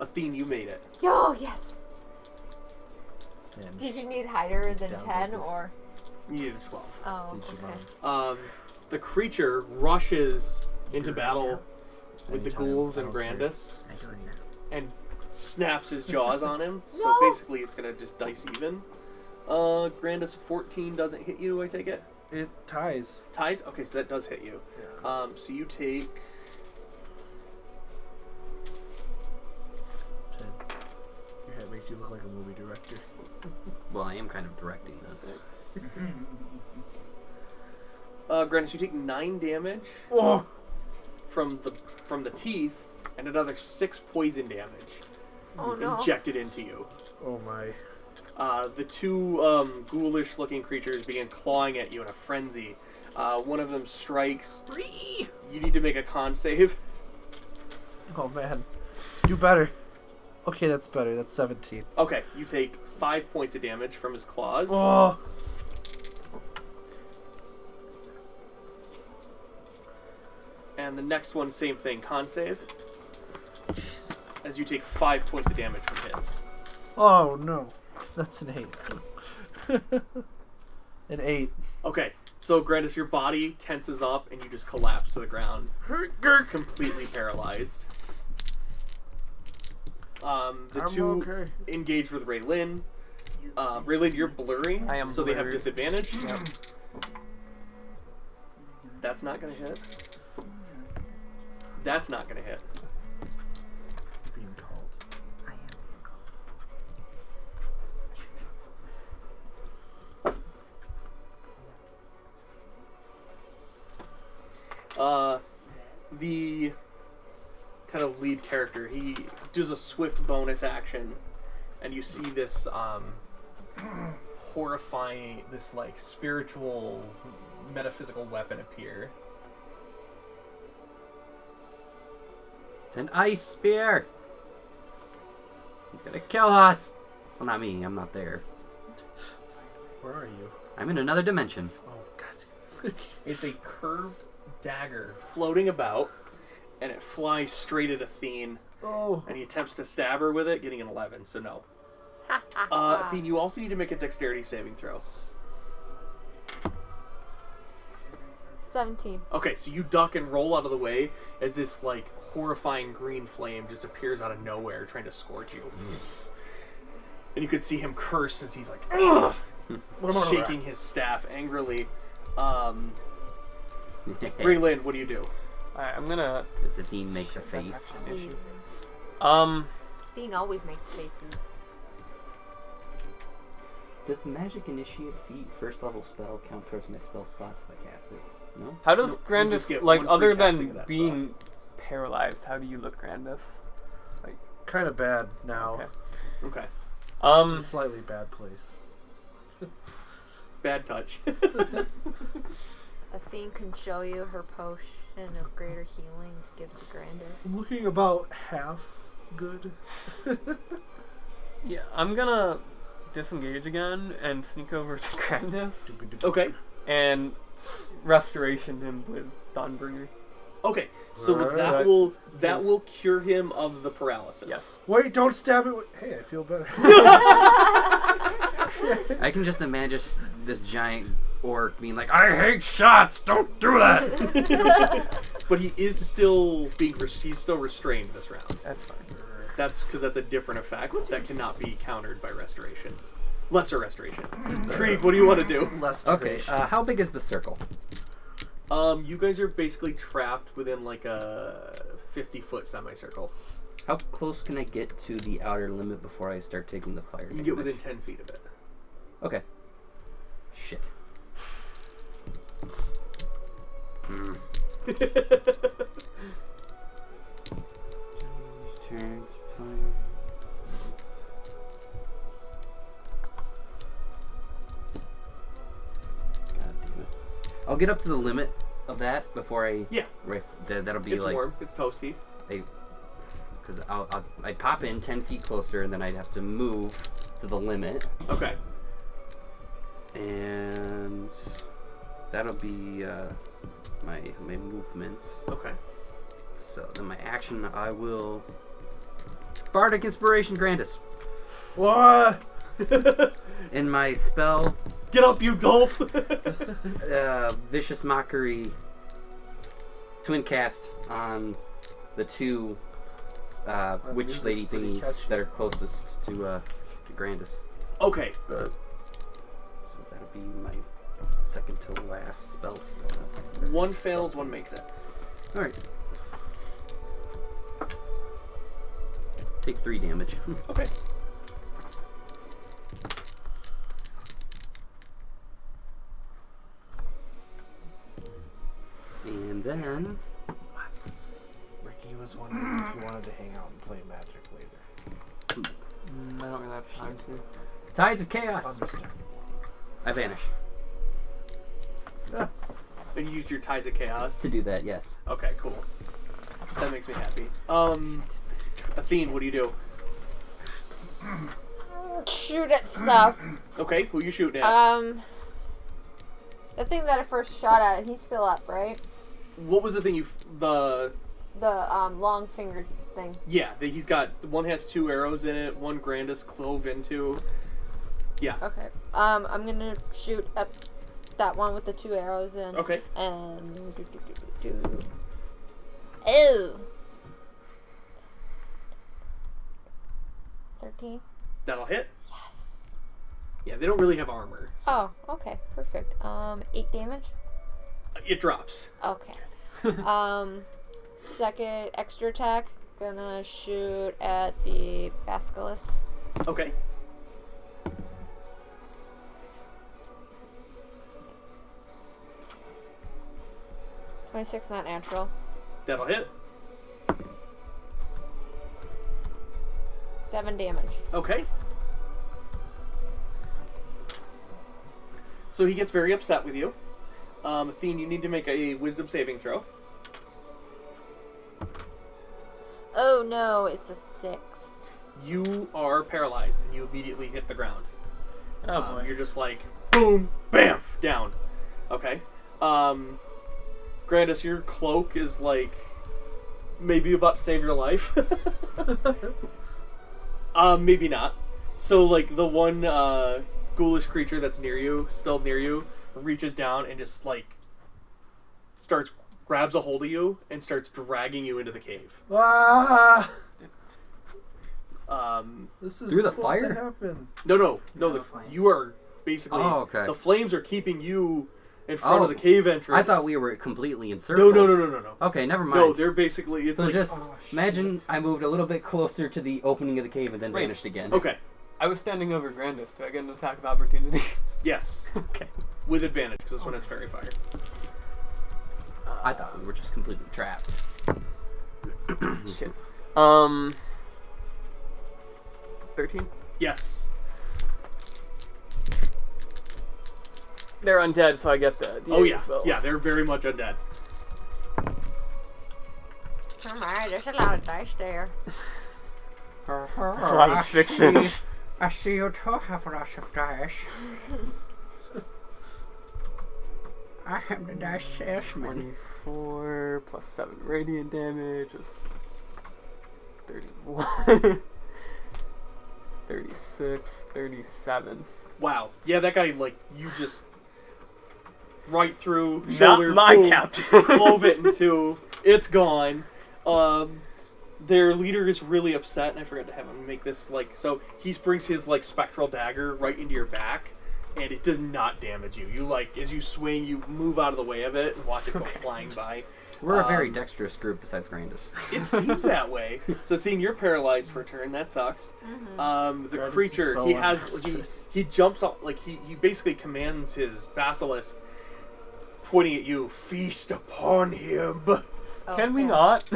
Athene, you made it. Oh, yes. Man. Did you need higher than Down 10 with this. or? You needed 12. Oh, Each of okay. The creature rushes into battle with the Anytime ghouls and battle's great. Grandis I hear you. and snaps his jaws on him. So No. basically it's gonna just dice even. Grandis 14 doesn't hit you, I take it? It ties. Ties? Okay, so that does hit you. Yeah. So you take 10. Your head makes you look like a movie director. Well, I am kind of directing this. 6. Grandis, you take 9 damage Oh! from the teeth and another 6 poison damage Oh, no. injected into you. Oh my. The two ghoulish looking creatures begin clawing at you in a frenzy. One of them strikes. You need to make a con save. Oh man. Do better. Okay, that's better. That's 17. Okay, you take 5 points of damage from his claws. Oh! And the next one, same thing, con save. As you take 5 points of damage from his. Oh no. That's an 8. An 8. Okay, so Grandis, your body tenses up and you just collapse to the ground. Completely paralyzed. The I'm two okay. engage with Raylin. Raylin, you're blurring, I am so they have blurred. disadvantage. That's not gonna hit. That's not gonna hit. Being called. I am being called. The kind of lead character, he does a swift bonus action, and you see this horrifying, this like spiritual, metaphysical weapon appear. It's an ice spear. He's gonna kill us. Well, not me. I'm not there. Where are you? I'm in another dimension. Oh god. It's a curved dagger floating about, and it flies straight at Athene, Oh. and he attempts to stab her with it, getting an 11, so no. Athene, you also need to make a dexterity saving throw. 17. Okay, so you duck and roll out of the way as this, like, horrifying green flame just appears out of nowhere trying to scorch you. And you could see him curse as he's like, ugh! Shaking his staff angrily. Raylin, what do you do? Alright, I'm gonna. As if he makes a face. Jeez. Dean always makes faces. Does the magic initiate feat first level spell count towards my spell slots if I cast it? No? How does No, you just Grandis, get like, one free other casting of than that being paralyzed, how do you look, Grandis? Kind of bad now. Okay. Okay. Slightly bad place. Bad touch. Athene can show you her potion of greater healing to give to Grandis. I'm looking about half good. Yeah, I'm gonna disengage again and sneak over to Grandis Okay. and restoration him with Dawnbringer. Okay. So Right. that will cure him of the paralysis. Yes. Wait, don't stab it with... Hey, I feel better. I can just imagine this giant orc being like, I hate shots! Don't do that! But he is still he's still restrained this round. That's fine. That's because that's a different effect that cannot be countered by restoration. Lesser restoration. Krieg, what do you want to do? Less Okay, how big is the circle? You guys are basically trapped within like a 50-foot semicircle. How close can I get to the outer limit before I start taking the fire You can damage? get within 10 feet of it. Okay. Shit. I'll get up to the limit of that before I. Yeah. That'll be It's like. warm. It's toasty. Because I'd pop in 10 feet closer, and then I'd have to move to the limit, Okay. and that'll be my movement. Okay. So then my action, I will Bardic Inspiration Grandis. What? In my spell, Get up, you Dolph! Vicious Mockery, twin cast on the two witch lady thingies that are closest to Grandis. Okay. So that'll be my second to last spell slot. One fails, one makes it. Alright. Take 3 damage. Okay. And then... Ricky was wondering if you wanted to hang out and play Magic later. I don't really have time to. Tides of Chaos! Understand. I vanish. And you used your Tides of Chaos. To do that, yes. Okay, cool. That makes me happy. Athene, what do you do? Shoot at stuff. Okay, who you shooting at? The thing that I first shot at, he's still up, right? What was the thing The long fingered thing. Yeah, he's got... One has 2 arrows in it, one Grandis clove into. Yeah. Okay. I'm gonna shoot at that one with the 2 arrows in. Okay. And... Ew. 13? That'll hit. Yes. Yeah, they don't really have armor. So Oh, okay. Perfect. 8 damage? it drops. Okay. Second extra attack. Gonna shoot at the Basilisk. Okay. .26, not natural. That'll hit. 7 damage. Okay. So he gets very upset with you. Athene, you need to make a wisdom saving throw. Oh no, it's a 6. You are paralyzed and you immediately hit the ground. Oh boy. You're just like, boom, bamf, down. Okay. Grandis, your cloak is like maybe about to save your life. Maybe not. So like the one ghoulish creature that's near you, still near you, reaches down and just like grabs a hold of you and starts dragging you into the cave. Ah! This is Through the supposed fire? to happen. No. the flames. You are basically okay. the flames are keeping you in front of the cave entrance. I thought we were completely encircled. No. Okay, never mind. No, they're basically it's So like just imagine I moved a little bit closer to the opening of the cave and then Wait. vanished again. okay. I was standing over Grandis. Do I get an attack of opportunity? Yes, Okay. with advantage because this one has fairy fire. I thought we were just completely trapped. Shit. 13? Yes. They're undead, so I get the Oh yeah, spell. yeah. They're very much undead. Alright, there's a lot of dice there. That's a lot of sixes. I see you too have lots of dice. I am the dice salesman. 24 plus 7 radiant damage is 31. 36, 37. Wow. Yeah, that guy like you just right through shoulder. Not my boom, captain. clove it in 2. It's gone. Their leader is really upset, and I forgot to have him make this like so. He brings his like spectral dagger right into your back, and it does not damage you. You like as you swing, you move out of the way of it and watch it go flying by. We're a very dexterous group besides Grandis. It seems that way. So, Thene, you're paralyzed for a turn. That sucks. The That is creature, so he has undexterous. he jumps up like he basically commands his basilisk pointing at you. Feast upon him. Can we Okay. not?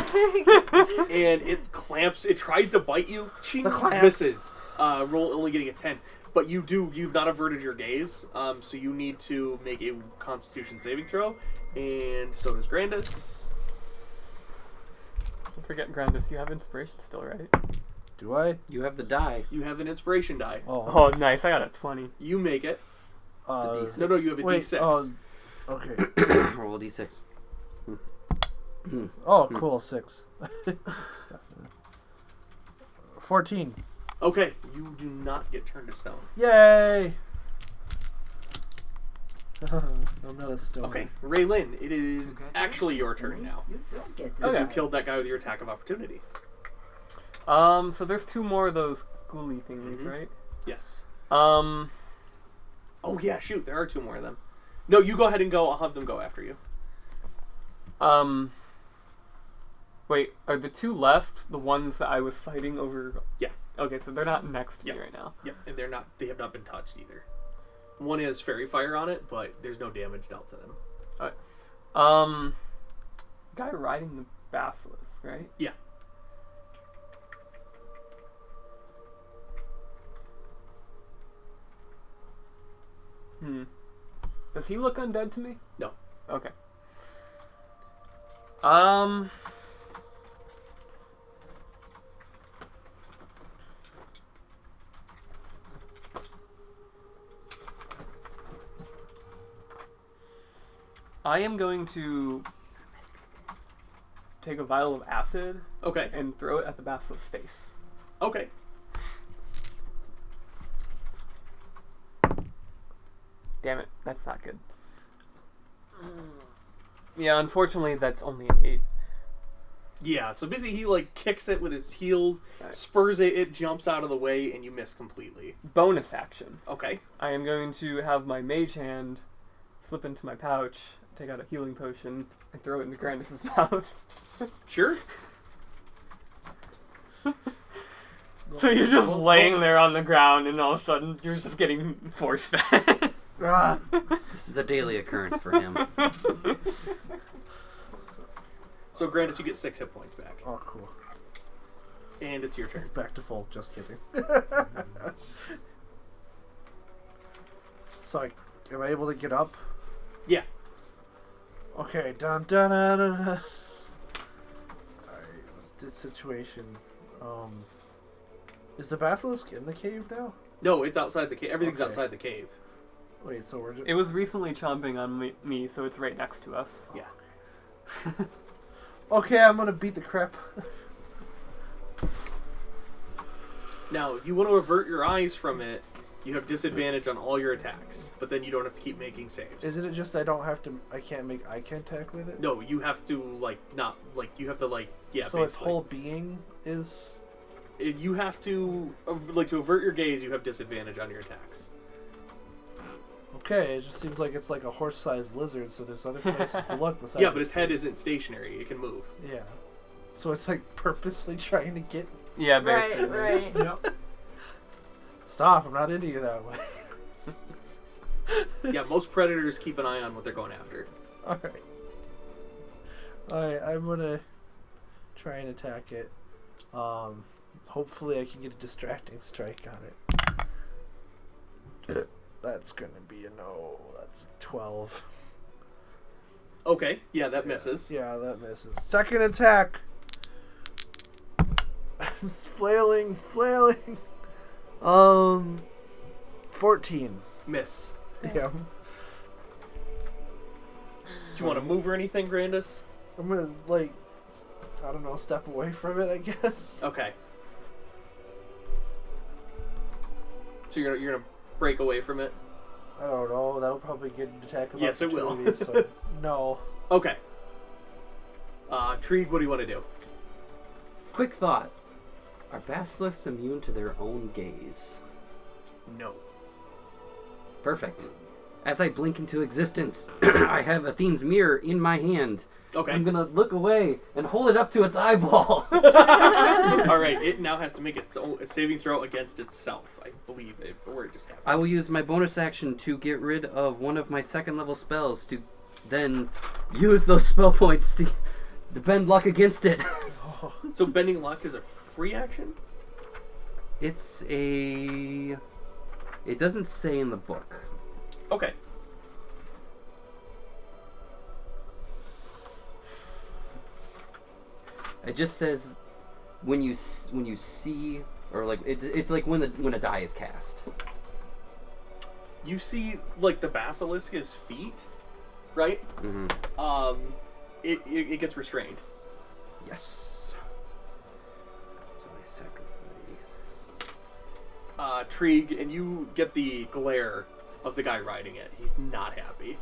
And it clamps. It tries to bite you. Ching, The clamps. misses. Roll only getting a 10. But you've not averted your gaze. So you need to make a Constitution saving throw. And so does Grandis. Don't forget, Grandis, you have inspiration still, right? Do I? You have the die. You have an inspiration die. Oh. Oh, nice. I got a 20. You make it. D6. No, you have a Wait, D6. oh, okay. Roll a d6. Oh, cool. 6. 14. Okay, you do not get turned to stone. Yay! I'm not a stone. Okay, Raylin, it is actually your turn now. You don't get Because this. you killed that guy with your attack of opportunity. So there's 2 more of those ghouly thingies, Mhm. right? Yes. Um, Oh yeah, shoot, there are 2 more of them. No, you go ahead and go. I'll have them go after you. wait, are the 2 left the ones that I was fighting over? Yeah. Okay, so they're not next to Yeah. me right now. Yep, and they have not been touched either. One has fairy fire on it, but there's no damage dealt to them. Guy riding the basilisk, right? Yeah. Does he look undead to me? No. Okay. I am going to take a vial of acid Okay. and throw it at the basilisk's face. Okay. Damn it, that's not good. Yeah, unfortunately, that's only an 8. Yeah, so basically he like kicks it with his heels, Right. spurs it, it jumps out of the way, and you miss completely. Bonus action. Okay. I am going to have my mage hand slip into my pouch, take out a healing potion, and throw it into Grandis's mouth. Sure. So you're just laying there on the ground, and all of a sudden you're just getting force fed. Ah, This is a daily occurrence for him. So Grandis, you get 6 hit points back. oh, cool. And it's your turn. Back to full. Just kidding. So, am I able to get up? Yeah. Okay. Dun dun dun dun. Alright, what's the situation? Is the basilisk in the cave now? No, it's outside the cave. Everything's Okay. outside the cave. Wait, so we're just... It was recently chomping on me, so it's right next to us. Yeah. Okay, I'm gonna beat the crap. Now, if you want to avert your eyes from it, you have disadvantage on all your attacks, but then you don't have to keep making saves. Isn't it just I can't make eye contact with it? No, you have to you have to yeah. So its basically. whole being is... You have to to avert your gaze. You have disadvantage on your attacks. Okay, it just seems like it's like a horse-sized lizard, so there's other places to look besides... Yeah, but its head isn't stationary. It can move. Yeah. So it's like purposely trying to get... Yeah, Right, basically. right. Yep. Stop, I'm not into you that way. Yeah, most predators keep an eye on what they're going after. Alright. Alright, I'm gonna try and attack it. Hopefully I can get a distracting strike on it. That's gonna be a no. That's 12. Okay, yeah, that misses. Yeah, that misses. Second attack! I'm flailing. 14. Miss. Damn. Do you want to move or anything, Grandis? I'm gonna, like, I don't know, step away from it, I guess. Okay. So you're gonna break away from it? I don't know, that'll probably get an attack of Yes, it will. opportunity, so no. Okay. Trieg, what do you want to do? Quick thought. Are basilisks immune to their own gaze? No. Perfect. As I blink into existence, I have Athene's mirror in my hand. Okay. I'm gonna look away and hold it up to its eyeball. All right. It now has to make a saving throw against itself, I believe, or it just happens. I will use my bonus action to get rid of one of my second level spells to then use those spell points to bend luck against it. So bending luck is a free action? It's a... It doesn't say in the book. Okay. It just says when you see, or like it's like when a die is cast. You see, like, the basilisk's feet, right? Mm-hmm. It gets restrained. Yes. So I sacrifice. Trig, and you get the glare of the guy riding it. He's not happy.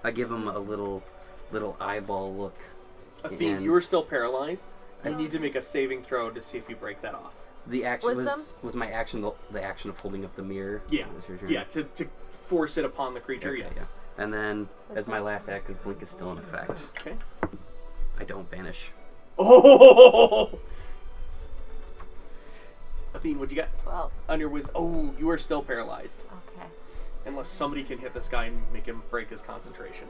I give him a little eyeball look. Athene, and you are still paralyzed. You Yes. need to make a saving throw to see if you break that off. The action Wisdom? was my action the action of holding up the mirror. Yeah, Was your turn? yeah, to force it upon the creature, Okay, yes. yeah. And then, as Wisdom? my last act, because Blink is still in effect, Okay. I don't vanish. Oh! Athene, what'd you get 12. on your wisdom? Oh, you are still paralyzed. Okay. Unless somebody can hit this guy and make him break his concentration.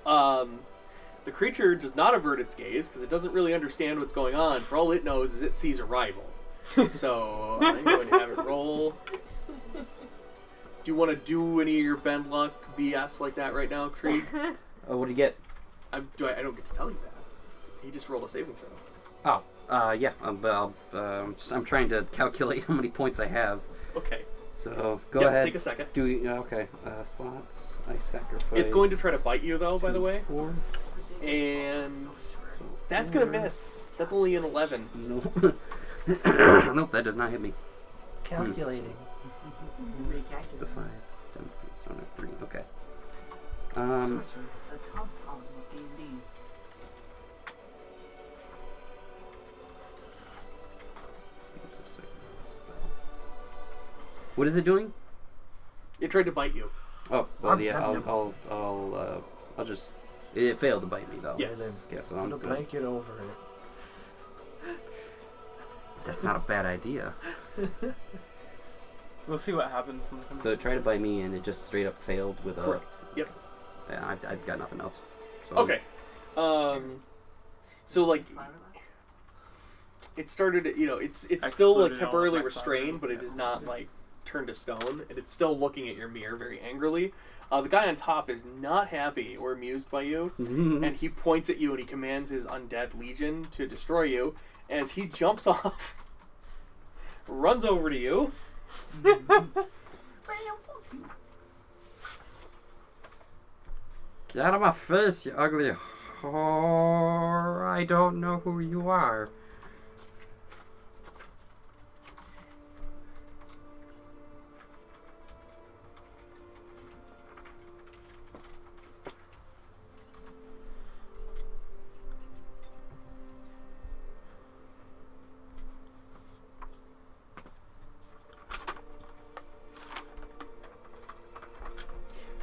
The creature does not avert its gaze because it doesn't really understand what's going on. For all it knows is it sees a rival. So I'm going to have it roll. Do you want to do any of your bend luck BS like that right now, Creed? Oh, what do you get? I don't get to tell you that. He just rolled a saving throw. Oh, yeah. But I'm trying to calculate how many points I have. Okay. So go Yep, ahead. take a second. Do we? Okay. Slots. I sacrifice. It's going to try to bite you, though, by the way. 4. And So that's going to miss. That's only an 11. Nope. Nope, that does not hit me. Calculating. The 5, 10, so not 3. Okay. Sorcerer, the Tom Tom of D&D. What is it doing? It tried to bite you. Oh, well, I'm yeah. cutting I'll just. It failed to bite me though. Yes. Okay, so I'm Put a good. blanket over it. That's not a bad idea. We'll see what happens. So it tried to bite me and it just straight up failed with a. Correct. Yep. Yeah, I've got nothing else. So Okay. So, like, it started, it's still, like, Exploded all temporarily of my restrained, fire. but it is not, like, turned to stone, and it's still looking at your mirror very angrily. The guy on top is not happy or amused by you, and he points at you and he commands his undead legion to destroy you. As he jumps off, runs over to you. Get out of my face, you ugly whore. I don't know who you are.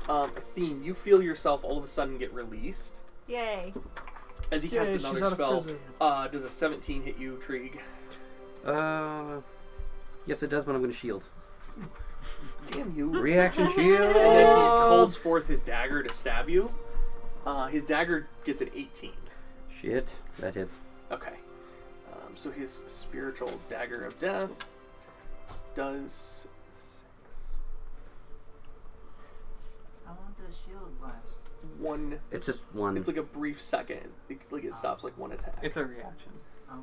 Athene, you feel yourself all of a sudden get released Yay. as he casts Yay, she's another out of spell. prison. Does a 17 hit you, Trig? Yes it does, but I'm gonna shield. Damn you. Reaction shield! And then he calls forth his dagger to stab you. His dagger gets an 18. Shit, that hits. Okay. So his spiritual dagger of death does 6. How long does shield last? 1. It's just one. It's like a brief second. It stops like one attack. It's a reaction. Okay.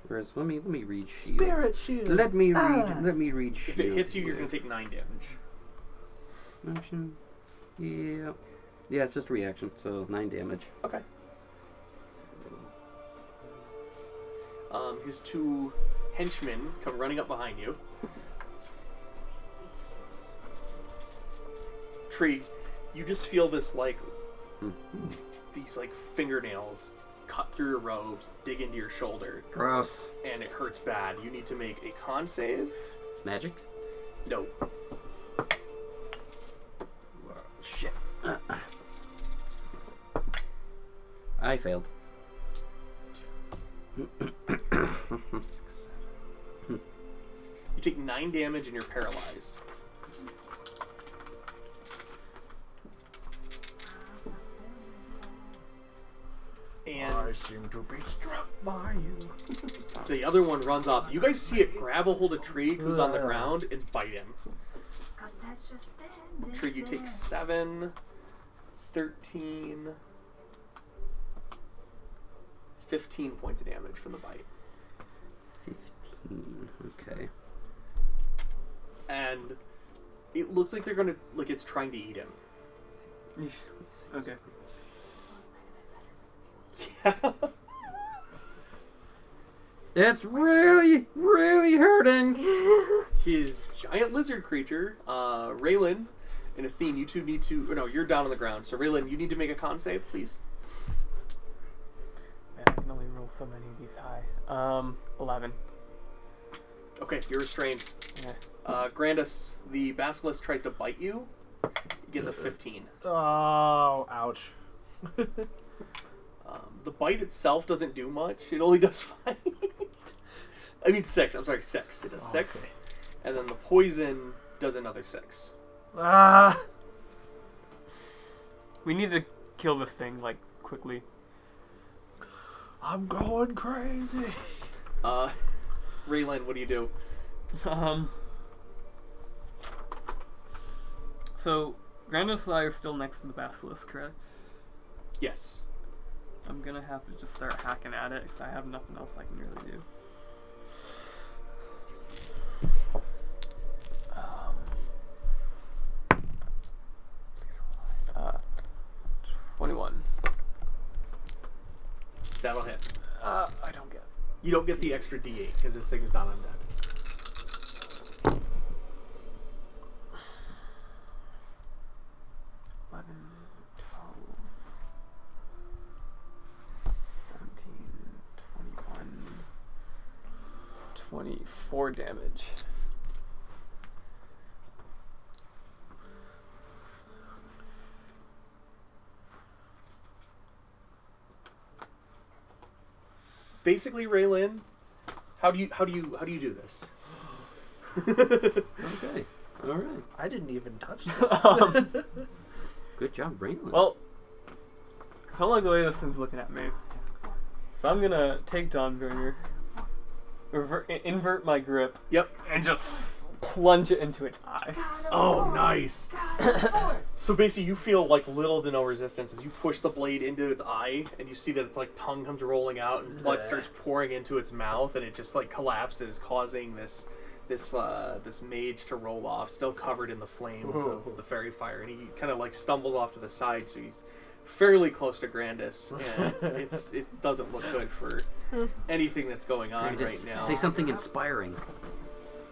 Whereas, let me read shield. Spirit shield. Let me read. Ah. Let me read shield. If it hits you, you're gonna take 9 damage. Action. Yeah. Yeah, it's just a reaction, so 9 damage. Okay. His 2 henchmen come running up behind you. Trig, you just feel this these fingernails cut through your robes, dig into your shoulder, Gross. and it hurts bad. You need to make a con save. Magic? No. Shit. I failed. 6, 7. You take 9 damage and you're paralyzed. I seem to be struck by you. the other one runs off. You guys see it grab a hold of Trig, who's on the ground, and bite him. Trig, you take 7, 13, 15 points of damage from the bite. 15. Okay. And it looks like they're gonna, like it's trying to eat him. Okay. Yeah. It's really, really hurting. His giant lizard creature, Raylan and Athene, you two need to... No, you're down on the ground. So, Raylan, you need to make a con save, please. Man, I can only roll so many of these high. 11. Okay, you're restrained. Yeah. Grandis, the basilisk tries to bite you. He gets a 15. Oh, ouch. The bite itself doesn't do much. It only does 5. I mean 6. I'm sorry, 6. It does 6. Okay. And then the poison does another 6. Ah! We need to kill this thing, like, quickly. I'm going crazy. Raylan, what do you do? So, Grandosai is still next to the basilisk, correct? Yes. I'm gonna have to just start hacking at it, because I have nothing else I can really do. 21. That'll hit. I don't get. You don't get the extra D8 because this thing is not undead. 11, 12, 17, 21, 24 damage. Basically, Raylan, how do you do this? Okay. All right. I didn't even touch that. Good job, Raylan. Well, Pelagolaus's looking at me. So I'm gonna take Dawnbringer, invert my grip, Yep. and just plunge it into its eye. Oh, nice. So basically, you feel like little to no resistance as you push the blade into its eye, and you see that its like tongue comes rolling out, and blood starts pouring into its mouth, and it just like collapses, causing this mage to roll off, still covered in the flames of the fairy fire, and he kind of like stumbles off to the side, so he's fairly close to Grandis, and it doesn't look good for anything that's going on right now. Say something inspiring.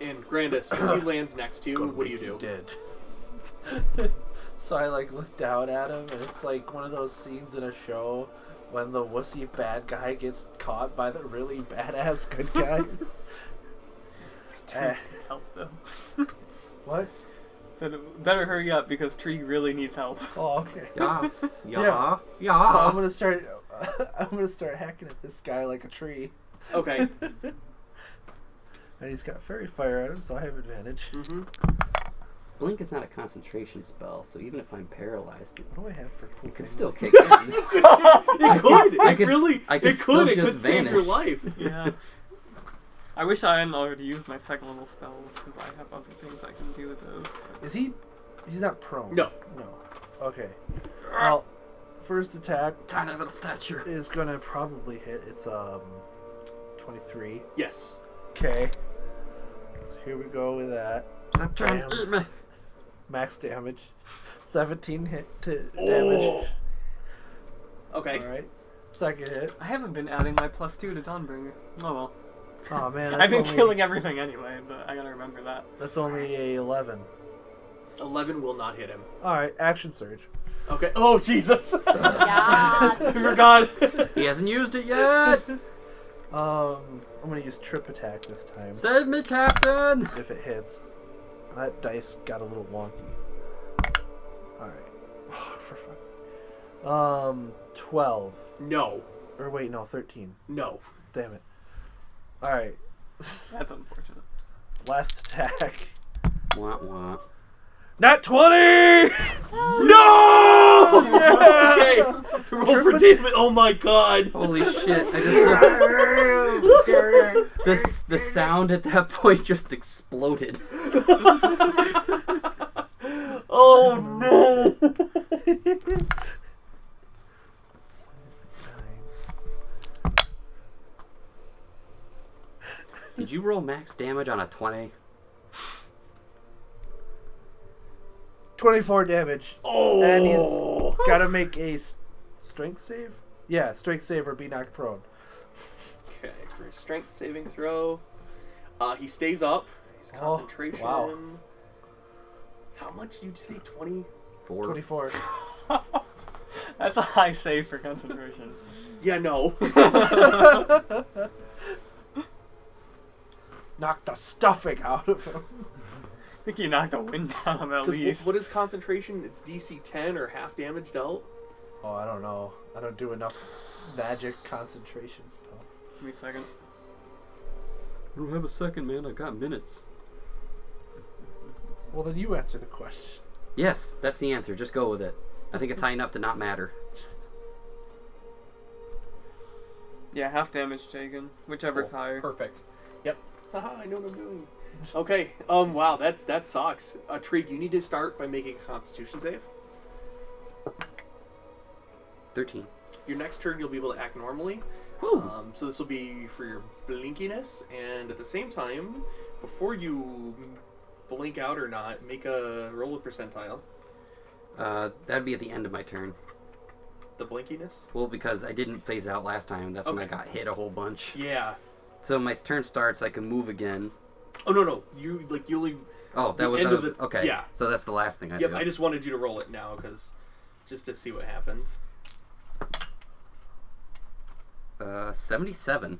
And Grandis, as he lands next to you, what do you do? Dead. So I like look down at him, and it's like one of those scenes in a show when the wussy bad guy gets caught by the really badass good guy. Help though. What? But better hurry up because Tree really needs help. Oh, okay. Yeah. So I'm gonna start. I'm gonna start hacking at this guy like a tree. Okay. And he's got fairy fire at him, so I have advantage. Mm-hmm. Blink is not a concentration spell, so even if I'm paralyzed, What do I have for cool it could things? still kick in. It could. I It could- really. I could It still could. It just could save your vanish. life. Yeah. I wish I hadn't already used my second level spells because I have other things I can do with those. Is he? He's not prone. No. No. Okay. Well, first attack Tiny little stature. is gonna probably hit. It's 23. Yes. Okay. So here we go with that. Stop trying Bam. to eat me. Max damage. 17 hit to Oh. damage. Okay. Alright. Second hit. I haven't been adding my +2 to Dawnbringer. Oh well. Oh man, I've that's been only, killing everything anyway, but I gotta remember that. that's only a 11. 11 will not hit him. Alright, action surge. Okay. Oh Jesus! I Yes. forgot. He hasn't used it yet. I'm gonna use trip attack this time. Save me, Captain. If it hits. That dice got a little wonky. Alright. Oh, for fuck's sake. 12. No. Or wait, no, 13. No. Damn it. Alright. That's unfortunate. Last attack. Wah, wah. Not 20! No! Okay. Roll for damage. Oh my god. Holy shit! I just the sound at that point just exploded. Oh no. Did you roll max damage on a 20? 24 damage. Oh. And he's gotta make a strength save? Yeah, strength save or be knocked prone. Okay, for his strength saving throw. He stays up. His concentration. Wow. How much did you say? 20? 24. That's a high save for concentration. Yeah, no. Knock the stuffing out of him. I think you knocked the wind out of him at least. What is concentration? It's DC 10 or half damage dealt? Oh, I don't know. I don't do enough magic concentration spells. Give me a second. I don't have a second, man. I got minutes. Well, then you answer the question. Yes, that's the answer. Just go with it. I think it's high enough to not matter. Yeah, half damage taken. Whichever's Cool. higher. Perfect. Yep. Haha, I know what I'm doing. Okay. Wow, that sucks. Trig, you need to start by making a Constitution save. 13. Your next turn, you'll be able to act normally. Woo. So this will be for your blinkiness, and at the same time, before you blink out or not, make a roll of percentile. That'd be at the end of my turn. The blinkiness? Well, because I didn't phase out last time. That's when I got hit a whole bunch. Yeah. So my turn starts. I can move again. Oh no! You only. Oh, that was okay. Yeah. So that's the last thing I Yep. do. I just wanted you to roll it now, just to see what happens. 77.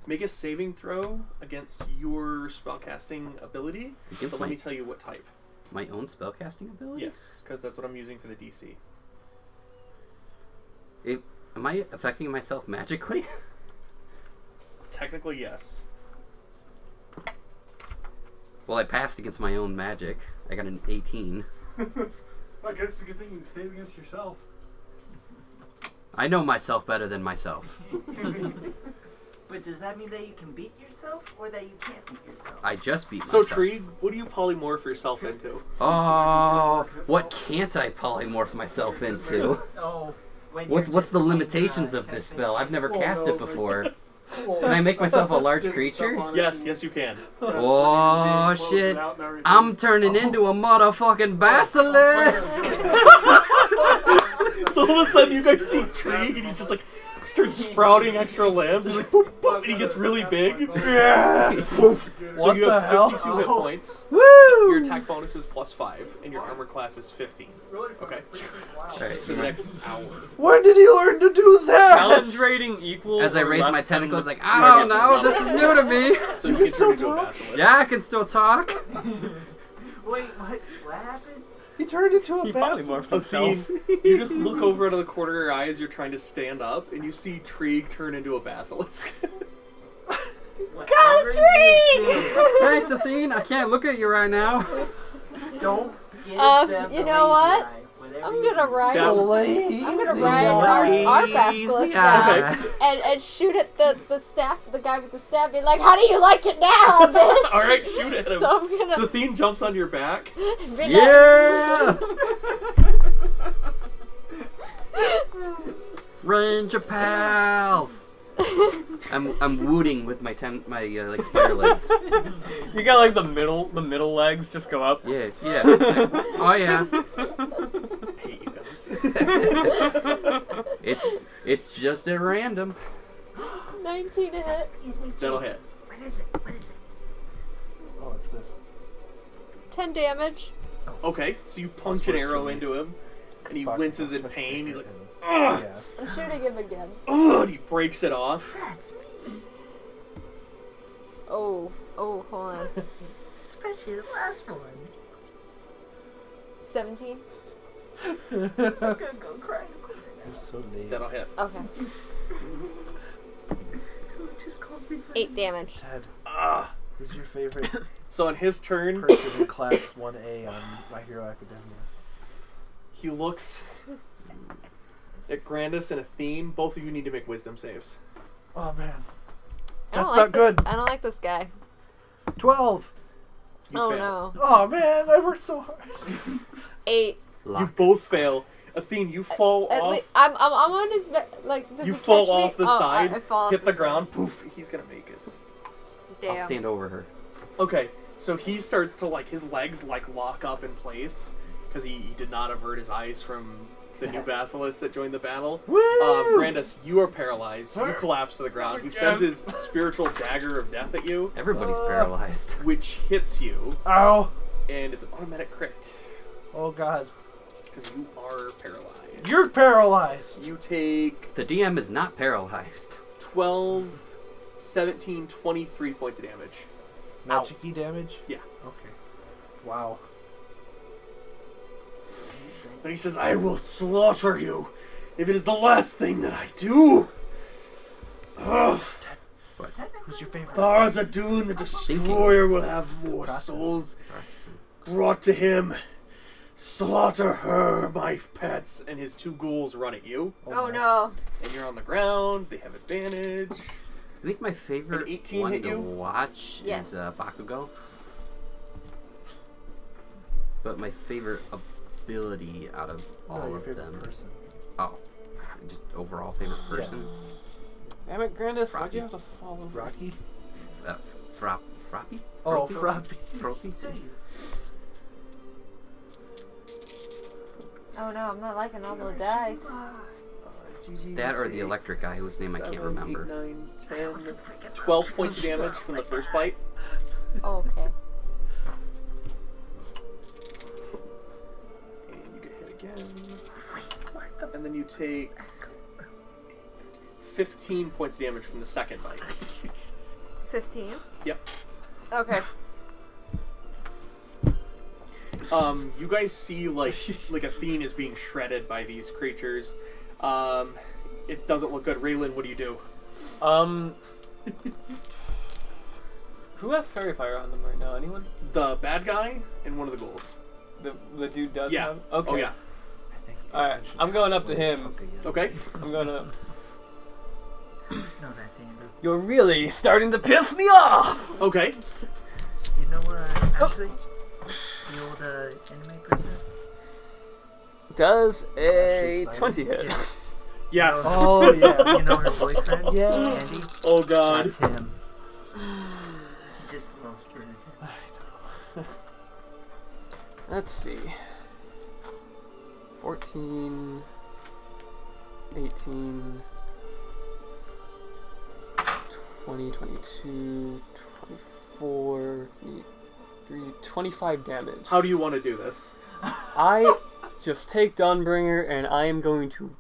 Make a saving throw against your spellcasting ability. Against But let me tell you what type. My own spellcasting ability? Yes, because that's what I'm using for the DC. Am I affecting myself magically? Technically, yes. Well, I passed against my own magic. I got an 18. I guess it's a good thing you can save against yourself. I know myself better than myself. But does that mean that you can beat yourself or that you can't beat yourself? I just beat So, myself. Tree, what do you polymorph yourself into? Oh, what can't I polymorph myself into? Oh, when What's you're the just limitations playing, of this Tempest. spell? I've never Oh, cast no, it before. Well, Can I make myself a large just creature? stuff on it Yes, and- yes, you can. Oh Close shit! it out and everything. I'm turning into a motherfucking basilisk. So all of a sudden, you guys see Tree, and he's just like starts sprouting extra limbs. He's like, boop, boop, and he gets really big. Poof. So What you the have hell? 52 hit points. Woo! Your attack bonus is +5, and your armor class is 15. Okay. Alright, For the next hour. When did he learn to do that? Challenge rating equals. as I or raise less my than tentacles, the like, I don't target know, level. this is new to me. So you can turn into a basilisk. Yeah, I can still talk. Wait, what happened? He turned into a He basilisk. polymorphed Athene, himself. you just look over out of the corner of your eye as you're trying to stand up, and you see Trig turn into a basilisk. Whatever Tree! you do, Thanks, Athene. I can't look at you right now. don't give them You the know lazy what? eye. Whatever I'm you gonna do. ride. That- I'm gonna ride our basilisk Lazy now eye. and shoot at the staff, the guy with the staff, be like, "How do you like it now, bitch?" All right, shoot at him. So I'm gonna So Athene jumps on your back. be like, Yeah! Ranger pals. I'm wooting with my like spider legs. You got like the middle legs just go up. Yeah, yeah. Oh yeah. I hate you guys. It's just at random. 19 to hit, That'll hit. What is it? What is it? Oh, it's this. 10 damage. Okay, so you punch an arrow into him, and he winces in pain. He's like, yeah. I'm shooting him again. ugh, and he breaks it off. That's me. Oh, hold on. Especially the last one. 17. I'm gonna go cry in the corner now. It's so late. That'll hit. Okay. Just call me. 8 damage. Ted, Ah. who's your favorite So on his turn, person in Class 1A on My Hero Academia? He looks at Grandis and Athene. Both of you need to make wisdom saves. Oh man, I don't that's like not good. I don't like this guy. 12. You Oh fail. no. Oh man, I worked so hard. 8. You both fail. Athene, you fall At off. least, I'm on his like. Does You he fall catch me? off the Oh, side, I fall off hit the side. ground, poof. He's gonna make us. Damn. I'll stand over her. Okay, so he starts to his legs lock up in place because he did not avert his eyes from the new basilisk that joined the battle. Grandis, you are paralyzed. You collapse to the ground. He sends his spiritual dagger of death at you, Everybody's paralyzed. which hits you, Ow. and it's an automatic crit Oh god. because you are paralyzed. You're paralyzed. You take The DM is not paralyzed. 12, 17, 23 points of damage. Magic-y damage? Yeah. Okay. Wow. But he says, I will slaughter you if it is the last thing that I do. Ugh. Who's your favorite? Tharzadun the Destroyer will have more souls brought to him. Slaughter her, my pets. And his 2 ghouls run at you. Oh no. And you're on the ground. They have advantage. I think my favorite An 18 one hit to you? watch Yes. is Bakugo. But my favorite ability out of all your of favorite them. person. Oh, just overall favorite person. Damn it, Grandis, why'd Rocky. you have to fall over? Rocky? Frappy? Oh, Froppy? Frappy. Froppy? Oh no, I'm not liking all the dice. That or the electric guy whose name I can't remember. 8, 9, 10, 12 points of damage from the first bite. Oh, okay. And you get hit again. And then you take 15 points of damage from the second bite. 15. Yep. Okay. You guys see like Athene is being shredded by these creatures. It doesn't look good. Raylan, what do you do? Who has fairy fire on them right now? Anyone? The bad guy and one of the ghouls. The dude does Yeah. have? Okay. Oh yeah. Alright, I'm going up to him. Okay. I'm gonna... No, that's Andrew. You're really starting to piss me off! Okay. You know actually, the old anime person? Does a Ashley 20 hit? Yeah. Yes. Oh, yeah. You know her boyfriend? Yeah. Andy? Oh god. That's him. He just loves birds. Let's see. 14, 18, 20, 22, 24, 23, 25 damage. How do you want to do this? I just take Dawnbringer and I am going to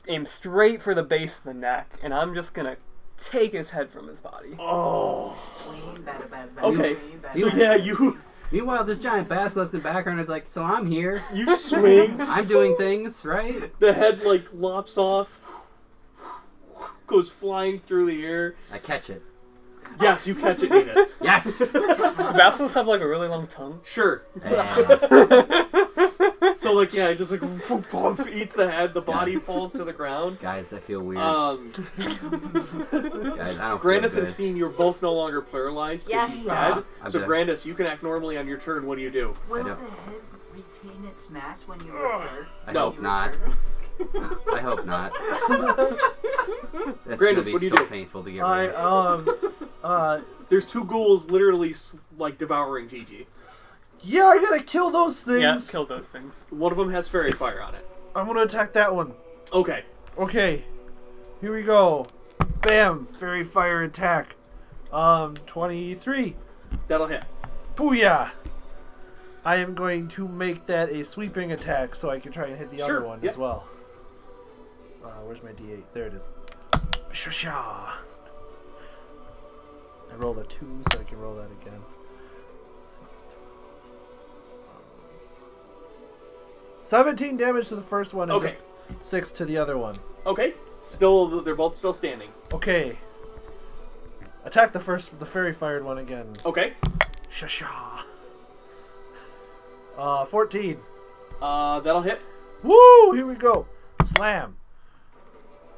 aim straight for the base of the neck, and I'm just gonna take his head from his body. Oh. Swing, bada, bada, bada, Okay. swing, bada, So bada. yeah, you Meanwhile, this giant basilisk in the background is like, so I'm here. swing. I'm doing things, right? The head lops off, goes flying through the air. I catch it. Yes, you catch it, eat it. Yes! Do basilisks have like a really long tongue? Sure. And So yeah, it just eats the head. The body falls to the ground. guys, I feel weird. Guys, I don't Grandis feel and good. Athene, you're both no longer paralyzed because Yes. he's dead. I'm So dead. Grandis, you can act normally on your turn. What do you do? Will the don't- head retain its mass when you return? I No. hope not. I hope not. That's Grandis, gonna be what do you so do? painful to get rid I, of. There's 2 ghouls literally devouring Gigi. yeah, I gotta kill those things. Yeah, kill those things. One of them has fairy fire on it. I'm gonna attack that one. Okay. Okay. Here we go. Bam! Fairy fire attack. 23. That'll hit. Booyah! I am going to make that a sweeping attack so I can try and hit the Sure, other one yep. as well. Where's my D8? There it is. Shasha! I rolled a 2, so I can roll that again. 17 damage to the first one and Okay. just 6 to the other one. Okay. They're both still standing. Okay. Attack the fairy fired one again. Okay. Shasha. 14. That'll hit. Woo! Here we go. Slam.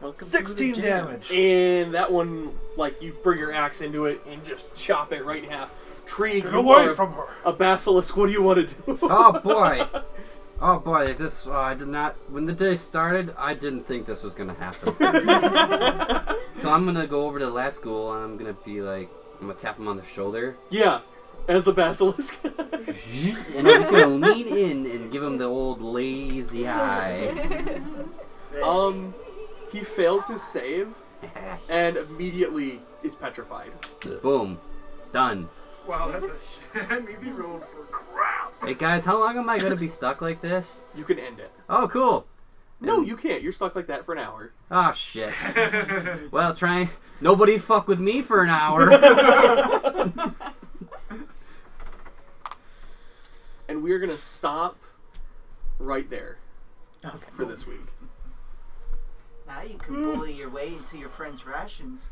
Welcome to 16 the jam. damage. And that one, like, you bring your axe into it and just chop it right in half. Tree, Get you away are from her. a basilisk. What do you want to do? Oh boy. Oh boy, this I did not. When the day started, I didn't think this was gonna happen. So I'm gonna go over to the last ghoul and I'm gonna be like, I'm gonna tap him on the shoulder, Yeah, as the basilisk. and I'm just gonna lean in and give him the old lazy eye. He fails his save and immediately is petrified. Boom, done. Wow, that's a that means he rolled for crap. Hey guys, how long am I gonna be stuck like this? You can end it. Oh, cool. No, you can't. You're stuck like that for an hour. Oh shit. Well, try. Nobody fuck with me for an hour. And we're gonna stop right there Okay. for this week. Now you can bully your way into your friend's rations.